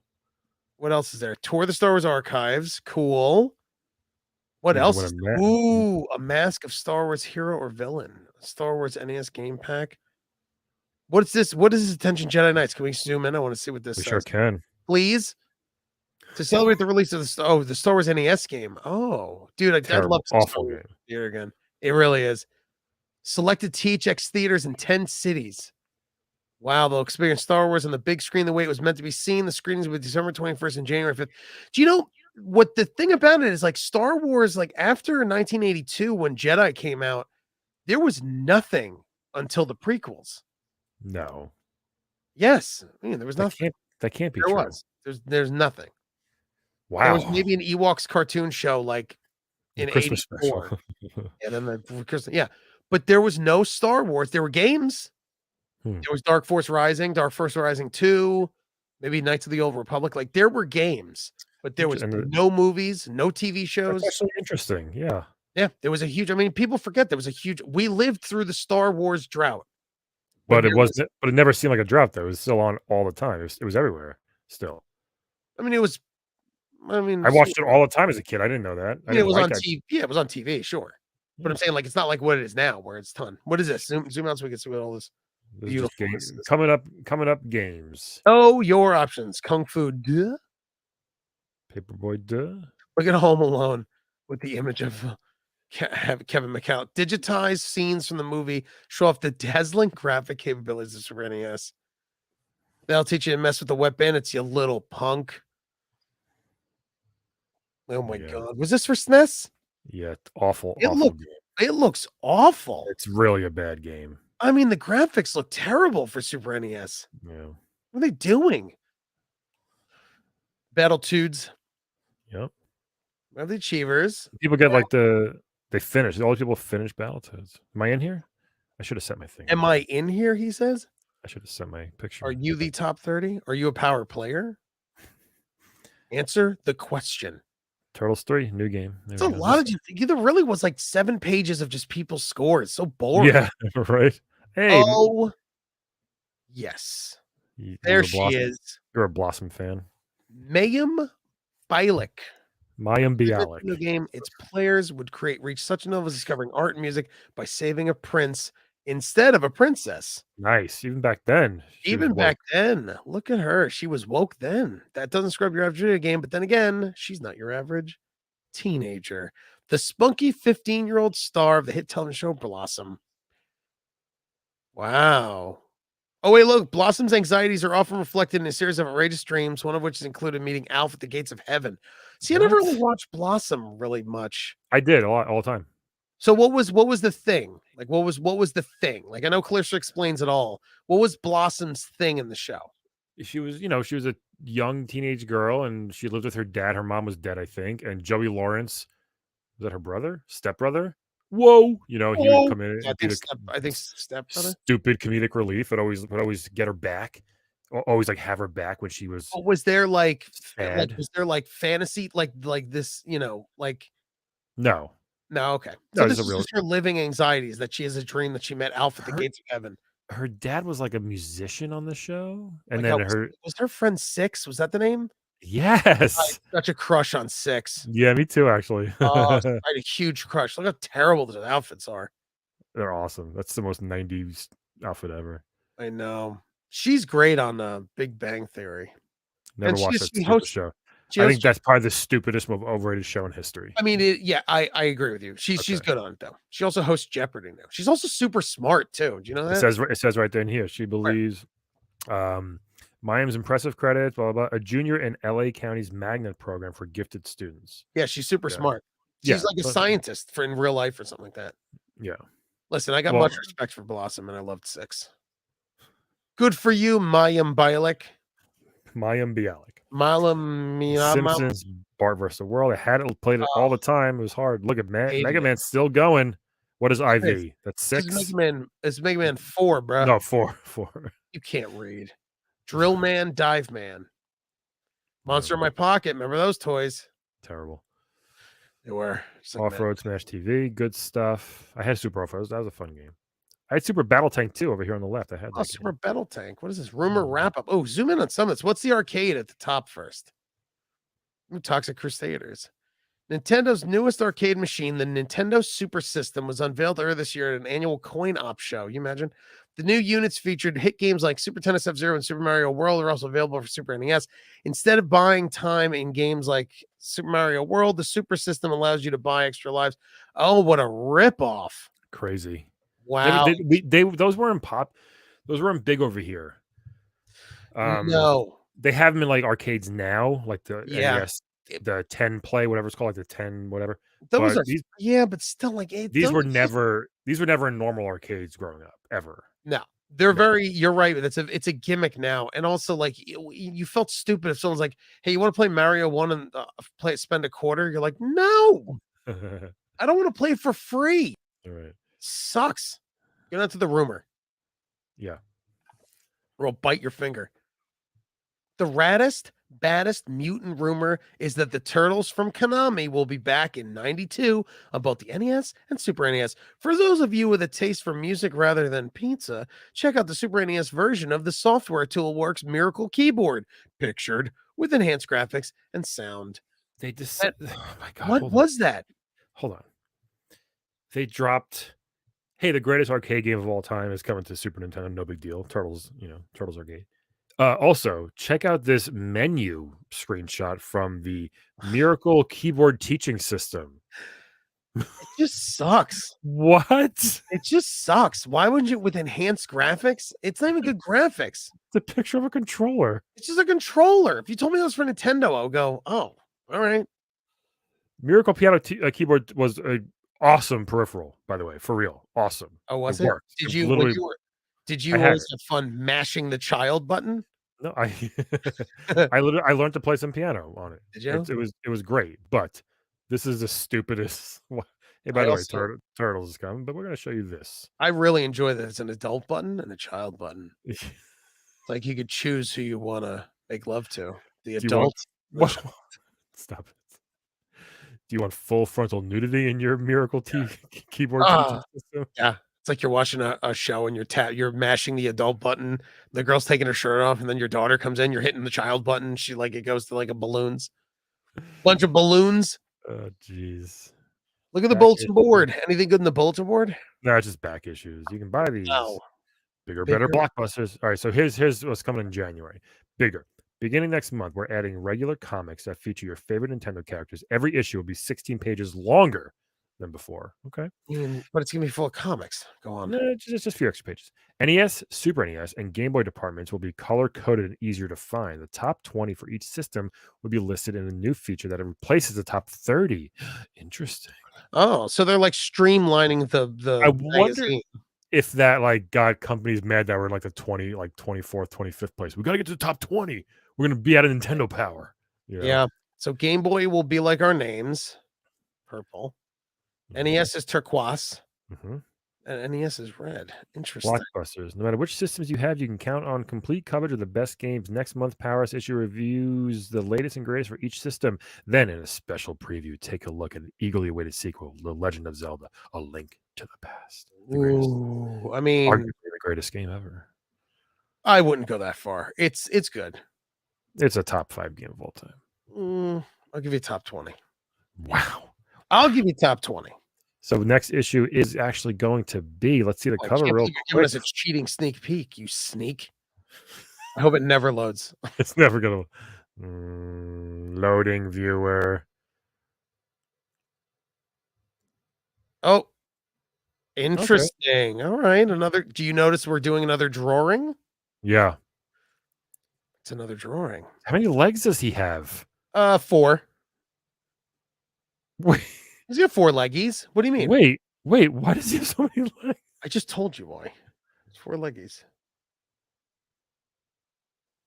Speaker 1: What else is there? Tour the Star Wars archives. Cool. What else? A mask of Star Wars hero or villain. Star Wars NES game pack. What's this? What is this? Attention Jedi Knights. Can we zoom in? I want to see what this
Speaker 2: We
Speaker 1: says.
Speaker 2: sure can.
Speaker 1: Please. To celebrate the release of the Star Wars NES game. Oh, dude, I'd love
Speaker 2: Terrible,
Speaker 1: some Star
Speaker 2: awful
Speaker 1: Wars
Speaker 2: game.
Speaker 1: here again. It really is. Selected THX theaters in 10 cities. Wow, they'll experience Star Wars on the big screen the way it was meant to be seen. The screenings will be December 21st and January 5th. Do you know what the thing about it is? Like Star Wars, like after 1982, when Jedi came out, there was nothing until the prequels.
Speaker 2: No,
Speaker 1: Yes, I mean, there was nothing.
Speaker 2: that can't be
Speaker 1: There
Speaker 2: true.
Speaker 1: was. There's nothing.
Speaker 2: Wow.
Speaker 1: There was maybe an Ewoks cartoon show like in
Speaker 2: Christmas
Speaker 1: 84.
Speaker 2: special.
Speaker 1: And then the Christmas, yeah. But there was no Star Wars. There were games.
Speaker 2: Hmm.
Speaker 1: There was Dark Force Rising 2, maybe Knights of the Old Republic. Like there were games, but there was no movies, no TV shows.
Speaker 2: That's actually interesting. Yeah.
Speaker 1: Yeah, there was a huge. I mean, people forget there was a huge. We lived through the Star Wars drought.
Speaker 2: But it wasn't. But it never seemed like a drought, though. It was still on all the time. It was everywhere. Still.
Speaker 1: I mean, it was. I mean,
Speaker 2: I watched it all the time as a kid. I didn't know that.
Speaker 1: I mean, it was on TV. Yeah, it was on TV. Sure, but I'm saying like it's not like what it is now, where it's ton. What is this? Zoom out so we can see what all this. Beautiful.
Speaker 2: Coming up games.
Speaker 1: Oh, your options. Kung Fu Duh.
Speaker 2: Paperboy Duh.
Speaker 1: Look at Home Alone with the image of Kevin McCall. Digitize scenes from the movie. Show off the dazzling graphic capabilities of Super NES. They'll teach you to mess with the wet bandits, you little punk. Oh my God. Was this for SNES?
Speaker 2: Yeah, awful.
Speaker 1: It looks awful.
Speaker 2: It's really a bad game.
Speaker 1: I mean, the graphics look terrible for Super NES.
Speaker 2: Yeah.
Speaker 1: What are they doing? Battletoads.
Speaker 2: Yep.
Speaker 1: Of the Achievers.
Speaker 2: People get like they finish. All the people finish Battletoads. Am I in here? I should have set my thing.
Speaker 1: Am I in here? He says.
Speaker 2: I should have set my picture.
Speaker 1: Are you the top 30? Are you a power player? Answer the question.
Speaker 2: Turtles 3, new game.
Speaker 1: It's a lot of you. There really was like 7 pages of just people's scores. So boring.
Speaker 2: Yeah, right. Hey.
Speaker 1: Oh, yes. There she is.
Speaker 2: You're a Blossom fan.
Speaker 1: Mayim Bialik.
Speaker 2: Mayim Bialik.
Speaker 1: Video game. Its players would reach such a novel as discovering art and music by saving a prince instead of a princess.
Speaker 2: Nice. Even back then.
Speaker 1: Even back then. Look at her. She was woke then. That doesn't scrub your average video game, but then again, she's not your average teenager. The spunky 15-year-old star of the hit television show Blossom. Wow. Oh, wait, look. Blossom's anxieties are often reflected in a series of outrageous dreams, one of which is included meeting Alf at the gates of heaven. See, I never really watched Blossom really much.
Speaker 2: I did all the time.
Speaker 1: So what was the thing? Like what was the thing? Like I know Clarissa explains it all. What was Blossom's thing in the show?
Speaker 2: She was a young teenage girl and she lived with her dad. Her mom was dead, I think. And Joey Lawrence, was that her brother? Stepbrother? Whoa. He would come in.
Speaker 1: I think stepbrother.
Speaker 2: Stupid comedic relief. Would always get her back. Always like have her back when she was.
Speaker 1: What was there like
Speaker 2: sad.
Speaker 1: Was there like fantasy like this, like
Speaker 2: No.
Speaker 1: No, okay.
Speaker 2: No,
Speaker 1: So this is just her living anxieties that she has a dream that she met Alf at the gates of heaven.
Speaker 2: Her dad was like a musician on the show. And
Speaker 1: like
Speaker 2: then
Speaker 1: was her friend Six? Was that the name?
Speaker 2: Yes.
Speaker 1: I had such a crush on Six.
Speaker 2: Yeah, me too, actually.
Speaker 1: I had a huge crush. Look how terrible the outfits are.
Speaker 2: They're awesome. That's the most 90s outfit ever.
Speaker 1: I know. She's great on Big Bang Theory.
Speaker 2: Never watched that stupid show. I think that's probably the stupidest, most overrated show in history.
Speaker 1: I mean, I agree with you. She's good on it, though. She also hosts Jeopardy now. She's also super smart, too. Do you know that?
Speaker 2: It says right there in here. She believes Mayim's impressive credits, blah, blah, blah, a junior in LA County's magnet program for gifted students.
Speaker 1: Yeah, she's super smart. She's like a scientist in real life or something like that.
Speaker 2: Yeah.
Speaker 1: Listen, I got much respect for Blossom, and I loved Six. Good for you, Mayim Bialik.
Speaker 2: Mayim Bialik.
Speaker 1: Simpsons,
Speaker 2: Bart vs. the World. I had it, played it all the time. It was hard. Look at Mega Man's still going. What is IV? That's 6.
Speaker 1: It's Mega Man 4, bro.
Speaker 2: No, 4.
Speaker 1: You can't read. Drill Man, Dive Man. Monster in My Pocket. Remember those toys?
Speaker 2: Terrible.
Speaker 1: They were.
Speaker 2: Off-Road Smash TV. Good stuff. I had Super Off-Road. That was a fun game. I had Super Battle Tank too over here on the left. I had that.
Speaker 1: Super Battle Tank. What is this? Rumor wrap up. Oh, zoom in on some of this. What's the arcade at the top first? Toxic Crusaders. Nintendo's newest arcade machine, the Nintendo Super System, was unveiled earlier this year at an annual coin op show. You imagine? The new units featured hit games like Super Tennis F-Zero and Super Mario World are also available for Super NES. Instead of buying time in games like Super Mario World, the Super System allows you to buy extra lives. Oh, what a ripoff.
Speaker 2: Crazy.
Speaker 1: Wow.
Speaker 2: Those weren't pop. Those weren't big over here.
Speaker 1: No.
Speaker 2: They have them in like arcades now, like the
Speaker 1: Yeah.
Speaker 2: NES, the 10 play, whatever it's called, like the 10 whatever.
Speaker 1: Those
Speaker 2: But
Speaker 1: are yeah, but still like
Speaker 2: these were never in normal arcades growing up ever.
Speaker 1: no. They're
Speaker 2: No.
Speaker 1: very you're right. It's a gimmick now. And also like you felt stupid if someone's like, "Hey, you want to play Mario 1 and spend a quarter?" You're like, "No. I don't want to play for free."
Speaker 2: All right.
Speaker 1: Sucks. Get onto the rumor.
Speaker 2: Yeah.
Speaker 1: Or I'll bite your finger. The baddest mutant rumor is that the Turtles from Konami will be back in 92 on both the NES and Super NES. For those of you with a taste for music rather than pizza, check out the Super NES version of the Software Toolworks Miracle Keyboard, pictured with enhanced graphics and sound.
Speaker 2: They just oh my god.
Speaker 1: What was that?
Speaker 2: Hold on. They dropped, hey, the greatest arcade game of all time is coming to Super Nintendo. No big deal. Turtles Arcade. Also, check out this menu screenshot from the Miracle Keyboard Teaching System.
Speaker 1: It just sucks.
Speaker 2: What?
Speaker 1: It just sucks. Why wouldn't you with enhanced graphics? It's not even good graphics.
Speaker 2: It's a picture of a controller.
Speaker 1: It's just a controller. If you told me that was for Nintendo, I would go, "Oh, all right."
Speaker 2: Miracle Piano Keyboard was an awesome peripheral, by the way, for real. Awesome.
Speaker 1: Oh, was it?
Speaker 2: Worked.
Speaker 1: Did
Speaker 2: It
Speaker 1: you
Speaker 2: literally,
Speaker 1: did
Speaker 2: I
Speaker 1: you
Speaker 2: had
Speaker 1: always have fun mashing the child button?
Speaker 2: no, I learned to play some piano on it.
Speaker 1: Did you?
Speaker 2: It was great, but this is the stupidest. Hey, by
Speaker 1: I
Speaker 2: the way,
Speaker 1: also
Speaker 2: Turtles is coming, but we're going to show you this.
Speaker 1: I really enjoy that it's an adult button and a child button. It's like you could choose who you wanna make love to. The
Speaker 2: Do you want
Speaker 1: adult.
Speaker 2: what? Stop it. Do you want full frontal nudity in your Miracle Keyboard teaching system?
Speaker 1: Yeah. It's like you're watching a show and you're mashing the adult button, the girl's taking her shirt off, and then your daughter comes in, you're hitting the child button, she like it goes to like a balloons. Bunch of balloons.
Speaker 2: Oh, jeez.
Speaker 1: Look at the
Speaker 2: Back
Speaker 1: bulletin
Speaker 2: issues.
Speaker 1: board. Anything good in the bulletin board?
Speaker 2: No, it's just back issues. You can buy these.
Speaker 1: No.
Speaker 2: Bigger, better
Speaker 1: Bigger?
Speaker 2: blockbusters. All right, so here's what's coming in January. Bigger. Beginning next month, we're adding regular comics that feature your favorite Nintendo characters. Every issue will be 16 pages longer than before. Okay.
Speaker 1: But it's gonna be full of comics. Go on.
Speaker 2: No, just a few extra pages. NES, Super NES, and Game Boy departments will be color coded and easier to find. The top 20 for each system will be listed in a new feature that replaces the top 30. Interesting.
Speaker 1: Oh, so they're like streamlining the
Speaker 2: I wonder
Speaker 1: magazine.
Speaker 2: if that like got companies mad that we're in like the 24th, 25th place. We got to get to the top 20. We're going to be out of Nintendo power. You know?
Speaker 1: Yeah. So Game Boy will be like our names. Purple. NES is turquoise.
Speaker 2: Mhm.
Speaker 1: And NES is red. Interesting.
Speaker 2: Blockbusters. No matter which systems you have, you can count on complete coverage of the best games. Next month, Power Us issue reviews the latest and greatest for each system. Then, in a special preview, take a look at the eagerly awaited sequel, The Legend of Zelda: A Link to the Past. The greatest,
Speaker 1: Ooh, I mean,
Speaker 2: arguably the greatest game ever.
Speaker 1: I wouldn't go that far. It's good.
Speaker 2: It's a top 5 game of all time.
Speaker 1: I'll give you top 20.
Speaker 2: Wow.
Speaker 1: I'll give you top 20.
Speaker 2: So the next issue is actually going to be, let's see the
Speaker 1: I
Speaker 2: cover
Speaker 1: can't
Speaker 2: real
Speaker 1: believe you're giving
Speaker 2: quick.
Speaker 1: us a cheating sneak peek, you sneak. I hope it never loads.
Speaker 2: It's never going to loading viewer.
Speaker 1: Oh, interesting. All right. Do you notice we're doing another drawing?
Speaker 2: Yeah.
Speaker 1: It's another drawing.
Speaker 2: How many legs does he have?
Speaker 1: 4.
Speaker 2: Wait,
Speaker 1: He's got 4 leggies. What do you mean?
Speaker 2: wait. Why does he have so many legs?
Speaker 1: I just told you why. It's 4 leggies.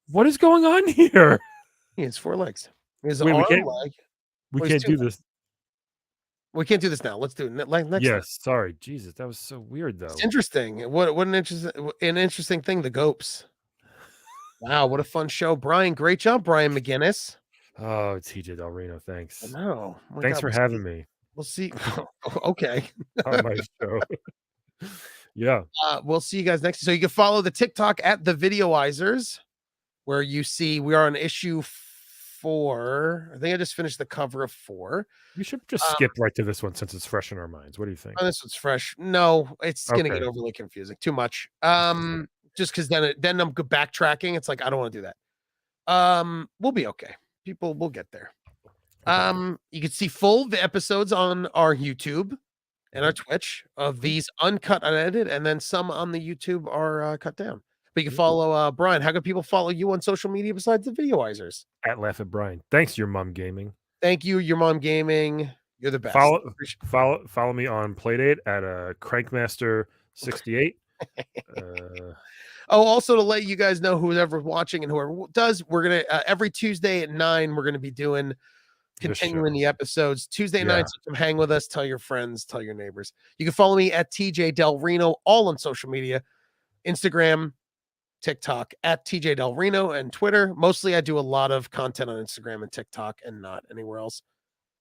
Speaker 2: What is going on here?
Speaker 1: He has 4 legs. His
Speaker 2: Wait,
Speaker 1: arm
Speaker 2: we can't-
Speaker 1: leg.
Speaker 2: We
Speaker 1: Well,
Speaker 2: can't
Speaker 1: he's
Speaker 2: do this.
Speaker 1: We can't do this now. Let's do it next time.
Speaker 2: Yes, sorry. Jesus, that was so weird though.
Speaker 1: It's interesting. What an interesting thing, the Gopes. Wow, what a fun show. Brian, great job, Brian McGuinness.
Speaker 2: Oh, TJ Del Reno, thanks.
Speaker 1: No.
Speaker 2: Thanks for having me
Speaker 1: We'll see. Okay.
Speaker 2: on my show. Yeah.
Speaker 1: We'll see you guys next. So you can follow the TikTok at the Videoizers, where you see we are on issue 4. I think I just finished the cover of 4.
Speaker 2: We should just skip right to this one since it's fresh in our minds. What do you think?
Speaker 1: Oh, this one's fresh. No, it's gonna get
Speaker 2: Okay.
Speaker 1: overly confusing. Too much. Just because then I'm backtracking. It's like I don't want to do that. We'll be okay. People will get there. You can see full episodes on our YouTube and our Twitch of these uncut, unedited, and then some on the YouTube are cut down. But you can follow Brian. How can people follow you on social media besides the Videoizers?
Speaker 2: At Laugh at Brian. Thanks, your mom gaming.
Speaker 1: Thank you, your mom gaming. You're the best.
Speaker 2: Follow me on Playdate at Crankmaster68.
Speaker 1: Oh, also to let you guys know, whoever's watching and whoever does, we're gonna every Tuesday at 9, we're gonna be continuing the episodes. Tuesday nights, come hang with us, tell your friends, tell your neighbors. You can follow me at TJ Del Reno, all on social media, Instagram, TikTok, at TJ Del Reno, and Twitter. Mostly I do a lot of content on Instagram and TikTok and not anywhere else.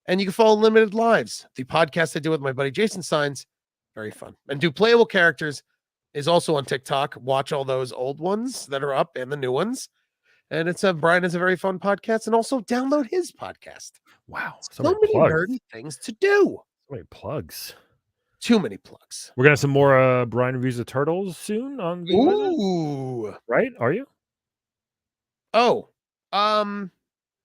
Speaker 1: And you can follow Limited Lives, the podcast I do with my buddy Jason Signs. Very fun. And do playable characters is also on TikTok. Watch all those old ones that are up and the new ones. And it's Brian is a very fun podcast. And also download his podcast.
Speaker 2: Wow.
Speaker 1: So many nerdy things to do.
Speaker 2: So many plugs.
Speaker 1: Too many plugs.
Speaker 2: We're gonna have some more Brian reviews of Turtles soon on Videoizers.
Speaker 1: Ooh.
Speaker 2: Right? Are you?
Speaker 1: Oh.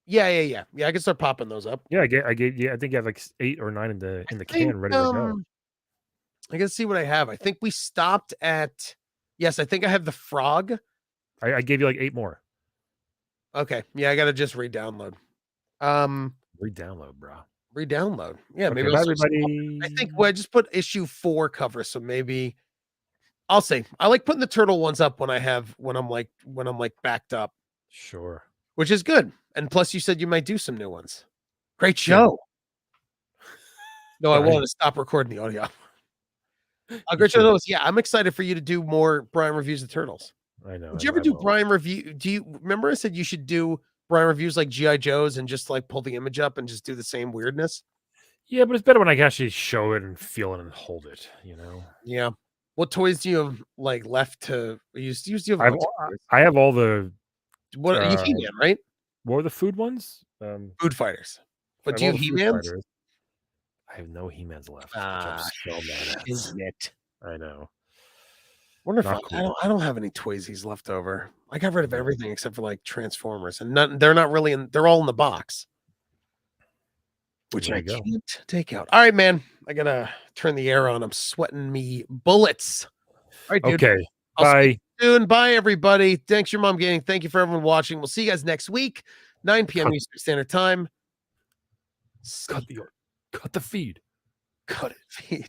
Speaker 1: Yeah. I can start popping those up.
Speaker 2: Yeah, I think you have like 8 or 9 in the can ready to go.
Speaker 1: I can see what I have. I think we stopped at I think I have the frog.
Speaker 2: I gave you like 8 more.
Speaker 1: Okay. Yeah, I gotta just re-download.
Speaker 2: Re-download, bro.
Speaker 1: Re-download. Yeah,
Speaker 2: Okay,
Speaker 1: maybe
Speaker 2: everybody.
Speaker 1: I think I just put issue 4 cover, so maybe I'll say I like putting the turtle ones up when I'm like backed up.
Speaker 2: Sure.
Speaker 1: Which is good. And plus you said you might do some new ones. Great show. No, I wanted to stop recording the audio. Great show. Yeah, I'm excited for you to do more Brian reviews of Turtles.
Speaker 2: I know.
Speaker 1: Would you ever do Brian review? Do you remember I said you should do Brian reviews like G.I. Joe's and just like pull the image up and just do the same weirdness?
Speaker 2: Yeah, but it's better when I can actually show it and feel it and hold it, you know?
Speaker 1: Yeah. What toys do you have like left to use? Do you have
Speaker 2: I have all the
Speaker 1: what you He-Man, right?
Speaker 2: What were the food ones?
Speaker 1: Food Fighters. But do you have He-Mans?
Speaker 2: I have no He-Mans left.
Speaker 1: Is it?
Speaker 2: I know.
Speaker 1: Wonder if I don't have any Toysies left over. I got rid of everything except for like Transformers, and they're not really they're all in the box, which I can't take out. All right, man, I gotta turn the air on. I'm sweating me bullets. All right, dude.
Speaker 2: Okay. Bye.
Speaker 1: Soon. Bye, everybody. Thanks, your mom gaming. Thank you for everyone watching. We'll see you guys next week, 9 p.m. Eastern Standard Time.
Speaker 2: Cut the feed.
Speaker 1: Cut it, feed.